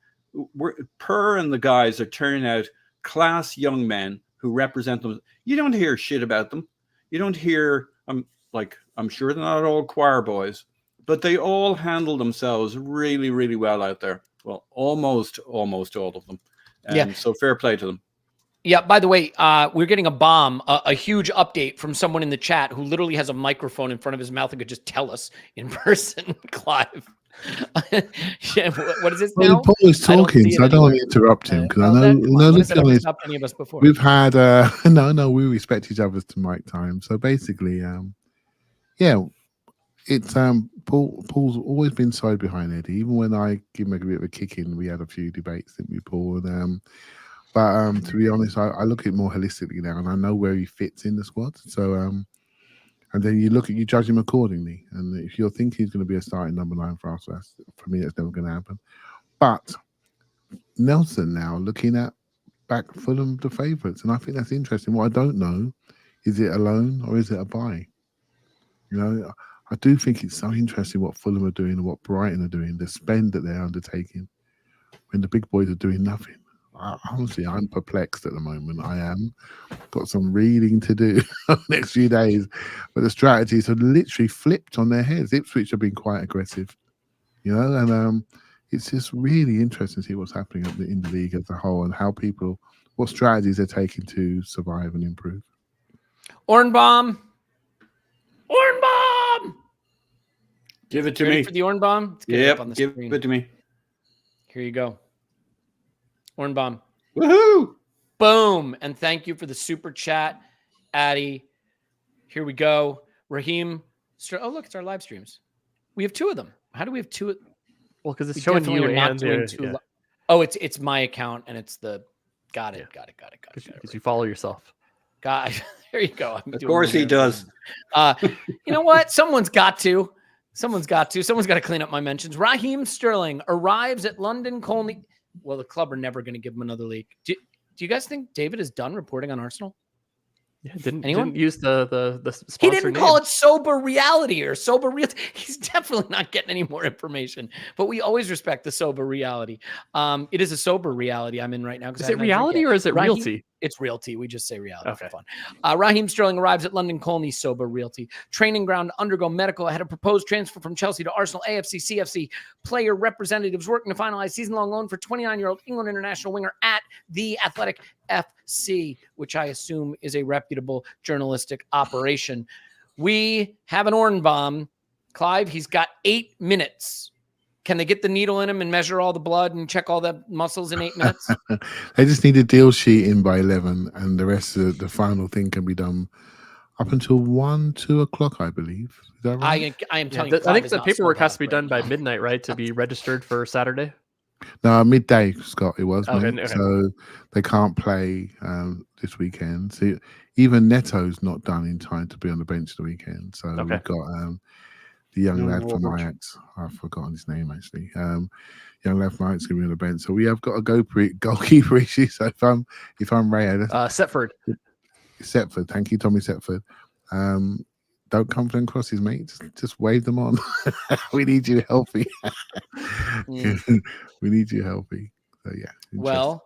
Per and the guys are turning out class young men who represent them. You don't hear shit about them. You don't hear, I'm sure they're not all choir boys, but they all handle themselves really, really well out there. Well, almost all of them. And so fair play to them. Yeah, by the way, we're getting a huge update from someone in the chat who literally has a microphone in front of his mouth and could just tell us in person, Clive. What is this now? Paul is talking, so I don't want to interrupt him, because I know let's be honest, any of us before. We've had we respect each other's to mic time. So basically, it's Paul's always been side behind Eddie. Even when I give him a bit of a kick in, we had a few debates, didn't we, Paul? And but to be honest, I look at it more holistically now, and I know where he fits in the squad. So and then you judge him accordingly. And if you're thinking he's going to be a starting number 9 for us, for me, that's never going to happen. But Nelson now looking at back Fulham the favourites, and I think that's interesting. What I don't know Is it a loan or is it a buy? You know, I do think it's so interesting what Fulham are doing and what Brighton are doing, the spend that they're undertaking when the big boys are doing nothing. Honestly, I'm perplexed at the moment. I am. Got some reading to do next few days. But the strategies have literally flipped on their heads. Ipswich have been quite aggressive, you know, and it's just really interesting to see what's happening in the league as a whole and how people, what strategies they're taking to survive and improve. Ornbaum. Give it to Ready me. for the Ornbaum? Let's get it up on the Give screen. it to me. Here you go. Ornbaum. Woohoo! Boom. And thank you for the super chat, Addy. Here we go. Raheem. Oh, look, it's our live streams. We have two of them. How do we have two? Well, because it's We showing definitely you are not and doing the, two yeah, Oh, it's my account and it's the got it. because you follow yourself. There you go. Of course he does. You know what? Someone's got to. Someone's got to clean up my mentions. Raheem Sterling arrives at London Colney. Well, the club are never going to give him another league. Do you guys think David is done reporting on Arsenal? Yeah, didn't use the sponsor He didn't name. call it sober reality or sober real. He's definitely not getting any more information, but we always respect the sober reality. It is a sober reality I'm in right now. Is it reality or is it realty? It's realty. We just say reality Okay. for fun. Raheem Sterling arrives at London Colney sober realty. Training ground to undergo medical ahead of proposed transfer from Chelsea to Arsenal. AFC, CFC player representatives working to finalize season-long loan for 29-year-old England international winger at The Athletic FC, which I assume is a reputable journalistic operation. We have an Ornbaum. Clive, he's got 8 minutes. Can they get the needle in him and measure all the blood and check all the muscles in 8 minutes? They just need a deal sheet in by 11, and the rest of the final thing can be done up until 1-2 o'clock, I believe. Is that right? I am telling you, I Clive think is the not paperwork sold has out to be right done by now. midnight, right, to be registered for Saturday. No, midday, Scott. It was, Okay, mate. okay. So they can't play this weekend. So even Neto's not done in time to be on the bench the weekend. So Okay. we've got the young No lad from Robert. Ajax. I've forgotten his name actually. Young lad from Ajax going to be on the bench. So we have got a goalkeeper issue. So if I'm Raya, Setford. Setford. Thank you, Tommy Setford. Don't come for them crosses, mate. Just wave them on. We need you healthy. We need you healthy. So yeah. Well,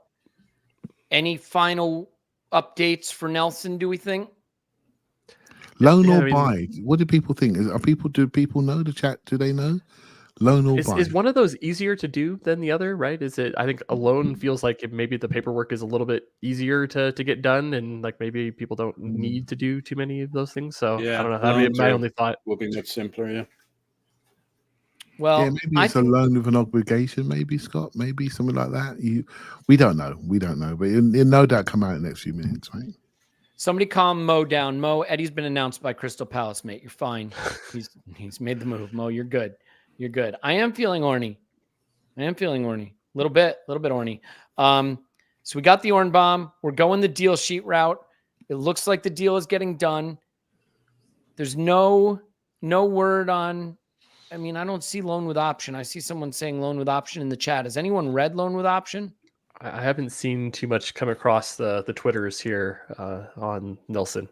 any final updates for Nelson, do we think? Loan Yeah, or I mean- buy? What do people think? Do people know the chat? Do they know? Loan or buy? Is one of those easier to do than the other, right? Is it? I think a loan feels like maybe the paperwork is a little bit easier to get done, and like maybe people don't need to do too many of those things. So Yeah, I don't know. That'd be loans my are- only thought. Will be much simpler, yeah. Well, Yeah, maybe it's a loan with an obligation, maybe, Scott, maybe something like that. We don't know, but it'll no doubt come out in the next few minutes, right? somebody calm Mo down. Mo, Eddie's been announced by Crystal Palace, mate. You're fine. He's made the move. Mo, you're good. You're good. I am feeling horny. A little bit horny. So we got the Ornbaum. We're going the deal sheet route. It looks like the deal is getting done. There's no word on. I mean, I don't see loan with option. I see someone saying loan with option in the chat. Has anyone read loan with option? I haven't seen too much come across the Twitters here on Nelson.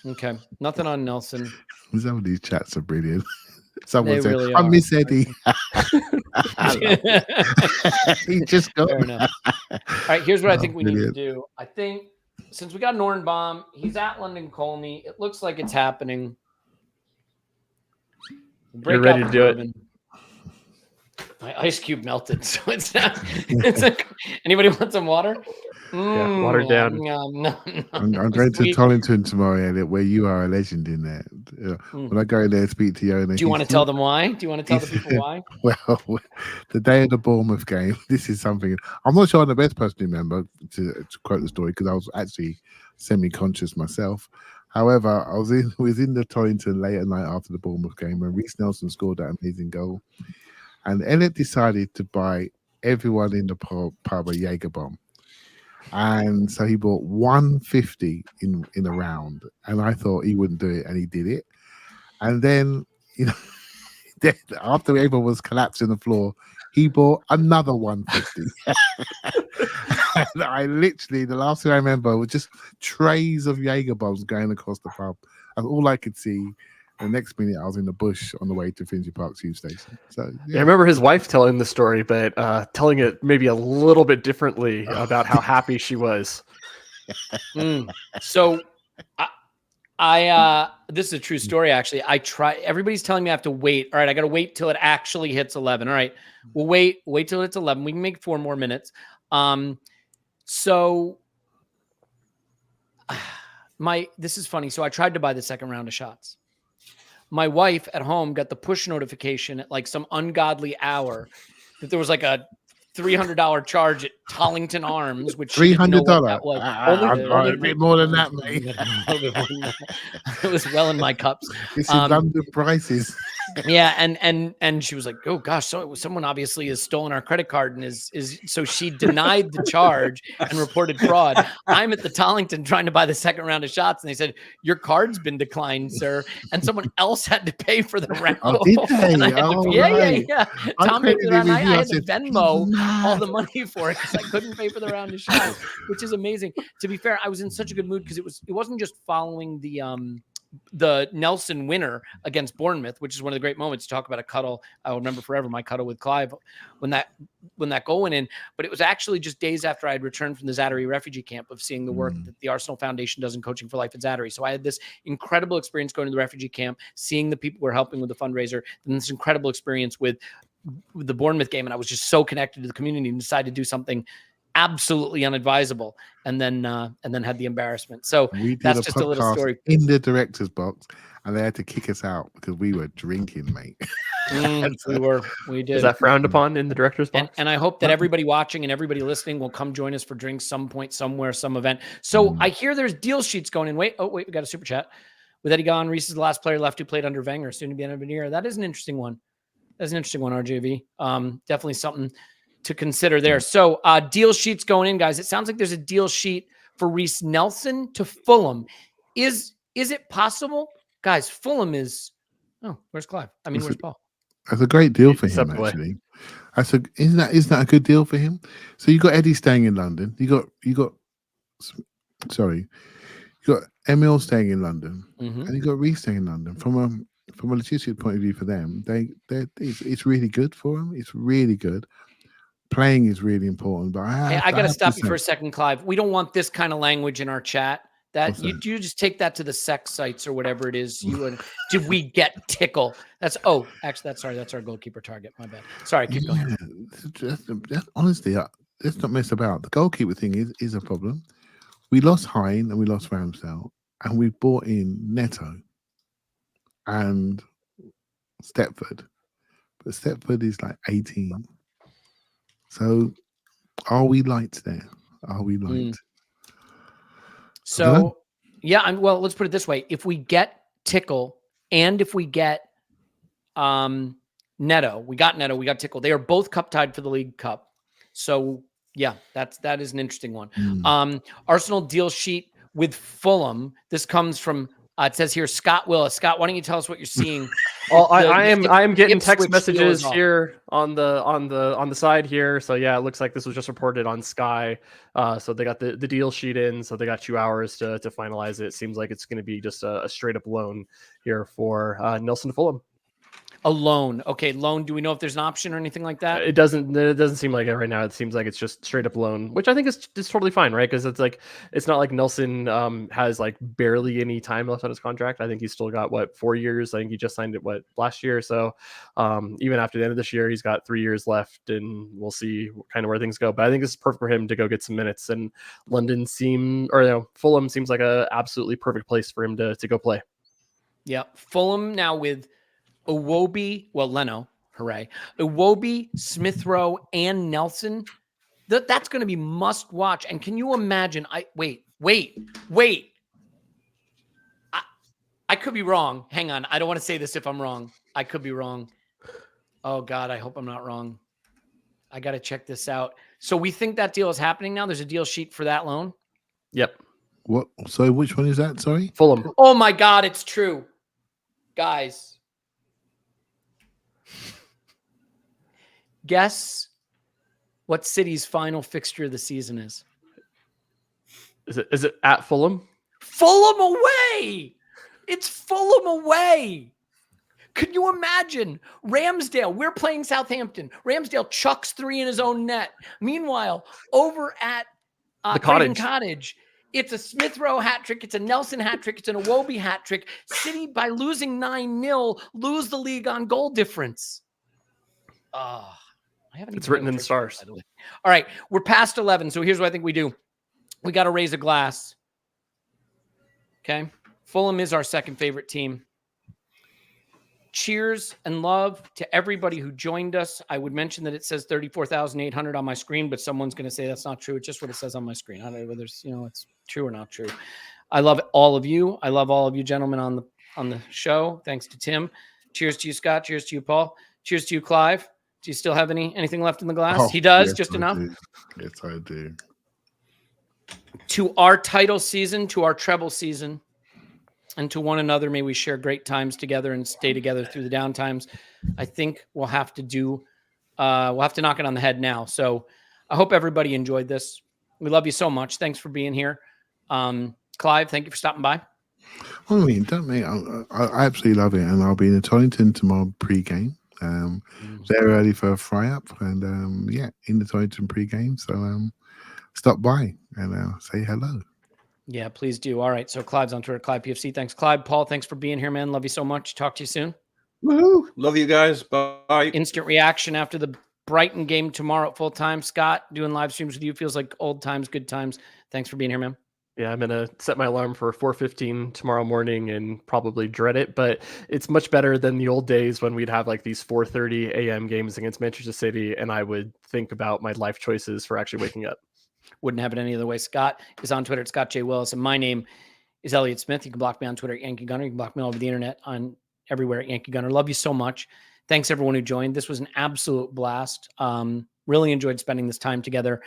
Okay, nothing on Nelson. Some of these chats are brilliant. Someone They said, really I are. miss Eddie. He just got Fair enough. All right, here's what I think we need to brilliant. do. I think since we got an Ornbaum, he's at London Colney. It looks like it's happening. You're ready to do it. My ice cube melted, so it's not. It's like, anybody want some water? Yeah, watered down. No. I'm going to Sweet. Tollington tomorrow, Elliot, where you are a legend in there. When I go in there and speak to you, Do you want to tell them why? Do you want to tell the people why? Well, the day of the Bournemouth game, this is something I'm not sure I'm the best person to remember to quote the story because I was actually semi-conscious myself. However, I was in the Tollington late at night after the Bournemouth game when Reece Nelson scored that amazing goal, and Elliot decided to buy everyone in the pub a Jaeger bomb. And so he bought 150 in a round, and I thought he wouldn't do it, and he did it. And then, after everyone was collapsing on the floor, he bought another 150. And I literally, the last thing I remember was just trays of Jaeger bombs going across the pub. That's all I could see. The next minute, I was in the bush on the way to Finchley Park Tube Station. So Yeah, I remember his wife telling the story, but telling it maybe a little bit differently about how happy she was. So I this is a true story, actually. Everybody's telling me I have to wait. All right, I got to wait till it actually hits 11. All right, we'll wait till it's 11. We can make 4 more minutes. So this is funny. So I tried to buy the second round of shots. My wife at home got the push notification at like some ungodly hour that there was like a $300 charge at Tollington Arms, which she didn't know what that was. Only a bit more than that, mate. It was well in my cups. It's in London prices. Yeah, and she was like, "Oh gosh, so someone obviously has stolen our credit card and is so she denied the charge and reported fraud." I'm at the Tollington trying to buy the second round of shots, and they said, "Your card's been declined, sir," and someone else had to pay for the round. Oh, did they? Yeah. Tom paid for that, and I had to said, Venmo all the money for it because I couldn't pay for the round of shots, which is amazing. To be fair, I was in such a good mood because it wasn't just following the Nelson winner against Bournemouth, which is one of the great moments to talk about a cuddle. I will remember forever my cuddle with Clive when that goal went in. But it was actually just days after I had returned from the Zatari refugee camp of seeing the work that the Arsenal Foundation does in Coaching for Life at Zatari. So I had this incredible experience going to the refugee camp, seeing the people who were helping with the fundraiser, and this incredible experience with the Bournemouth game. And I was just so connected to the community and decided to do something absolutely unadvisable, and then had the embarrassment. So that's just a little story in the director's box, and they had to kick us out because we were drinking, mate. We did. Is that frowned upon in the director's box? And I hope that everybody watching and everybody listening will come join us for drinks some point, somewhere, some event. So I hear there's deal sheets going in. Wait, we got a super chat with Eddie Gahn. Reese is the last player left who played under Wenger, soon to be an Veneer. That is an interesting one. That's an interesting one, RJV. Definitely something to consider there. So deal sheets going in, guys. It sounds like there's a deal sheet for Reece Nelson to Fulham. Is it possible? Guys, Fulham is... Oh, where's Clive? I mean, where's Paul? That's a great deal for him, actually. Isn't that a good deal for him? So you got Eddie staying in London. You got Emil staying in London, and you got Reece staying in London. From a logistic point of view for them, it's really good for them. It's really good. Playing is really important, but I got to stop you for a second, Clive. We don't want this kind of language in our chat. That you just take that to the sex sites or whatever it is. Did we get tickle? That's our goalkeeper target. My bad. Sorry, keep going. Honestly, let's not mess about. The goalkeeper thing is a problem. We lost Hine and we lost Ramsdale, and we brought in Neto and Stepford, but Stepford is like 18. So, are we light there? Are we light? So, yeah. Well, let's put it this way: if we get Tickle and if we get Neto, we got Tickle. They are both cup tied for the League Cup. So, yeah, that is an interesting one. Arsenal deal sheet with Fulham. This comes from. It says here, Scott Willis. Scott, why don't you tell us what you're seeing? Well, I am getting Ipswich text messages deal is here on the side here. So yeah, it looks like this was just reported on Sky. So they got the deal sheet in. So they got 2 hours to finalize it. It seems like it's going to be just a straight up loan here for Nelson to Fulham. A loan. Okay, loan. Do we know if there's an option or anything like that? It doesn't seem like it right now. It seems like it's just straight up loan, which I think is totally fine, right? Because it's not like Nelson has like barely any time left on his contract. I think he's still got 4 years. I think he just signed it last year. So even after the end of this year, he's got 3 years left, and we'll see kind of where things go. But I think it's perfect for him to go get some minutes. And Fulham seems like a absolutely perfect place for him to go play. Yeah, Fulham now with Iwobi, Leno, hooray. Iwobi, Smith Rowe, and Nelson. That's going to be must watch. And can you imagine? Wait. I could be wrong. Hang on. I don't want to say this if I'm wrong. I could be wrong. Oh, God, I hope I'm not wrong. I got to check this out. So we think that deal is happening now? There's a deal sheet for that loan? Yep. What? So which one is that? Sorry? Fulham. Oh, my God, it's true. Guys. Guess what City's final fixture of the season is. Is it at Fulham? Fulham away. It's Fulham away. Could you imagine? Ramsdale, we're playing Southampton. Ramsdale chucks 3 in his own net. Meanwhile, over at The Craven Cottage. Cottage, it's a Smith Rowe hat trick. It's a Nelson hat trick. It's an Iwobi hat trick. City, by losing 9-0, lose the league on goal difference. I haven't. It's even written had in a trick, stars. by the way. All right, we're past 11. So here's what I think we do. We got to raise a glass. Okay, Fulham is our second favorite team. Cheers and love to everybody who joined us. I would mention that it says 34,800 on my screen, but someone's going to say that's not true. It's just what it says on my screen. I don't know whether it's, it's true or not true. I love all of you. I love all of you gentlemen on the show. Thanks to Tim. Cheers to you, Scott. Cheers to you, Paul. Cheers to you, Clive. Do you still have anything left in the glass? Oh, He does, yes, just I enough. do. Yes, I do. To our title season, to our treble season, and to one another, may we share great times together and stay together through the down times. I think we'll have to knock it on the head now. So I hope everybody enjoyed this. We love you so much. Thanks for being here. Clive, thank you for stopping by. I mean, don't me. I absolutely love it, and I'll be in Tollington tomorrow pre-game. Very early for a fry up, and in the Tollington pre-game. So stop by and say hello. Yeah, please do. All right. So Clive's on Twitter, Clive PFC. Thanks, Clive. Paul, thanks for being here, man. Love you so much. Talk to you soon. Woohoo! Love you guys. Bye. Instant reaction after the Brighton game tomorrow at full time. Scott, doing live streams with you feels like old times, good times. Thanks for being here, man. Yeah, I'm going to set my alarm for 4:15 tomorrow morning and probably dread it, but it's much better than the old days when we'd have like these 4:30 a.m. games against Manchester City, and I would think about my life choices for actually waking up. Wouldn't have it any other way. Scott is on Twitter at Scott J. Willis, and my name is Elliot Smith. You can block me on Twitter at Yankee Gunner. You can block me all over the internet on everywhere at Yankee Gunner. Love you so much. Thanks everyone who joined. This was an absolute blast. Really enjoyed spending this time together.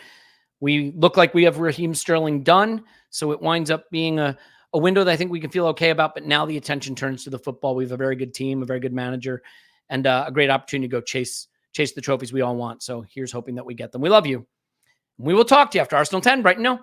We look like we have Raheem Sterling done, so it winds up being a window that I think we can feel okay about, but now the attention turns to the football. We have a very good team, a very good manager, and a great opportunity to go chase the trophies we all want. So here's hoping that we get them. We love you. We will talk to you after Arsenal 10. Brighton, no.